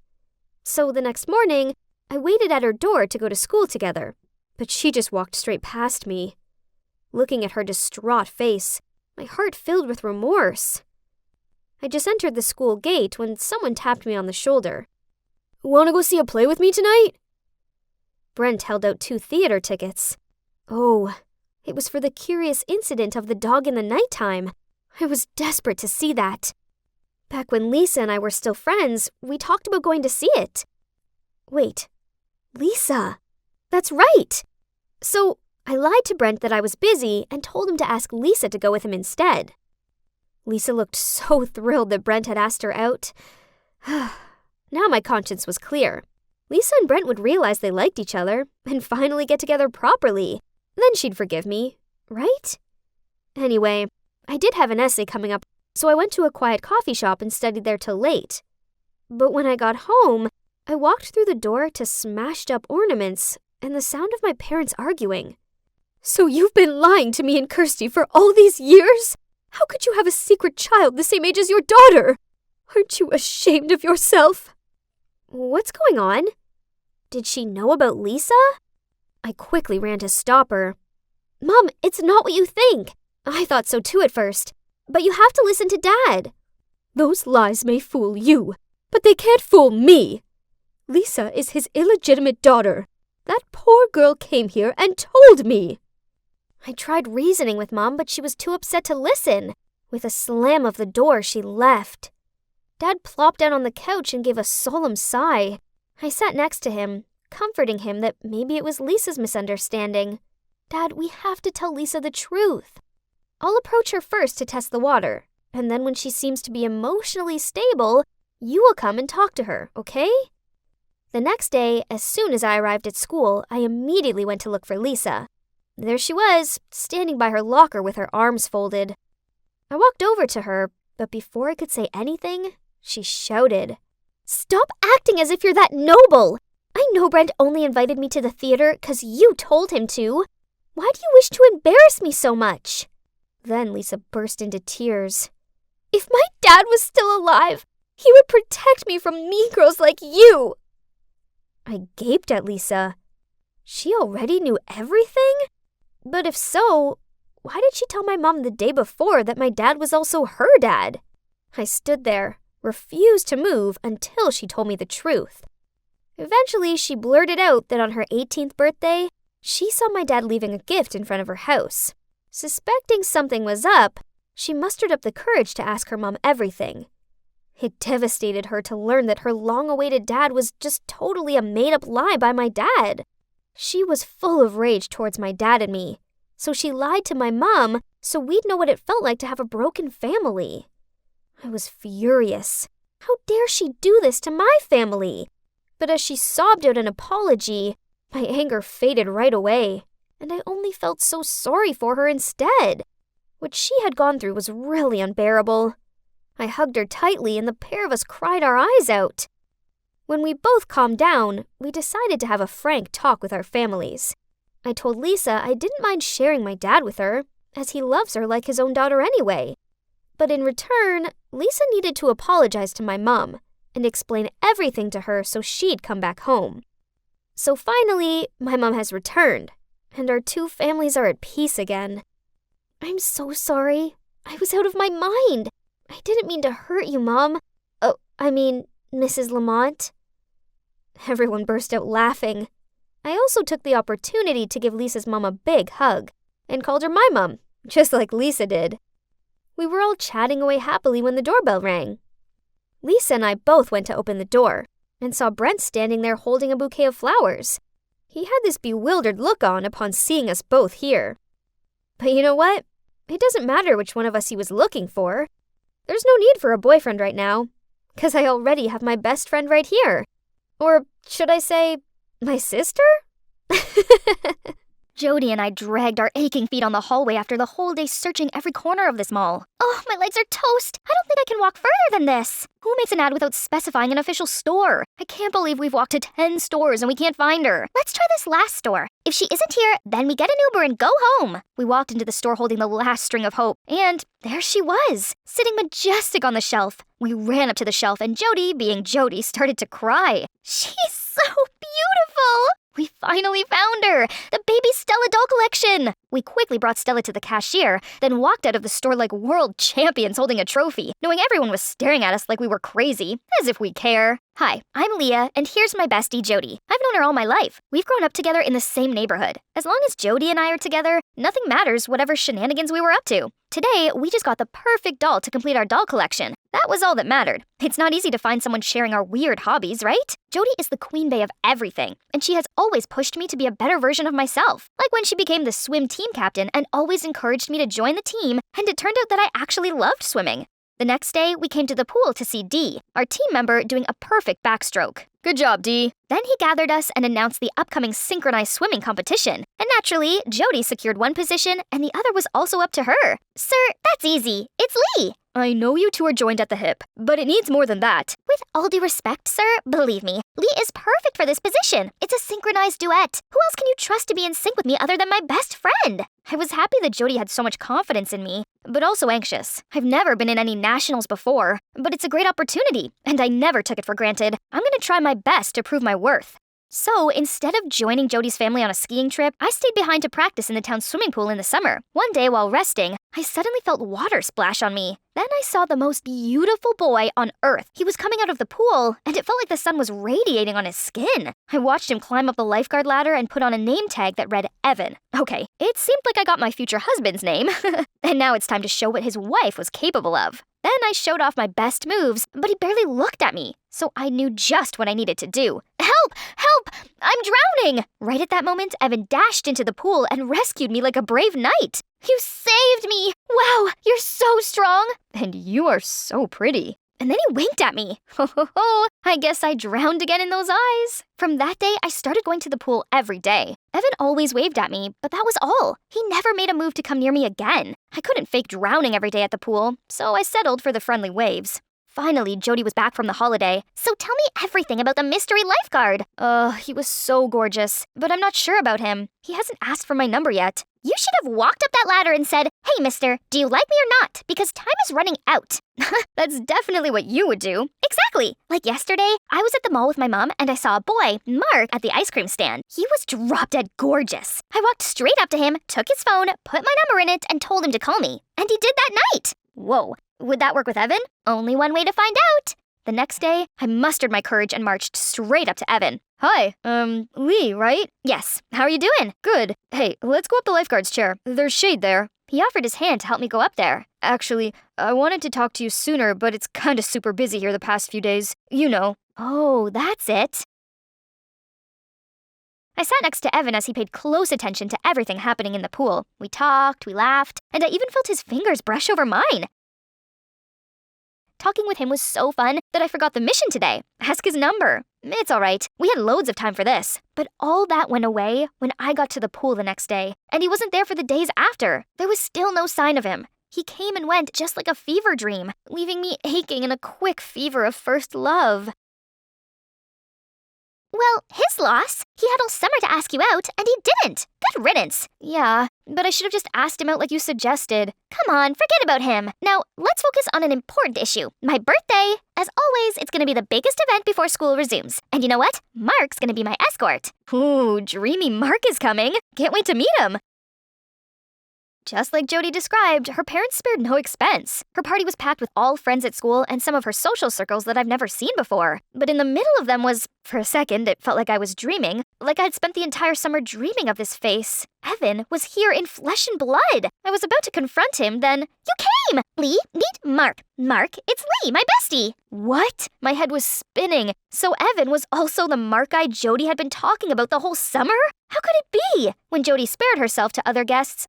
So the next morning, I waited at her door to go to school together, but she just walked straight past me. Looking at her distraught face, my heart filled with remorse. I just entered the school gate when someone tapped me on the shoulder. Want to go see a play with me tonight? Brent held out 2 theater tickets. Oh, it was for the curious incident of the dog in the nighttime. I was desperate to see that. Back when Lisa and I were still friends, we talked about going to see it. Wait, Lisa. That's right. So I lied to Brent that I was busy and told him to ask Lisa to go with him instead. Lisa looked so thrilled that Brent had asked her out. Now my conscience was clear. Lisa and Brent would realize they liked each other and finally get together properly. Then she'd forgive me, right? Anyway, I did have an essay coming up, so I went to a quiet coffee shop and studied there till late. But when I got home, I walked through the door to smashed up ornaments and the sound of my parents arguing. So you've been lying to me and Kirsty for all these years? How could you have a secret child the same age as your daughter? Aren't you ashamed of yourself? What's going on? Did she know about Lisa? I quickly ran to stop her. Mom, it's not what you think. I thought so too at first. But you have to listen to Dad. Those lies may fool you, but they can't fool me. Lisa is his illegitimate daughter. That poor girl came here and told me. I tried reasoning with Mom, but she was too upset to listen. With a slam of the door, she left. Dad plopped down on the couch and gave a solemn sigh. I sat next to him, comforting him that maybe it was Lisa's misunderstanding. Dad, we have to tell Lisa the truth. I'll approach her first to test the water, and then when she seems to be emotionally stable, you will come and talk to her, okay? The next day, as soon as I arrived at school, I immediately went to look for Lisa. There she was, standing by her locker with her arms folded. I walked over to her, but before I could say anything, she shouted, "Stop acting as if you're that noble! I know Brent only invited me to the theater 'cause you told him to. Why do you wish to embarrass me so much?" Then Lisa burst into tears. "If my dad was still alive, he would protect me from mean girls like you." I gaped at Lisa. She already knew everything? But if so, why did she tell my mom the day before that my dad was also her dad? I stood there, refused to move until she told me the truth. Eventually, she blurted out that on her 18th birthday, she saw my dad leaving a gift in front of her house. Suspecting something was up, she mustered up the courage to ask her mom everything. It devastated her to learn that her long-awaited dad was just totally a made-up lie by my dad. She was full of rage towards my dad and me, so she lied to my mom so we'd know what it felt like to have a broken family. I was furious. How dare she do this to my family? But as she sobbed out an apology, my anger faded right away, and I only felt so sorry for her instead. What she had gone through was really unbearable. I hugged her tightly, and the pair of us cried our eyes out. When we both calmed down, we decided to have a frank talk with our families. I told Lisa I didn't mind sharing my dad with her, as he loves her like his own daughter anyway. But in return, Lisa needed to apologize to my mom and explain everything to her so she'd come back home. So finally, my mom has returned, and our two families are at peace again. "I'm so sorry. I was out of my mind. I didn't mean to hurt you, Mom. Mrs. Lamont." Everyone burst out laughing. I also took the opportunity to give Lisa's mom a big hug and called her my mom, just like Lisa did. We were all chatting away happily when the doorbell rang. Lisa and I both went to open the door and saw Brent standing there holding a bouquet of flowers. He had this bewildered look on upon seeing us both here. But you know what? It doesn't matter which one of us he was looking for. There's no need for a boyfriend right now, 'cause I already have my best friend right here. Or should I say, my sister? Jody and I dragged our aching feet on the hallway after the whole day searching every corner of this mall. Oh, my legs are toast. I don't think I can walk further than this. Who makes an ad without specifying an official store? I can't believe we've walked to 10 stores and we can't find her. Let's try this last store. If she isn't here, then we get an Uber and go home. We walked into the store holding the last string of hope, and there she was, sitting majestic on the shelf. We ran up to the shelf, and Jody, being Jody, started to cry. She's so beautiful! We finally found her! The baby Stella doll collection! We quickly brought Stella to the cashier, then walked out of the store like world champions holding a trophy, knowing everyone was staring at us like we were crazy, as if we care. Hi, I'm Leah, and here's my bestie, Jody. I've known her all my life. We've grown up together in the same neighborhood. As long as Jody and I are together, nothing matters whatever shenanigans we were up to. Today, we just got the perfect doll to complete our doll collection. That was all that mattered. It's not easy to find someone sharing our weird hobbies, right? Jody is the queen bee of everything, and she has always pushed me to be a better version of myself. Like when she became the swim team captain and always encouraged me to join the team, and it turned out that I actually loved swimming. The next day, we came to the pool to see Dee, our team member, doing a perfect backstroke. Good job, Dee. Then he gathered us and announced the upcoming synchronized swimming competition. And naturally, Jody secured one position and the other was also up to her. Sir, that's easy. It's Lee. I know you two are joined at the hip, but it needs more than that. With all due respect, sir, believe me, Lee is perfect for this position. It's a synchronized duet. Who else can you trust to be in sync with me other than my best friend? I was happy that Jody had so much confidence in me, but also anxious. I've never been in any nationals before, but it's a great opportunity, and I never took it for granted. I'm gonna try my best to prove my worth. So, instead of joining Jody's family on a skiing trip, I stayed behind to practice in the town's swimming pool in the summer. One day while resting, I suddenly felt water splash on me. Then I saw the most beautiful boy on earth. He was coming out of the pool, and it felt like the sun was radiating on his skin. I watched him climb up the lifeguard ladder and put on a name tag that read Evan. Okay, it seemed like I got my future husband's name. And now it's time to show what his wife was capable of. Then I showed off my best moves, but he barely looked at me, so I knew just what I needed to do. Help! Help! I'm drowning! Right at that moment, Evan dashed into the pool and rescued me like a brave knight. You saved me! Wow, you're so strong! And you are so pretty. and then he winked at me. Ho ho ho, I guess I drowned again in those eyes. From that day, I started going to the pool every day. Evan always waved at me, but that was all. He never made a move to come near me again. I couldn't fake drowning every day at the pool, so I settled for the friendly waves. Finally, Jody was back from the holiday. So tell me everything about the mystery lifeguard. He was so gorgeous, but I'm not sure about him. He hasn't asked for my number yet. You should have walked up that ladder and said, "Hey, mister, do you like me or not? Because time is running out." That's definitely what you would do. Exactly. Like yesterday, I was at the mall with my mom and I saw a boy, Mark, at the ice cream stand. He was drop dead gorgeous. I walked straight up to him, took his phone, put my number in it, and told him to call me. And he did that night. Whoa, would that work with Evan? Only one way to find out. The next day, I mustered my courage and marched straight up to Evan. Hi, Lee, right? Yes. How are you doing? Good. Hey, let's go up the lifeguard's chair. There's shade there. He offered his hand to help me go up there. Actually, I wanted to talk to you sooner, but it's kinda super busy here the past few days. You know. Oh, that's it. I sat next to Evan as he paid close attention to everything happening in the pool. We talked, we laughed, and I even felt his fingers brush over mine. Talking with him was so fun that I forgot the mission today. Ask his number. It's all right. We had loads of time for this. But all that went away when I got to the pool the next day, and he wasn't there for the days after. There was still no sign of him. He came and went just like a fever dream, leaving me aching in a quick fever of first love. Well, his loss. He had all summer to ask you out, and he didn't. Good riddance. Yeah, but I should have just asked him out like you suggested. Come on, forget about him. Now, let's focus on an important issue. My birthday. As always, it's gonna be the biggest event before school resumes. And you know what? Mark's gonna be my escort. Ooh, dreamy Mark is coming. Can't wait to meet him. Just like Jody described, her parents spared no expense. Her party was packed with all friends at school and some of her social circles that I've never seen before. But in the middle of them was, for a second, it felt like I was dreaming, like I'd spent the entire summer dreaming of this face. Evan was here in flesh and blood. I was about to confront him, then, You came! Lee, meet Mark. Mark, it's Lee, my bestie. what? My head was spinning. So Evan was also the Mark guy Jody had been talking about the whole summer? How could it be? When Jody spared herself to other guests,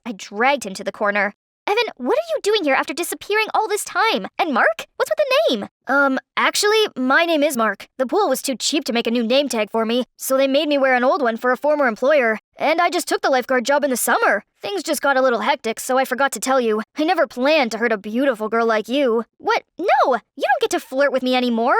I dragged him to the corner. Evan, what are you doing here after disappearing all this time? And Mark? What's with the name? Actually, my name is Mark. The pool was too cheap to make a new name tag for me, so they made me wear an old one for a former employer. And I just took the lifeguard job in the summer. Things just got a little hectic, so I forgot to tell you. I never planned to hurt a beautiful girl like you. What? No! You don't get to flirt with me anymore!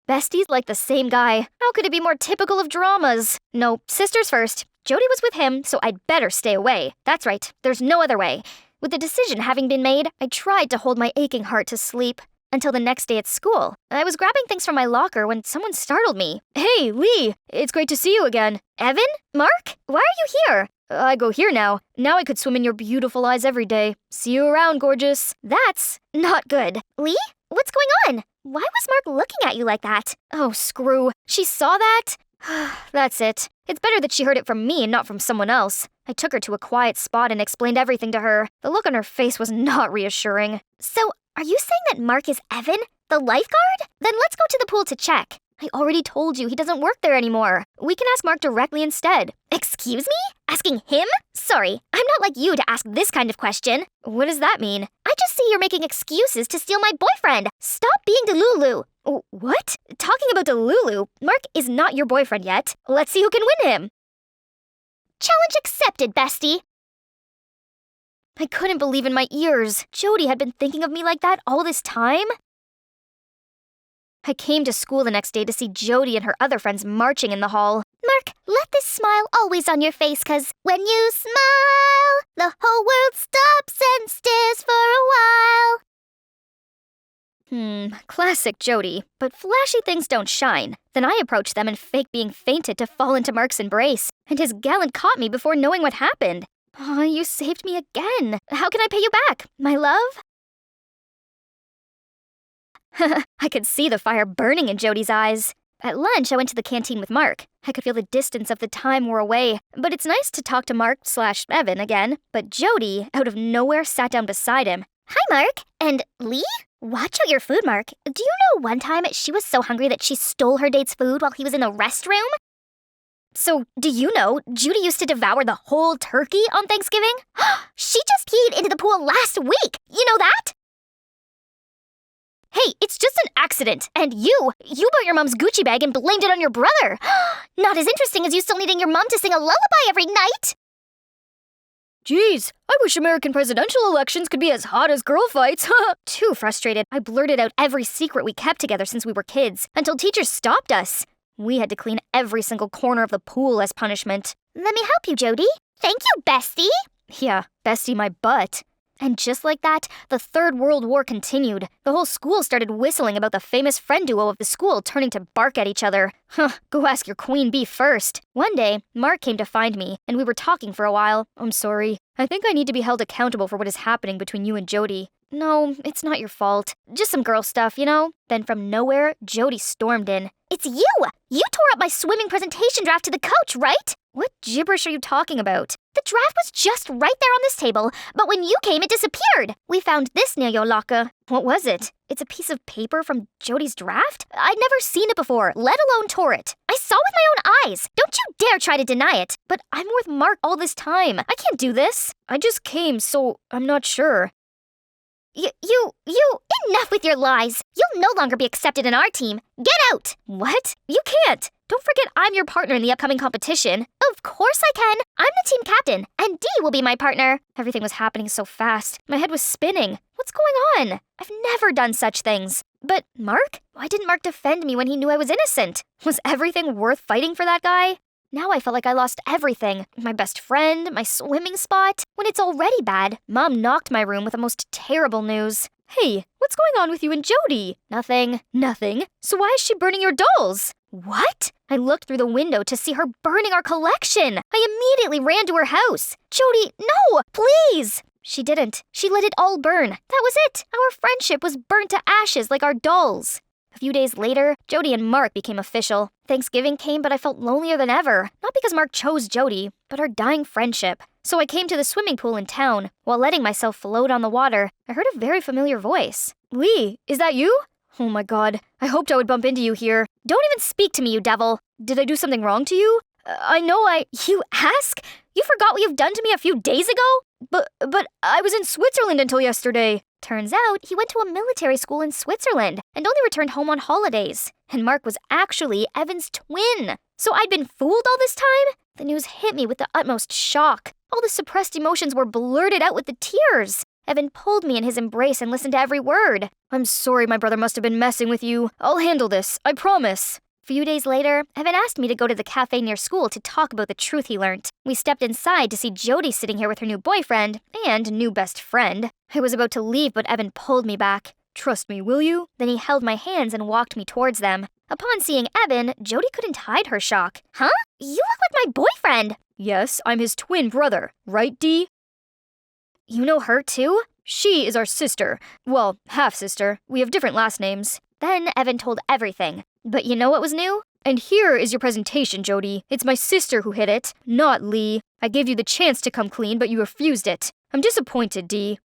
Besties like the same guy. How could it be more typical of dramas? No, sisters first. Jody was with him, so I'd better stay away. That's right, there's no other way. With the decision having been made, I tried to hold my aching heart to sleep. Until the next day at school. I was grabbing things from my locker when someone startled me. Hey, Lee! It's great to see you again. Evan? Mark? Why are you here? I go here now. Now I could swim in your beautiful eyes every day. See you around, gorgeous. That's not good. Lee? What's going on? Why was Mark looking at you like that? Oh, screw. She saw that? That's it. It's better that she heard it from me and not from someone else. I took her to a quiet spot and explained everything to her. The look on her face was not reassuring. So, are you saying that Mark is Evan, the lifeguard? Then let's go to the pool to check. I already told you he doesn't work there anymore. We can ask Mark directly instead. Excuse me? Asking him? Sorry, I'm not like you to ask this kind of question. What does that mean? I just see you're making excuses to steal my boyfriend. Stop being Delulu. What? Talking about Delulu, Mark is not your boyfriend yet. Let's see who can win him. Challenge accepted, bestie. I couldn't believe in my ears. Jody had been thinking of me like that all this time? I came to school the next day to see Jody and her other friends marching in the hall. Mark, let this smile always on your face, 'cause when you smile, the whole world stops and stares for a while. Classic Jody. But flashy things don't shine. Then I approached them and faked being fainted to fall into Mark's embrace. And his gallant caught me before knowing what happened. Oh, you saved me again. How can I pay you back, my love? I could see the fire burning in Jody's eyes. At lunch, I went to the canteen with Mark. I could feel the distance of the time wore away. But it's nice to talk to Mark/Evan again. But Jody, out of nowhere, sat down beside him. Hi, Mark. And Lee? Watch out your food, Mark. Do you know one time she was so hungry that she stole her date's food while he was in the restroom? So, do you know, Judy used to devour the whole turkey on Thanksgiving? She just peed into the pool last week. You know that? Hey, it's just an accident. And you bought your mom's Gucci bag and blamed it on your brother. Not as interesting as you still needing your mom to sing a lullaby every night. Geez, I wish American presidential elections could be as hot as girl fights. Too frustrated, I blurted out every secret we kept together since we were kids, until teachers stopped us. We had to clean every single corner of the pool as punishment. Let me help you, Jody. Thank you, bestie. Yeah, bestie my butt. And just like that, the Third World War continued. The whole school started whistling about the famous friend duo of the school turning to bark at each other. Go ask your queen bee first. One day, Mark came to find me, and we were talking for a while. I'm sorry. I think I need to be held accountable for what is happening between you and Jody. No, it's not your fault. Just some girl stuff, you know? Then from nowhere, Jody stormed in. It's you! You tore up my swimming presentation draft to the coach, right? What gibberish are you talking about? The draft was just right there on this table, but when you came, it disappeared. We found this near your locker. What was it? It's a piece of paper from Jody's draft? I'd never seen it before, let alone tore it. I saw with my own eyes. Don't you dare try to deny it. But I'm with Mark all this time. I can't do this. I just came, so I'm not sure. Enough with your lies. You'll no longer be accepted in our team. Get out! What? You can't. Don't forget I'm your partner in the upcoming competition. Of course I can. I'm the team captain, and Dee will be my partner. Everything was happening so fast. My head was spinning. What's going on? I've never done such things. But Mark? Why didn't Mark defend me when he knew I was innocent? Was everything worth fighting for that guy? Now I felt like I lost everything. My best friend, my swimming spot. When it's already bad, Mom knocked my room with the most terrible news. Hey, what's going on with you and Jody? Nothing. Nothing? So why is she burning your dolls? What? I looked through the window to see her burning our collection. I immediately ran to her house. Jody, no, please. She didn't. She let it all burn. That was it. Our friendship was burnt to ashes like our dolls. A few days later, Jody and Mark became official. Thanksgiving came, but I felt lonelier than ever. Not because Mark chose Jody, but our dying friendship. So I came to the swimming pool in town. While letting myself float on the water, I heard a very familiar voice. Lee, is that you? Oh my god, I hoped I would bump into you here. Don't even speak to me, you devil. Did I do something wrong to you? You ask? You forgot what you've done to me a few days ago? But I was in Switzerland until yesterday. Turns out he went to a military school in Switzerland and only returned home on holidays. And Mark was actually Evan's twin. So I'd been fooled all this time? The news hit me with the utmost shock. All the suppressed emotions were blurted out with the tears. Evan pulled me in his embrace and listened to every word. I'm sorry my brother must have been messing with you. I'll handle this, I promise. A few days later, Evan asked me to go to the cafe near school to talk about the truth he learned. We stepped inside to see Jody sitting here with her new boyfriend and new best friend. I was about to leave, but Evan pulled me back. Trust me, will you? Then he held my hands and walked me towards them. Upon seeing Evan, Jody couldn't hide her shock. Huh? You look like my boyfriend! Yes, I'm his twin brother. Right, Dee? You know her too? She is our sister. Well, half-sister. We have different last names. Then Evan told everything. But you know what was new? And here is your presentation, Jody. It's my sister who hid it, not Lee. I gave you the chance to come clean, but you refused it. I'm disappointed, Dee.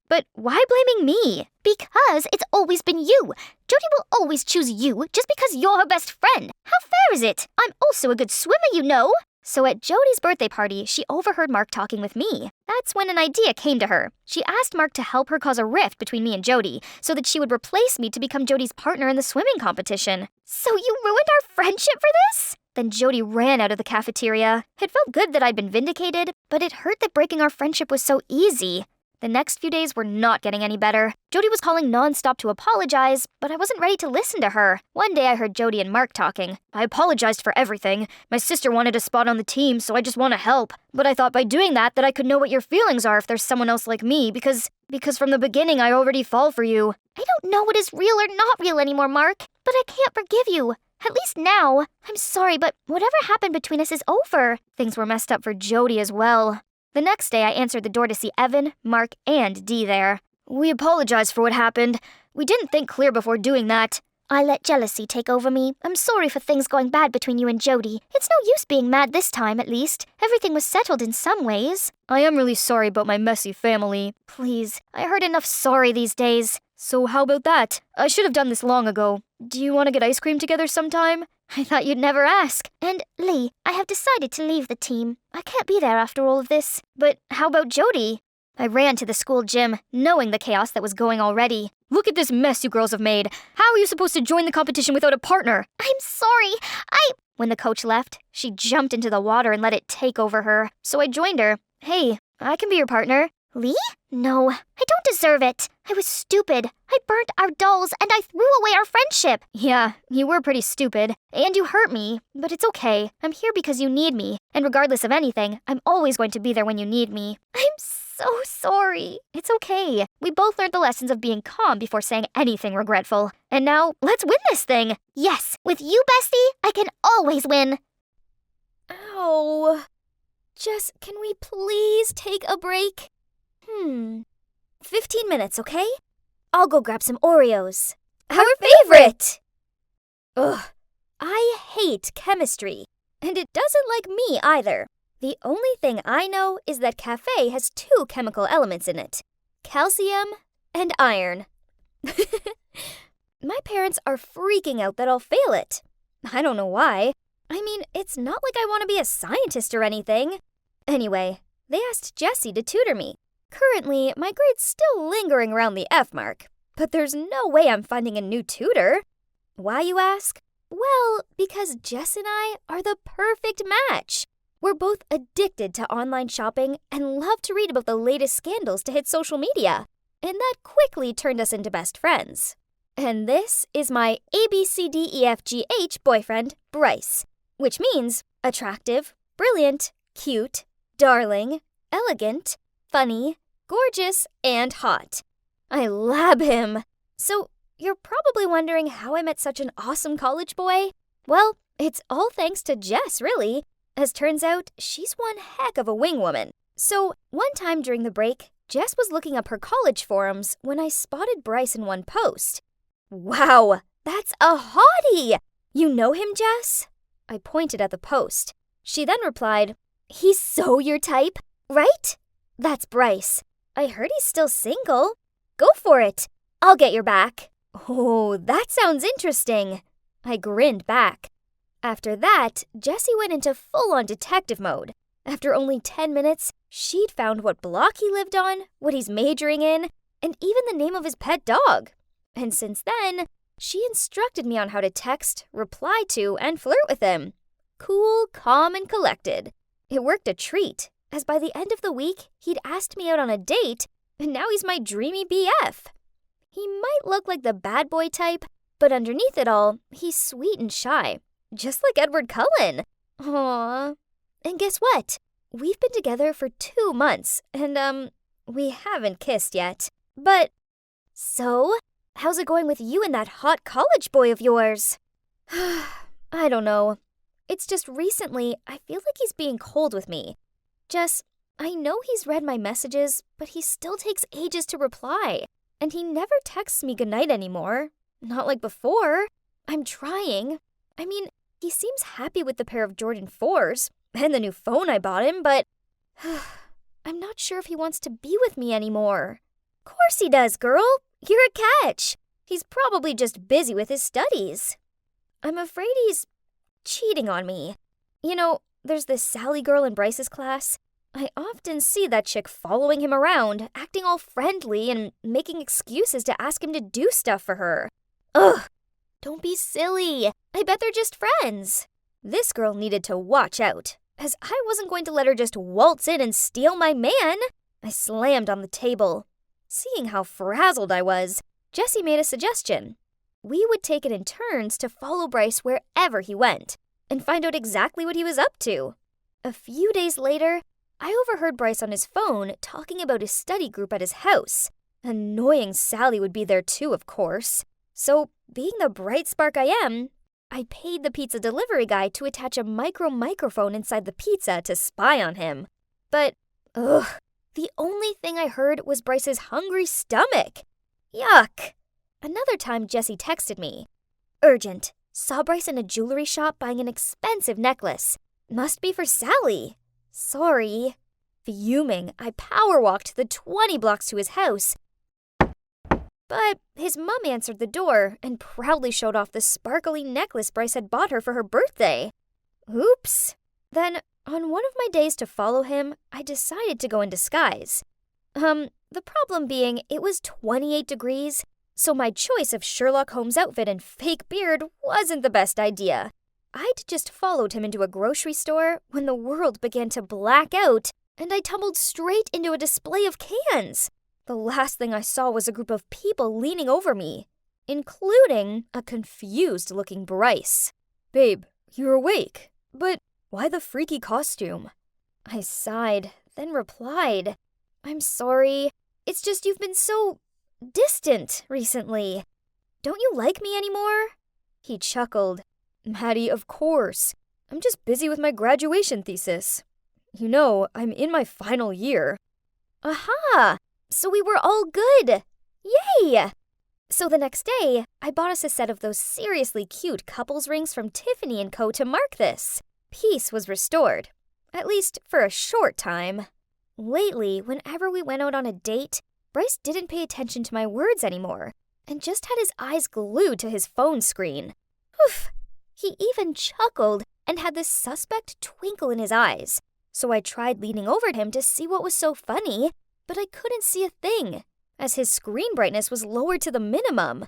But why blaming me? Because it's always been you. Jody will always choose you just because you're her best friend. How fair is it? I'm also a good swimmer, you know. So at Jody's birthday party, she overheard Mark talking with me. That's when an idea came to her. She asked Mark to help her cause a rift between me and Jody, so that she would replace me to become Jody's partner in the swimming competition. So you ruined our friendship for this? Then Jody ran out of the cafeteria. It felt good that I'd been vindicated, but it hurt that breaking our friendship was so easy. The next few days were not getting any better. Jody was calling nonstop to apologize, but I wasn't ready to listen to her. One day I heard Jody and Mark talking. I apologized for everything. My sister wanted a spot on the team, so I just want to help. But I thought by doing that I could know what your feelings are if there's someone else like me, because from the beginning I already fall for you. I don't know what is real or not real anymore, Mark, but I can't forgive you. At least now. I'm sorry, but whatever happened between us is over. Things were messed up for Jody as well. The next day, I answered the door to see Evan, Mark, and Dee there. We apologize for what happened. We didn't think clear before doing that. I let jealousy take over me. I'm sorry for things going bad between you and Jody. It's no use being mad this time, at least. Everything was settled in some ways. I am really sorry about my messy family. Please, I heard enough sorry these days. So how about that? I should have done this long ago. Do you want to get ice cream together sometime? I thought you'd never ask. And, Lee, I have decided to leave the team. I can't be there after all of this. But how about Jody? I ran to the school gym, knowing the chaos that was going already. Look at this mess you girls have made. How are you supposed to join the competition without a partner? I'm sorry. When the coach left, she jumped into the water and let it take over her. So I joined her. Hey, I can be your partner. Lee? No, I don't deserve it. I was stupid. I burnt our dolls and I threw away our friendship. Yeah, you were pretty stupid. And you hurt me. But it's okay. I'm here because you need me. And regardless of anything, I'm always going to be there when you need me. I'm so sorry. It's okay. We both learned the lessons of being calm before saying anything regretful. And now, let's win this thing. Yes, with you, bestie, I can always win. Ow. Jess, can we please take a break? 15 minutes, okay? I'll go grab some Oreos. Our favorite! Ugh, I hate chemistry. And it doesn't like me either. The only thing I know is that cafe has 2 chemical elements in it. Calcium and iron. My parents are freaking out that I'll fail it. I don't know why. I mean, it's not like I want to be a scientist or anything. Anyway, they asked Jessie to tutor me. Currently, my grade's still lingering around the F mark, but there's no way I'm finding a new tutor. Why, you ask? Well, because Jess and I are the perfect match. We're both addicted to online shopping and love to read about the latest scandals to hit social media. And that quickly turned us into best friends. And this is my ABCDEFGH boyfriend, Bryce, which means attractive, brilliant, cute, darling, elegant, funny, gorgeous, and hot. I love him. So, you're probably wondering how I met such an awesome college boy? Well, it's all thanks to Jess, really. As turns out, she's one heck of a wingwoman. So, one time during the break, Jess was looking up her college forums when I spotted Bryce in one post. Wow, that's a hottie! You know him, Jess? I pointed at the post. She then replied, "He's so your type, right?" That's Bryce. I heard he's still single. Go for it. I'll get your back. Oh, that sounds interesting. I grinned back. After that, Jessie went into full-on detective mode. After only 10 minutes, she'd found what block he lived on, what he's majoring in, and even the name of his pet dog. And since then, she instructed me on how to text, reply to, and flirt with him. Cool, calm, and collected. It worked a treat, as by the end of the week, he'd asked me out on a date, and now he's my dreamy BF. He might look like the bad boy type, but underneath it all, he's sweet and shy, just like Edward Cullen. Aww. And guess what? We've been together for 2 months, and, we haven't kissed yet. But, so, how's it going with you and that hot college boy of yours? I don't know. It's just recently, I feel like he's being cold with me. Jess, I know he's read my messages, but he still takes ages to reply. And he never texts me goodnight anymore. Not like before. I'm trying. I mean, he seems happy with the pair of Jordan 4s and the new phone I bought him, but I'm not sure if he wants to be with me anymore. Course he does, girl. You're a catch. He's probably just busy with his studies. I'm afraid he's cheating on me. You know, there's this Sally girl in Bryce's class. I often see that chick following him around, acting all friendly and making excuses to ask him to do stuff for her. Ugh, don't be silly. I bet they're just friends. This girl needed to watch out, as I wasn't going to let her just waltz in and steal my man. I slammed on the table. Seeing how frazzled I was, Jessie made a suggestion. We would take it in turns to follow Bryce wherever he went and find out exactly what he was up to. A few days later, I overheard Bryce on his phone talking about his study group at his house. Annoying Sally would be there too, of course. So, being the bright spark I am, I paid the pizza delivery guy to attach a microphone inside the pizza to spy on him. But, the only thing I heard was Bryce's hungry stomach. Yuck! Another time Jessie texted me. Urgent. Saw Bryce in a jewelry shop buying an expensive necklace. Must be for Sally. Sorry. Fuming, I power walked the 20 blocks to his house But his mom answered the door and proudly showed off the sparkly necklace Bryce had bought her for her birthday. Oops. Then, on one of my days to follow him, I decided to go in disguise. The problem being it was 28 degrees, so my choice of Sherlock Holmes outfit and fake beard wasn't the best idea. I'd just followed him into a grocery store when the world began to black out and I tumbled straight into a display of cans. The last thing I saw was a group of people leaning over me, including a confused-looking Bryce. Babe, you're awake. But why the freaky costume? I sighed, then replied, I'm sorry. It's just you've been so distant recently. Don't you like me anymore? He chuckled. Maddie, of course. I'm just busy with my graduation thesis. You know, I'm in my final year. Aha! So we were all good. Yay! So the next day, I bought us a set of those seriously cute couples rings from Tiffany & Co. to mark this. Peace was restored. At least for a short time. Lately, whenever we went out on a date, Bryce didn't pay attention to my words anymore and just had his eyes glued to his phone screen. Oof! He even chuckled and had this suspect twinkle in his eyes. So I tried leaning over to him to see what was so funny, but I couldn't see a thing, as his screen brightness was lowered to the minimum.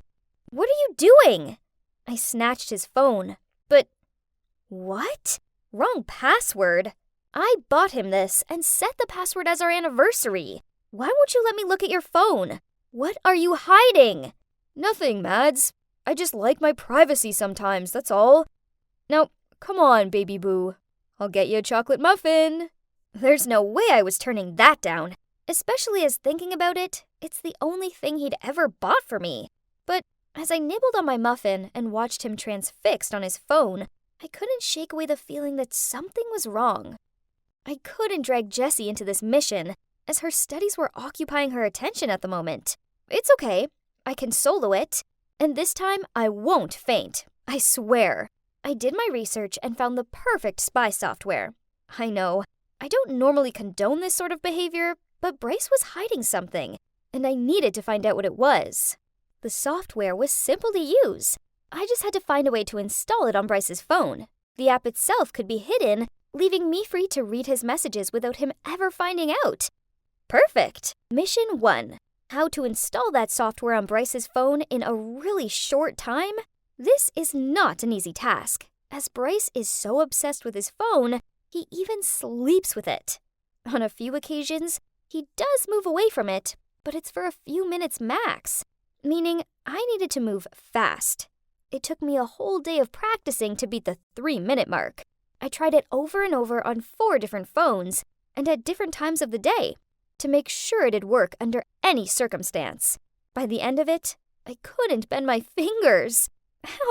What are you doing? I snatched his phone, but what? Wrong password. I bought him this and set the password as our anniversary. Why won't you let me look at your phone? What are you hiding? Nothing, Mads. I just like my privacy sometimes, that's all. Now, come on, baby boo. I'll get you a chocolate muffin. There's no way I was turning that down, especially as thinking about it, it's the only thing he'd ever bought for me. But as I nibbled on my muffin and watched him transfixed on his phone, I couldn't shake away the feeling that something was wrong. I couldn't drag Jessie into this mission, as her studies were occupying her attention at the moment. It's okay. I can solo it. And this time, I won't faint. I swear. I did my research and found the perfect spy software. I know, I don't normally condone this sort of behavior, but Bryce was hiding something, and I needed to find out what it was. The software was simple to use. I just had to find a way to install it on Bryce's phone. The app itself could be hidden, leaving me free to read his messages without him ever finding out. Perfect! Mission 1. How to install that software on Bryce's phone in a really short time? This is not an easy task, as Bryce is so obsessed with his phone, he even sleeps with it. On a few occasions, he does move away from it, but it's for a few minutes max, meaning I needed to move fast. It took me a whole day of practicing to beat the 3-minute mark. I tried it over and over on 4 different phones and at different times of the day to make sure it'd work under any circumstance. By the end of it, I couldn't bend my fingers.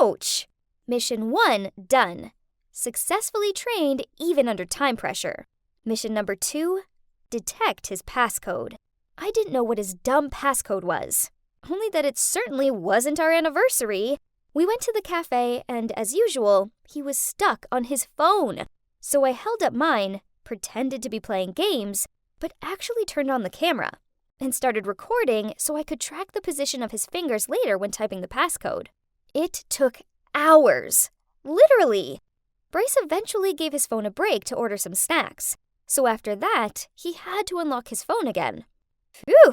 Ouch! Mission 1 done. Successfully trained even under time pressure. Mission number 2, detect his passcode. I didn't know what his dumb passcode was, only that it certainly wasn't our anniversary. We went to the cafe and, as usual, he was stuck on his phone. So I held up mine, pretended to be playing games, but actually turned on the camera and started recording so I could track the position of his fingers later when typing the passcode. It took hours. Literally. Bryce eventually gave his phone a break to order some snacks. So after that, he had to unlock his phone again. Phew!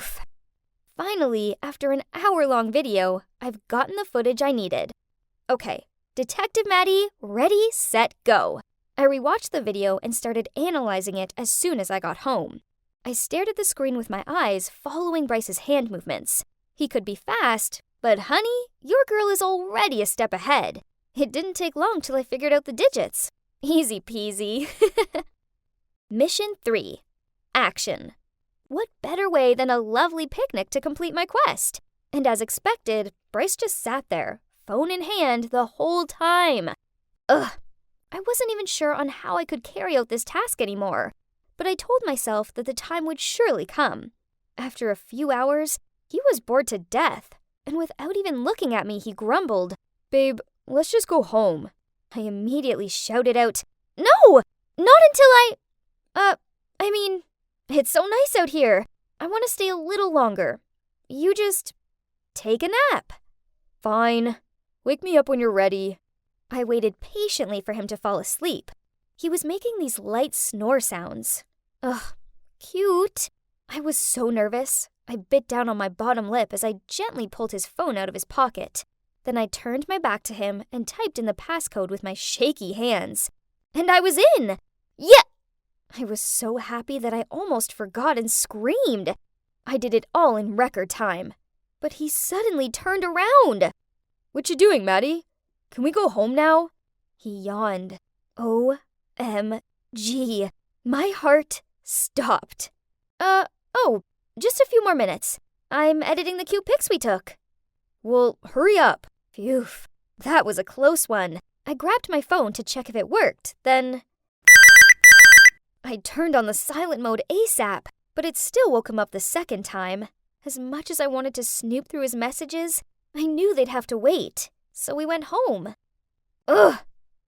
Finally, after an hour-long video, I've gotten the footage I needed. Okay, Detective Maddie, ready, set, go. I rewatched the video and started analyzing it as soon as I got home. I stared at the screen with my eyes, following Bryce's hand movements. He could be fast, but honey, your girl is already a step ahead. It didn't take long till I figured out the digits. Easy peasy. Mission 3. Action. What better way than a lovely picnic to complete my quest? And as expected, Bryce just sat there, phone in hand, the whole time. Ugh. I wasn't even sure on how I could carry out this task anymore, but I told myself that the time would surely come. After a few hours, he was bored to death, and without even looking at me, he grumbled, Babe, let's just go home. I immediately shouted out, No! Not until it's so nice out here. I want to stay a little longer. You just take a nap. Fine. Wake me up when you're ready. I waited patiently for him to fall asleep. He was making these light snore sounds. Ugh, cute. I was so nervous. I bit down on my bottom lip as I gently pulled his phone out of his pocket. Then I turned my back to him and typed in the passcode with my shaky hands. And I was in! Yeah! I was so happy that I almost forgot and screamed. I did it all in record time. But he suddenly turned around. What you doing, Maddie? Can we go home now? He yawned. OMG. My heart stopped. Just a few more minutes. I'm editing the cute pics we took. Well, hurry up. Phew, that was a close one. I grabbed my phone to check if it worked, then I turned on the silent mode ASAP, but it still woke him up the second time. As much as I wanted to snoop through his messages, I knew they'd have to wait, so we went home. Ugh!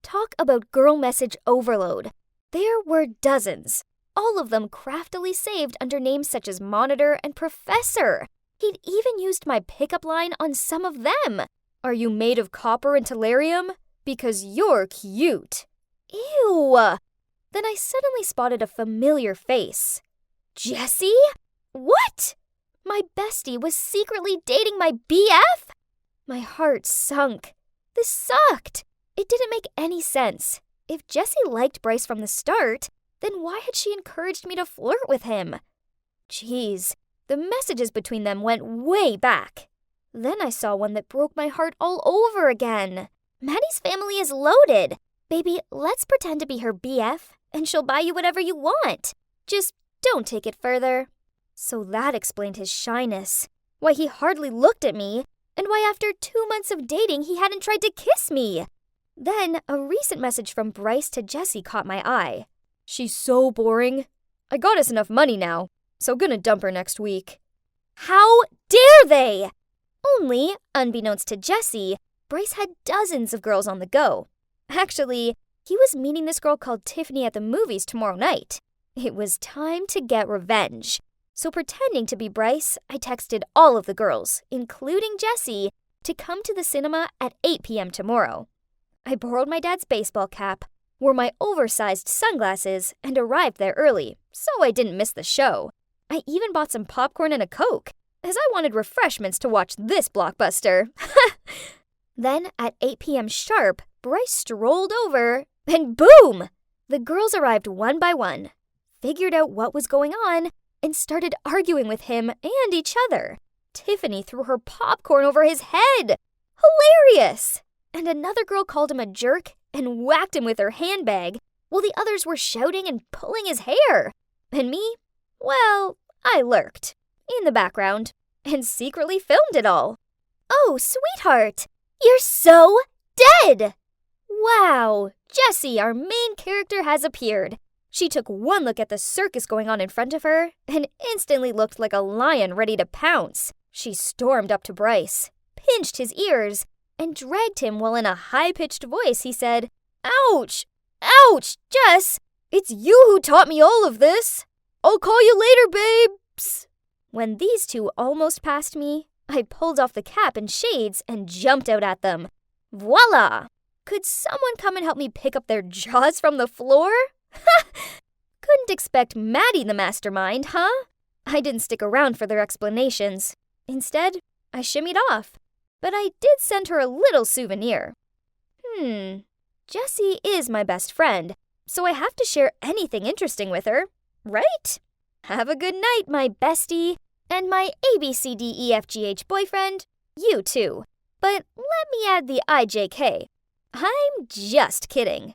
Talk about girl message overload. There were dozens, all of them craftily saved under names such as Monitor and Professor. He'd even used my pickup line on some of them. Are you made of copper and tellurium? Because you're cute. Ew! Then I suddenly spotted a familiar face. Jessie? What? My bestie was secretly dating my BF? My heart sunk. This sucked. It didn't make any sense. If Jessie liked Bryce from the start, then why had she encouraged me to flirt with him? Jeez, the messages between them went way back. Then I saw one that broke my heart all over again. Maddie's family is loaded. Baby, let's pretend to be her BF, and she'll buy you whatever you want. Just don't take it further. So that explained his shyness, why he hardly looked at me, and why after 2 months of dating he hadn't tried to kiss me. Then a recent message from Bryce to Jessie caught my eye. She's so boring. I got us enough money now, so gonna dump her next week. How dare they? Only, unbeknownst to Jessie, Bryce had dozens of girls on the go. Actually, he was meeting this girl called Tiffany at the movies tomorrow night. It was time to get revenge. So pretending to be Bryce, I texted all of the girls, including Jessie, to come to the cinema at 8 p.m. tomorrow. I borrowed my dad's baseball cap, wore my oversized sunglasses, and arrived there early, so I didn't miss the show. I even bought some popcorn and a Coke, as I wanted refreshments to watch this blockbuster. Then, at 8 p.m. sharp, Bryce strolled over, and boom! The girls arrived one by one, figured out what was going on, and started arguing with him and each other. Tiffany threw her popcorn over his head. Hilarious! And another girl called him a jerk and whacked him with her handbag, while the others were shouting and pulling his hair. And me? Well, I lurked in the background and secretly filmed it all. Oh, sweetheart, you're so dead! Wow, Jessie, our main character, has appeared. She took one look at the circus going on in front of her and instantly looked like a lion ready to pounce. She stormed up to Bryce, pinched his ears, and dragged him while in a high-pitched voice he said, "Ouch! Ouch, Jess! It's you who taught me all of this! I'll call you later, babes!" When these two almost passed me, I pulled off the cap and shades and jumped out at them. Voila! Could someone come and help me pick up their jaws from the floor? Couldn't expect Maddie the mastermind, huh? I didn't stick around for their explanations. Instead, I shimmied off. But I did send her a little souvenir. Jessie is my best friend, so I have to share anything interesting with her, right? Have a good night, my bestie, and my ABCDEFGH boyfriend, you too. But let me add the IJK. I'm just kidding.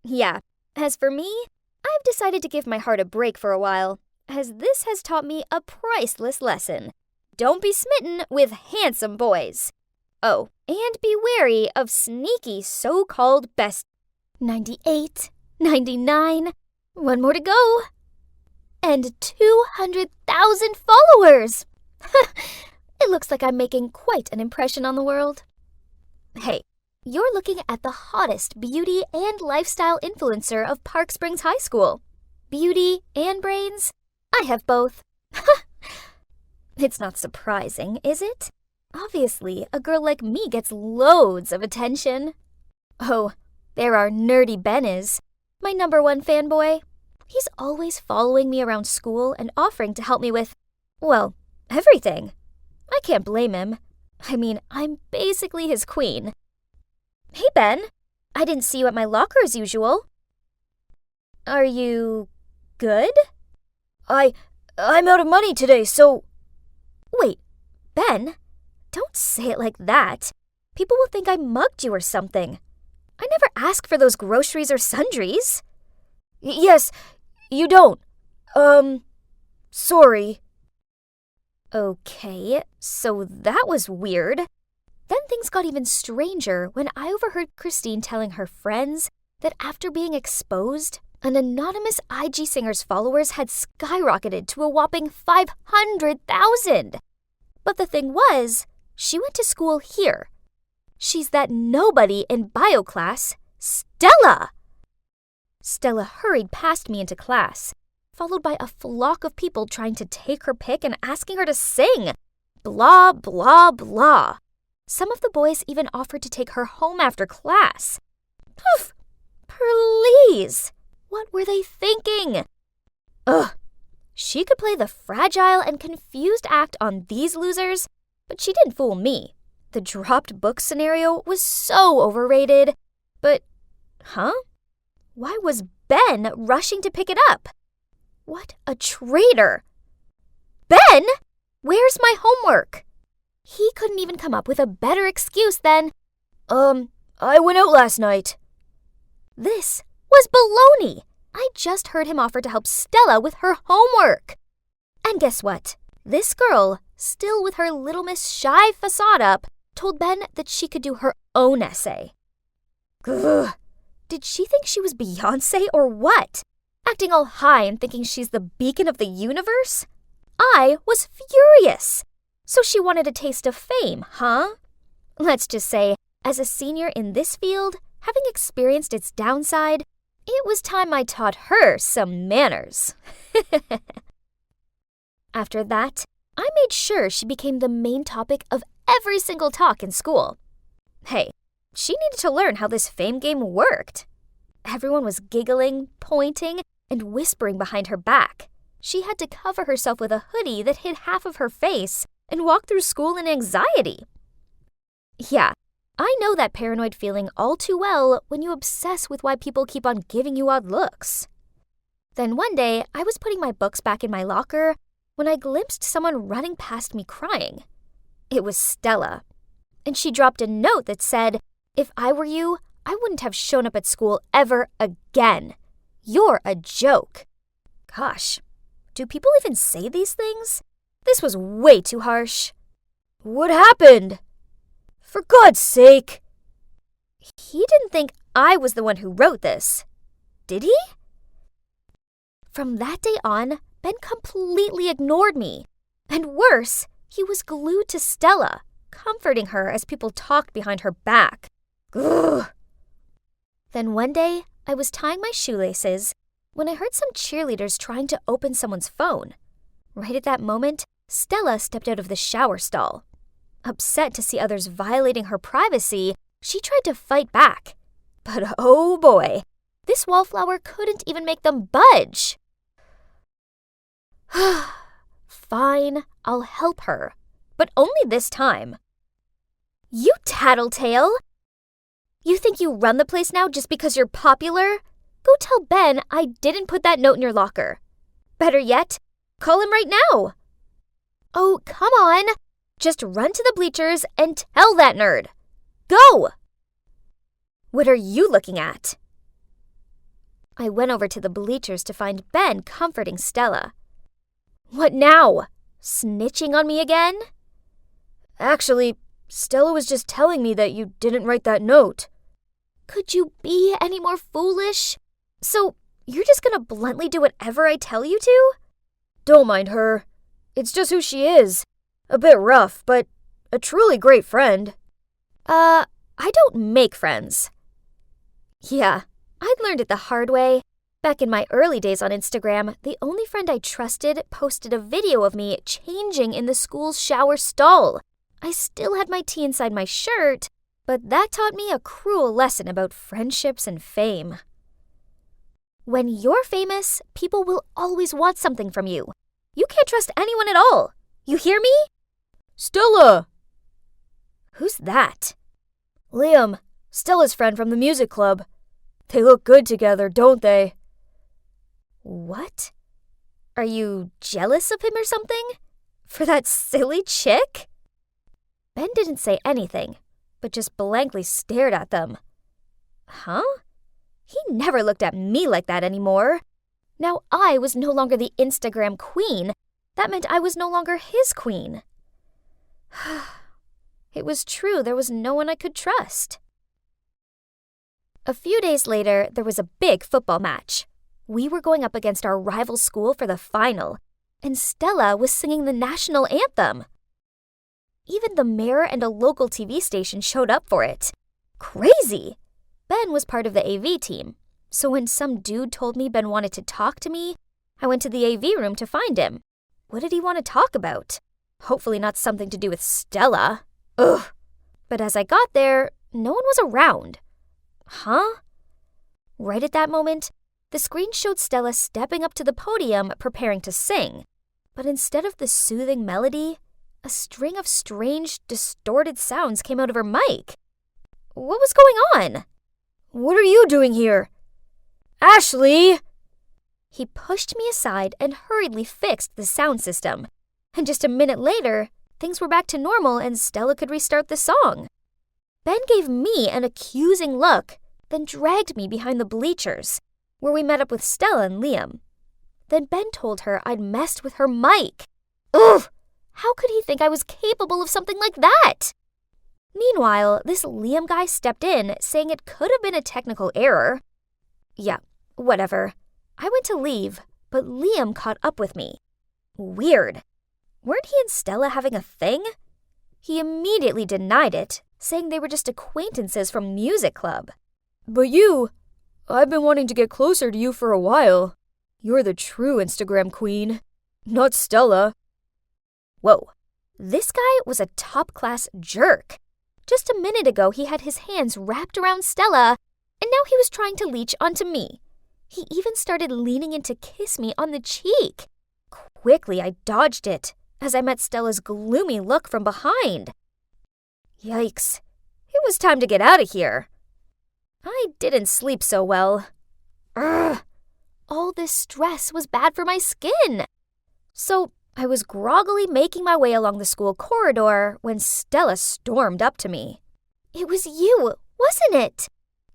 Yeah, as for me, I've decided to give my heart a break for a while, as this has taught me a priceless lesson. Don't be smitten with handsome boys. Oh, and be wary of sneaky so-called best. 98, 99, one more to go. And 200,000 followers! It looks like I'm making quite an impression on the world. Hey, you're looking at the hottest beauty and lifestyle influencer of Park Springs High School. Beauty and brains? I have both. It's not surprising, is it? Obviously, a girl like me gets loads of attention. Oh, there our nerdy Ben is, my #1 fanboy. He's always following me around school and offering to help me with, well, everything. I can't blame him. I mean, I'm basically his queen. Hey, Ben. I didn't see you at my locker as usual. Are you good? I'm out of money today, so... Wait, Ben, don't say it like that. People will think I mugged you or something. I never ask for those groceries or sundries. Yes, you don't. Sorry. Okay, so that was weird. Then things got even stranger when I overheard Christine telling her friends that after being exposed, an anonymous IG singer's followers had skyrocketed to a whopping 500,000. But the thing was, she went to school here. She's that nobody in bio class, Stella. Stella hurried past me into class, followed by a flock of people trying to take her pic and asking her to sing. Blah, blah, blah. Some of the boys even offered to take her home after class. Poof! Please! What were they thinking? Ugh! She could play the fragile and confused act on these losers, but she didn't fool me. The dropped book scenario was so overrated. But, why was Ben rushing to pick it up? What a traitor! Ben, where's my homework? He couldn't even come up with a better excuse than, I went out last night. This was baloney. I just heard him offer to help Stella with her homework. And guess what? This girl, still with her Little Miss shy facade up, told Ben that she could do her own essay. Ugh. Did she think she was Beyoncé or what? Acting all high and thinking she's the beacon of the universe? I was furious. So she wanted a taste of fame, huh? Let's just say, as a senior in this field, having experienced its downside, it was time I taught her some manners. After that, I made sure she became the main topic of every single talk in school. Hey, she needed to learn how this fame game worked. Everyone was giggling, pointing, and whispering behind her back. She had to cover herself with a hoodie that hid half of her face and walk through school in anxiety. Yeah, I know that paranoid feeling all too well when you obsess with why people keep on giving you odd looks. Then one day, I was putting my books back in my locker when I glimpsed someone running past me crying. It was Stella. And she dropped a note that said, "If I were you, I wouldn't have shown up at school ever again. You're a joke." Gosh, do people even say these things? This was way too harsh. What happened? For God's sake. He didn't think I was the one who wrote this, did he? From that day on, Ben completely ignored me. And worse, he was glued to Stella, comforting her as people talked behind her back. Ugh. Then one day, I was tying my shoelaces when I heard some cheerleaders trying to open someone's phone. Right at that moment, Stella stepped out of the shower stall. Upset to see others violating her privacy, she tried to fight back. But oh boy, this wallflower couldn't even make them budge. Fine, I'll help her, but only this time. You tattletale! You think you run the place now just because you're popular? Go tell Ben I didn't put that note in your locker. Better yet, call him right now. Oh, come on. Just run to the bleachers and tell that nerd. Go! What are you looking at? I went over to the bleachers to find Ben comforting Stella. What now? Snitching on me again? Actually, Stella was just telling me that you didn't write that note. Could you be any more foolish? So, you're just gonna bluntly do whatever I tell you to? Don't mind her. It's just who she is. A bit rough, but a truly great friend. I don't make friends. Yeah, I'd learned it the hard way. Back in my early days on Instagram, the only friend I trusted posted a video of me changing in the school's shower stall. I still had my tea inside my shirt, but that taught me a cruel lesson about friendships and fame. When you're famous, people will always want something from you. You can't trust anyone at all. You hear me? Stella! Who's that? Liam, Stella's friend from the music club. They look good together, don't they? What? Are you jealous of him or something? For that silly chick? Ben didn't say anything, but just blankly stared at them. Huh? He never looked at me like that anymore. Now I was no longer the Instagram queen. That meant I was no longer his queen. It was true, there was no one I could trust. A few days later, there was a big football match. We were going up against our rival school for the final, and Stella was singing the national anthem. Even the mayor and a local TV station showed up for it. Crazy! Ben was part of the AV team, so when some dude told me Ben wanted to talk to me, I went to the AV room to find him. What did he want to talk about? Hopefully not something to do with Stella. Ugh! But as I got there, no one was around. Huh? Right at that moment, the screen showed Stella stepping up to the podium preparing to sing. But instead of the soothing melody, a string of strange, distorted sounds came out of her mic. What was going on? What are you doing here? Ashley! He pushed me aside and hurriedly fixed the sound system. And just a minute later, things were back to normal and Stella could restart the song. Ben gave me an accusing look, then dragged me behind the bleachers, where we met up with Stella and Liam. Then Ben told her I'd messed with her mic. Ugh! How could he think I was capable of something like that? Meanwhile, this Liam guy stepped in, saying it could have been a technical error. Yeah, whatever. I went to leave, but Liam caught up with me. Weird. Weren't he and Stella having a thing? He immediately denied it, saying they were just acquaintances from music club. But I've been wanting to get closer to you for a while. You're the true Instagram queen, not Stella. Whoa, this guy was a top-class jerk. Just a minute ago, he had his hands wrapped around Stella, and now he was trying to leech onto me. He even started leaning in to kiss me on the cheek. Quickly, I dodged it as I met Stella's gloomy look from behind. Yikes, it was time to get out of here. I didn't sleep so well. Ugh, all this stress was bad for my skin. So I was groggily making my way along the school corridor when Stella stormed up to me. It was you, wasn't it?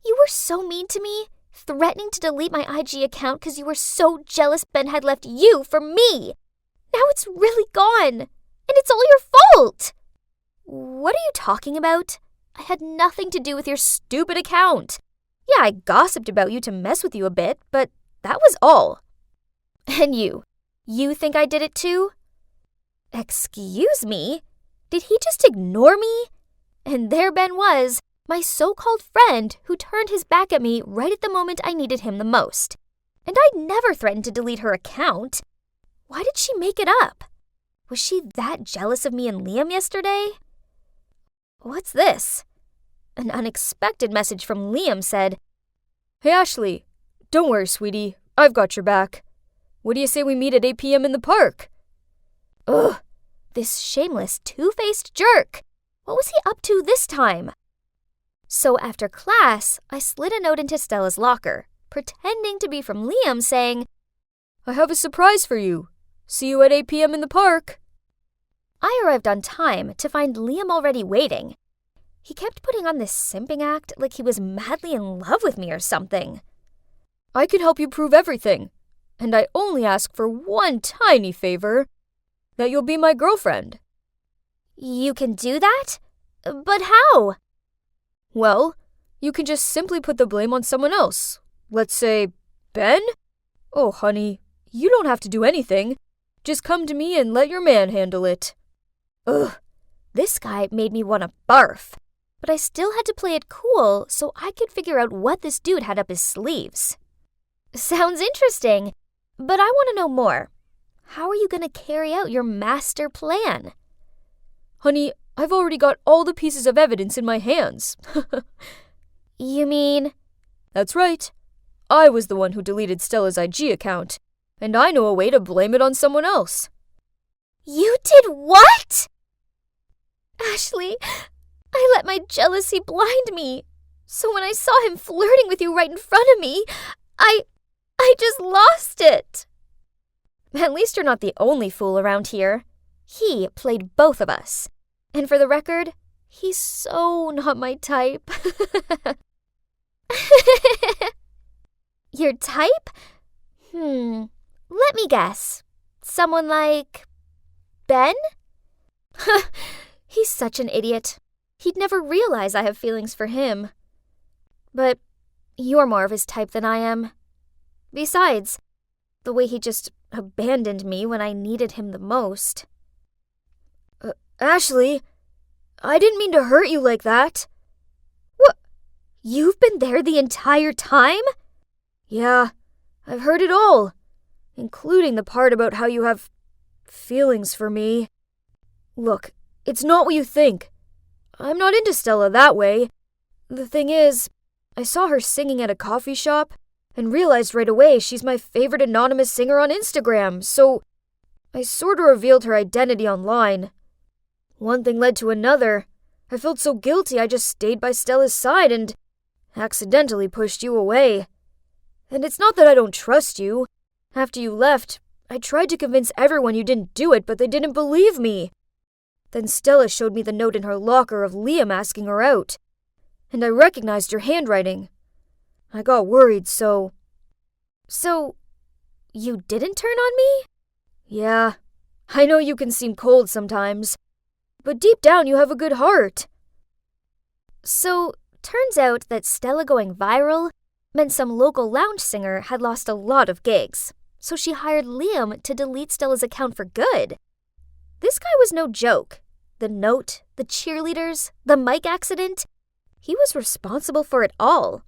You were so mean to me, threatening to delete my IG account because you were so jealous Ben had left you for me. Now it's really gone, and it's all your fault. What are you talking about? I had nothing to do with your stupid account. Yeah, I gossiped about you to mess with you a bit, but that was all. And you think I did it too? Excuse me? Did he just ignore me? And there Ben was, my so-called friend who turned his back at me right at the moment I needed him the most. And I never threatened to delete her account. Why did she make it up? Was she that jealous of me and Liam yesterday? What's this? An unexpected message from Liam said, Hey Ashley, don't worry sweetie, I've got your back. What do you say we meet at 8 p.m. in the park? Ugh, this shameless, two-faced jerk. What was he up to this time? So after class, I slid a note into Stella's locker, pretending to be from Liam, saying, I have a surprise for you. See you at 8 p.m. in the park. I arrived on time to find Liam already waiting. He kept putting on this simping act like he was madly in love with me or something. I can help you prove everything, and I only ask for one tiny favor, that you'll be my girlfriend. You can do that? But how? Well, you can just simply put the blame on someone else. Let's say, Ben? Oh, honey, you don't have to do anything. Just come to me and let your man handle it. Ugh, this guy made me want to barf. But I still had to play it cool so I could figure out what this dude had up his sleeves. Sounds interesting, but I want to know more. How are you going to carry out your master plan? Honey, I've already got all the pieces of evidence in my hands. You mean? That's right. I was the one who deleted Stella's IG account, and I know a way to blame it on someone else. You did what? Ashley, I let my jealousy blind me. So when I saw him flirting with you right in front of me, I just lost it. At least you're not the only fool around here. He played both of us. And for the record, he's so not my type. Your type? Let me guess. Someone like Ben? He's such an idiot. He'd never realize I have feelings for him. But you're more of his type than I am. Besides, the way he just abandoned me when I needed him the most. Ashley, I didn't mean to hurt you like that. What? You've been there the entire time? Yeah, I've heard it all, including the part about how you have feelings for me. Look, it's not what you think. I'm not into Stella that way. The thing is, I saw her singing at a coffee shop and realized right away she's my favorite anonymous singer on Instagram, so I sort of revealed her identity online. One thing led to another. I felt so guilty I just stayed by Stella's side and accidentally pushed you away. And it's not that I don't trust you. After you left, I tried to convince everyone you didn't do it, but they didn't believe me. Then Stella showed me the note in her locker of Liam asking her out, and I recognized your handwriting. I got worried, so... So, you didn't turn on me? Yeah, I know you can seem cold sometimes, but deep down you have a good heart. So, turns out that Stella going viral meant some local lounge singer had lost a lot of gigs, so she hired Liam to delete Stella's account for good. This guy was no joke. The note, the cheerleaders, the mic accident, he was responsible for it all.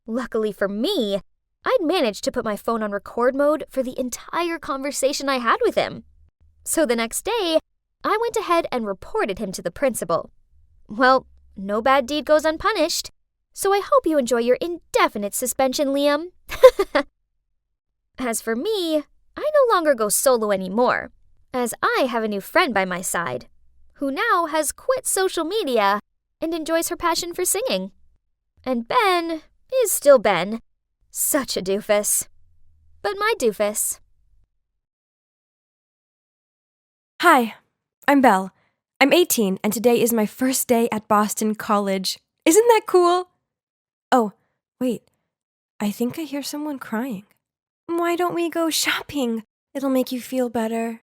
Luckily for me, I'd managed to put my phone on record mode for the entire conversation I had with him. So the next day, I went ahead and reported him to the principal. Well, no bad deed goes unpunished, so I hope you enjoy your indefinite suspension, Liam. As for me, I no longer go solo anymore, as I have a new friend by my side, who now has quit social media and enjoys her passion for singing. And Ben is still Ben. Such a doofus. But my doofus. Hi, I'm Belle. I'm 18, and today is my first day at Boston College. Isn't that cool? Oh, wait. I think I hear someone crying. Why don't we go shopping? It'll make you feel better.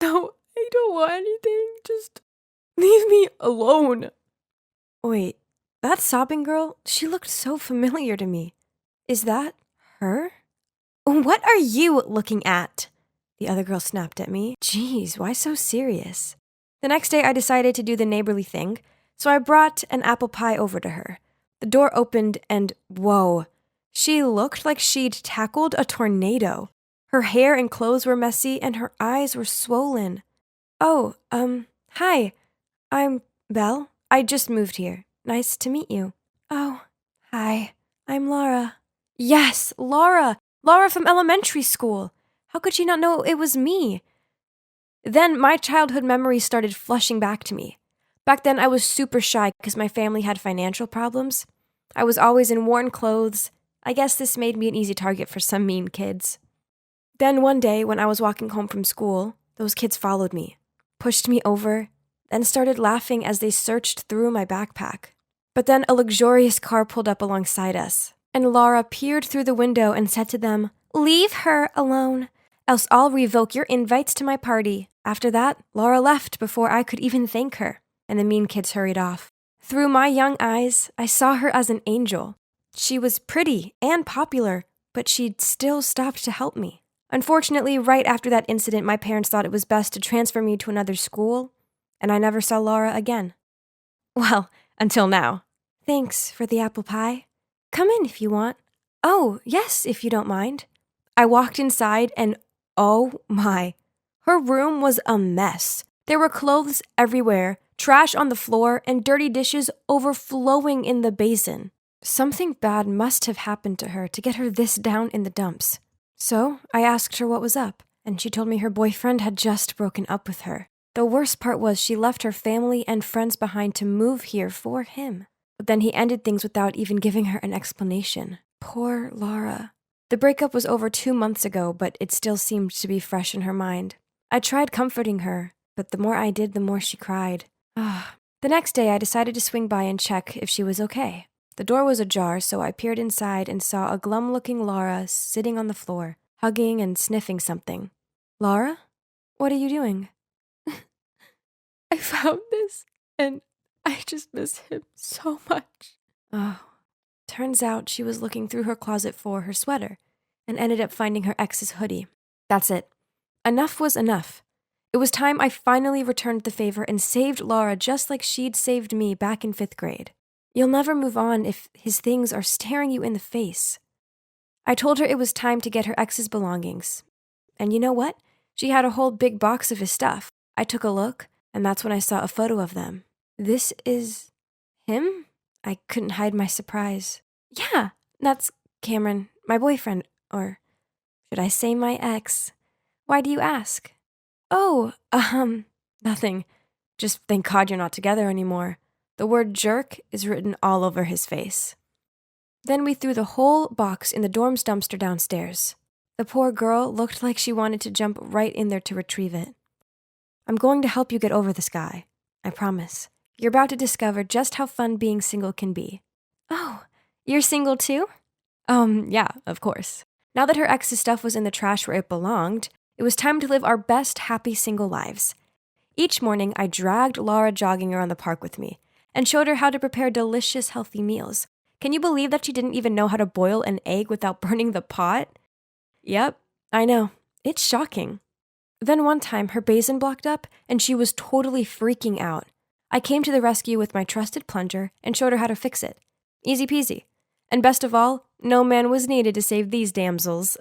No, I don't want anything. Just leave me alone. Wait, that sobbing girl, she looked so familiar to me. Is that her? What are you looking at? The other girl snapped at me. Geez, why so serious? The next day I decided to do the neighborly thing, so I brought an apple pie over to her. The door opened and whoa, she looked like she'd tackled a tornado. Her hair and clothes were messy and her eyes were swollen. Oh, hi. I'm Belle. I just moved here. Nice to meet you. Oh, hi. I'm Laura. Yes, Laura. Laura from elementary school. How could she not know it was me? Then my childhood memories started flushing back to me. Back then I was super shy because my family had financial problems. I was always in worn clothes. I guess this made me an easy target for some mean kids. Then one day when I was walking home from school, those kids followed me, pushed me over, then started laughing as they searched through my backpack. But then a luxurious car pulled up alongside us, and Laura peered through the window and said to them, "Leave her alone, else I'll revoke your invites to my party." After that, Laura left before I could even thank her, and the mean kids hurried off. Through my young eyes, I saw her as an angel. She was pretty and popular, but she'd still stopped to help me. Unfortunately, right after that incident, my parents thought it was best to transfer me to another school, and I never saw Laura again. Well, until now. Thanks for the apple pie. Come in if you want. Oh, yes, if you don't mind. I walked inside and oh my, her room was a mess. There were clothes everywhere, trash on the floor, and dirty dishes overflowing in the basin. Something bad must have happened to her to get her this down in the dumps. So I asked her what was up, and she told me her boyfriend had just broken up with her. The worst part was she left her family and friends behind to move here for him. But then he ended things without even giving her an explanation. Poor Laura. The breakup was over 2 months ago, but it still seemed to be fresh in her mind. I tried comforting her, but the more I did, the more she cried. The next day, I decided to swing by and check if she was okay. The door was ajar, so I peered inside and saw a glum-looking Laura sitting on the floor, hugging and sniffing something. Laura? What are you doing? I found this, and I just miss him so much. Oh, turns out she was looking through her closet for her sweater and ended up finding her ex's hoodie. That's it. Enough was enough. It was time I finally returned the favor and saved Laura just like she'd saved me back in 5th grade. You'll never move on if his things are staring you in the face. I told her it was time to get her ex's belongings. And you know what? She had a whole big box of his stuff. I took a look, and that's when I saw a photo of them. This is him? I couldn't hide my surprise. Yeah, that's Cameron, my boyfriend, or should I say my ex? Why do you ask? Oh, nothing. Just thank God you're not together anymore. The word jerk is written all over his face. Then we threw the whole box in the dorm's dumpster downstairs. The poor girl looked like she wanted to jump right in there to retrieve it. I'm going to help you get over this guy. I promise. You're about to discover just how fun being single can be. Oh, you're single too? Yeah, of course. Now that her ex's stuff was in the trash where it belonged, it was time to live our best happy single lives. Each morning, I dragged Laura jogging around the park with me and showed her how to prepare delicious, healthy meals. Can you believe that she didn't even know how to boil an egg without burning the pot? Yep, I know. It's shocking. Then one time, her basin blocked up, and she was totally freaking out. I came to the rescue with my trusted plunger and showed her how to fix it. Easy peasy. And best of all, no man was needed to save these damsels.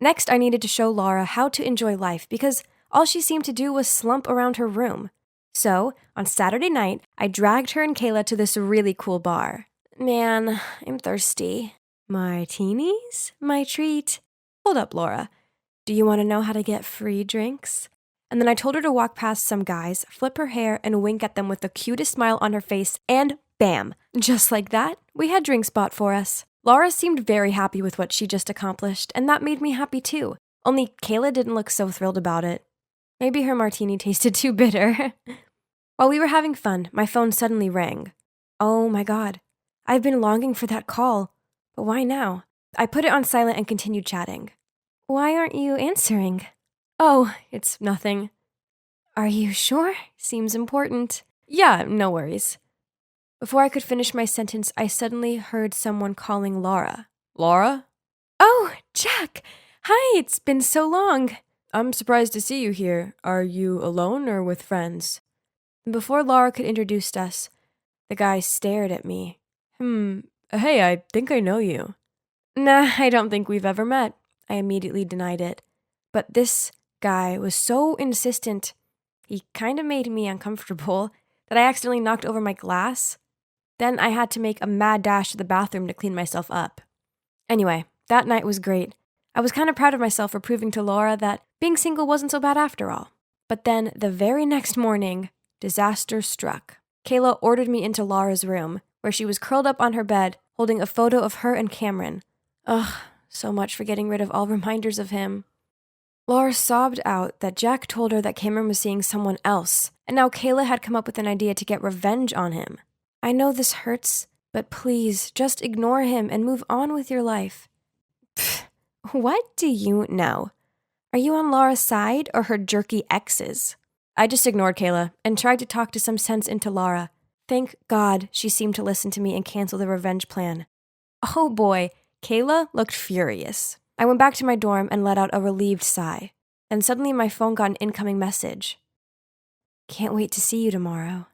Next, I needed to show Laura how to enjoy life because all she seemed to do was slump around her room. So, on Saturday night, I dragged her and Kayla to this really cool bar. Man, I'm thirsty. Martinis? My treat. Hold up, Laura. Do you want to know how to get free drinks? And then I told her to walk past some guys, flip her hair, and wink at them with the cutest smile on her face, and bam! Just like that, we had drinks bought for us. Laura seemed very happy with what she just accomplished, and that made me happy too. Only Kayla didn't look so thrilled about it. Maybe her martini tasted too bitter. While we were having fun, my phone suddenly rang. Oh my God. I've been longing for that call. But why now? I put it on silent and continued chatting. Why aren't you answering? Oh, it's nothing. Are you sure? Seems important. Yeah, no worries. Before I could finish my sentence, I suddenly heard someone calling Laura. Laura? Oh, Jack! Hi, it's been so long. I'm surprised to see you here. Are you alone or with friends? And before Laura could introduce us, the guy stared at me. Hey, I think I know you. Nah, I don't think we've ever met. I immediately denied it. But this guy was so insistent, he kind of made me uncomfortable, that I accidentally knocked over my glass. Then I had to make a mad dash to the bathroom to clean myself up. Anyway, that night was great. I was kind of proud of myself for proving to Laura that being single wasn't so bad after all. But then, the very next morning, disaster struck. Kayla ordered me into Laura's room, where she was curled up on her bed, holding a photo of her and Cameron. Ugh, so much for getting rid of all reminders of him. Laura sobbed out that Jack told her that Cameron was seeing someone else, and now Kayla had come up with an idea to get revenge on him. I know this hurts, but please, just ignore him and move on with your life. Pfft, what do you know? Are you on Laura's side or her jerky ex's? I just ignored Kayla and tried to talk to some sense into Laura. Thank God she seemed to listen to me and cancel the revenge plan. Oh boy, Kayla looked furious. I went back to my dorm and let out a relieved sigh. Then suddenly my phone got an incoming message. Can't wait to see you tomorrow.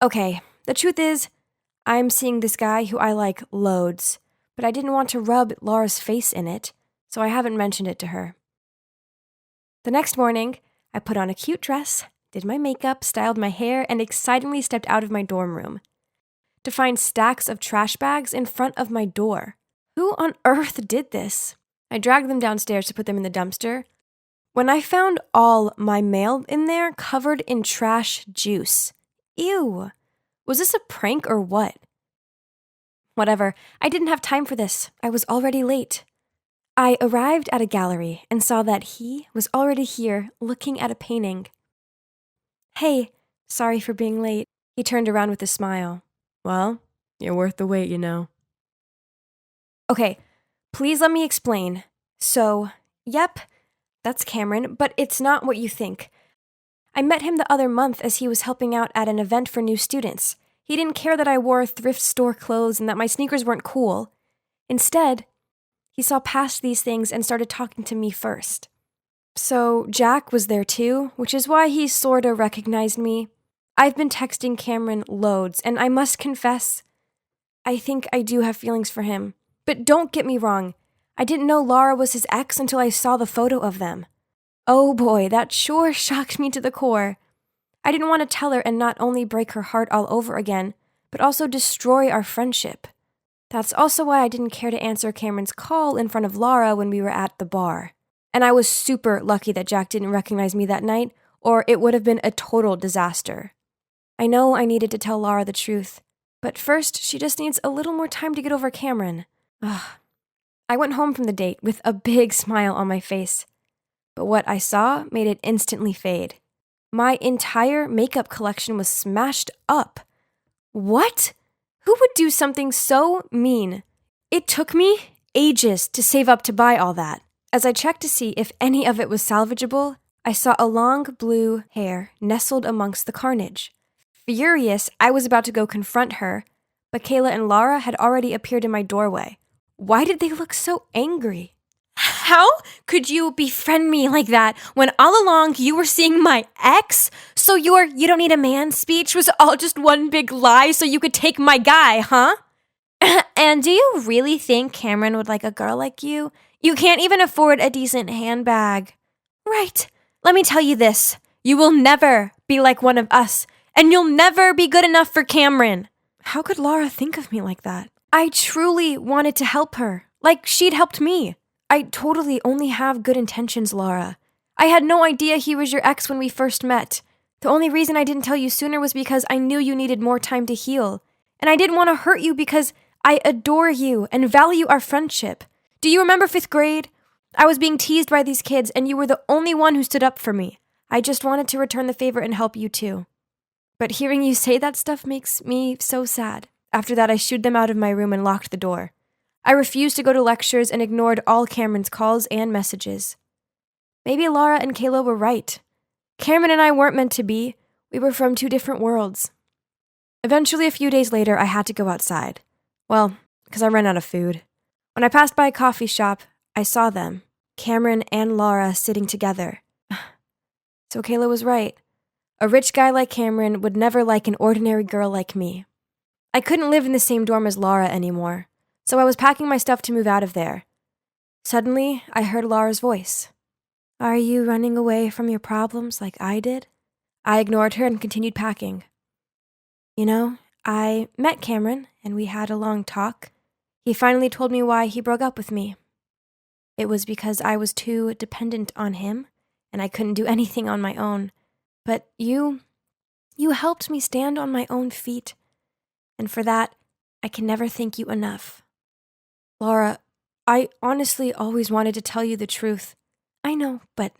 Okay, the truth is, I'm seeing this guy who I like loads, but I didn't want to rub Laura's face in it, so I haven't mentioned it to her. The next morning, I put on a cute dress, did my makeup, styled my hair, and excitedly stepped out of my dorm room to find stacks of trash bags in front of my door. Who on earth did this? I dragged them downstairs to put them in the dumpster, when I found all my mail in there covered in trash juice. Ew. Was this a prank or what? Whatever, I didn't have time for this. I was already late. I arrived at a gallery and saw that he was already here looking at a painting. Hey, sorry for being late. He turned around with a smile. Well, you're worth the wait, you know. Okay, please let me explain. So, yep, that's Cameron, but it's not what you think. I met him the other month as he was helping out at an event for new students. He didn't care that I wore thrift store clothes and that my sneakers weren't cool. Instead, he saw past these things and started talking to me first. So Jack was there too, which is why he sorta recognized me. I've been texting Cameron loads, and I must confess, I think I do have feelings for him. But don't get me wrong, I didn't know Laura was his ex until I saw the photo of them. Oh boy, that sure shocked me to the core. I didn't want to tell her and not only break her heart all over again, but also destroy our friendship. That's also why I didn't care to answer Cameron's call in front of Laura when we were at the bar. And I was super lucky that Jack didn't recognize me that night, or it would have been a total disaster. I know I needed to tell Laura the truth, but first she just needs a little more time to get over Cameron. Ugh. I went home from the date with a big smile on my face, but what I saw made it instantly fade. My entire makeup collection was smashed up. What? Who would do something so mean? It took me ages to save up to buy all that. As I checked to see if any of it was salvageable, I saw a long blue hair nestled amongst the carnage. Furious, I was about to go confront her, but Kayla and Laura had already appeared in my doorway. Why did they look so angry? How could you befriend me like that when all along you were seeing my ex? So your "you don't need a man" speech was all just one big lie so you could take my guy, huh? And do you really think Cameron would like a girl like you? You can't even afford a decent handbag. Right. Let me tell you this. You will never be like one of us, and you'll never be good enough for Cameron. How could Laura think of me like that? I truly wanted to help her, like she'd helped me. I totally only have good intentions, Laura. I had no idea he was your ex when we first met. The only reason I didn't tell you sooner was because I knew you needed more time to heal. And I didn't want to hurt you because I adore you and value our friendship. Do you remember 5th grade? I was being teased by these kids and you were the only one who stood up for me. I just wanted to return the favor and help you too. But hearing you say that stuff makes me so sad. After that, I shooed them out of my room and locked the door. I refused to go to lectures and ignored all Cameron's calls and messages. Maybe Laura and Kayla were right. Cameron and I weren't meant to be. We were from 2 different worlds. Eventually, a few days later, I had to go outside. Well, because I ran out of food. When I passed by a coffee shop, I saw them, Cameron and Laura, sitting together. So Kayla was right. A rich guy like Cameron would never like an ordinary girl like me. I couldn't live in the same dorm as Laura anymore, so I was packing my stuff to move out of there. Suddenly, I heard Laura's voice. Are you running away from your problems like I did? I ignored her and continued packing. You know, I met Cameron and we had a long talk. He finally told me why he broke up with me. It was because I was too dependent on him and I couldn't do anything on my own. But you helped me stand on my own feet. And for that, I can never thank you enough. Laura, I honestly always wanted to tell you the truth. I know, but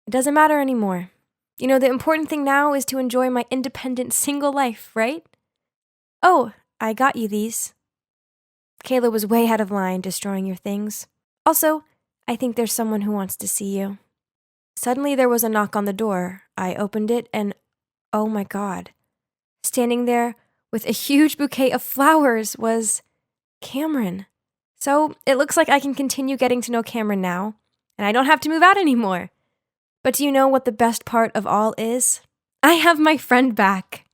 it doesn't matter anymore. You know, the important thing now is to enjoy my independent single life, right? Oh, I got you these. Kayla was way out of line, destroying your things. Also, I think there's someone who wants to see you. Suddenly there was a knock on the door. I opened it and, oh my God. Standing there with a huge bouquet of flowers was Cameron. So it looks like I can continue getting to know Cameron now, and I don't have to move out anymore. But do you know what the best part of all is? I have my friend back.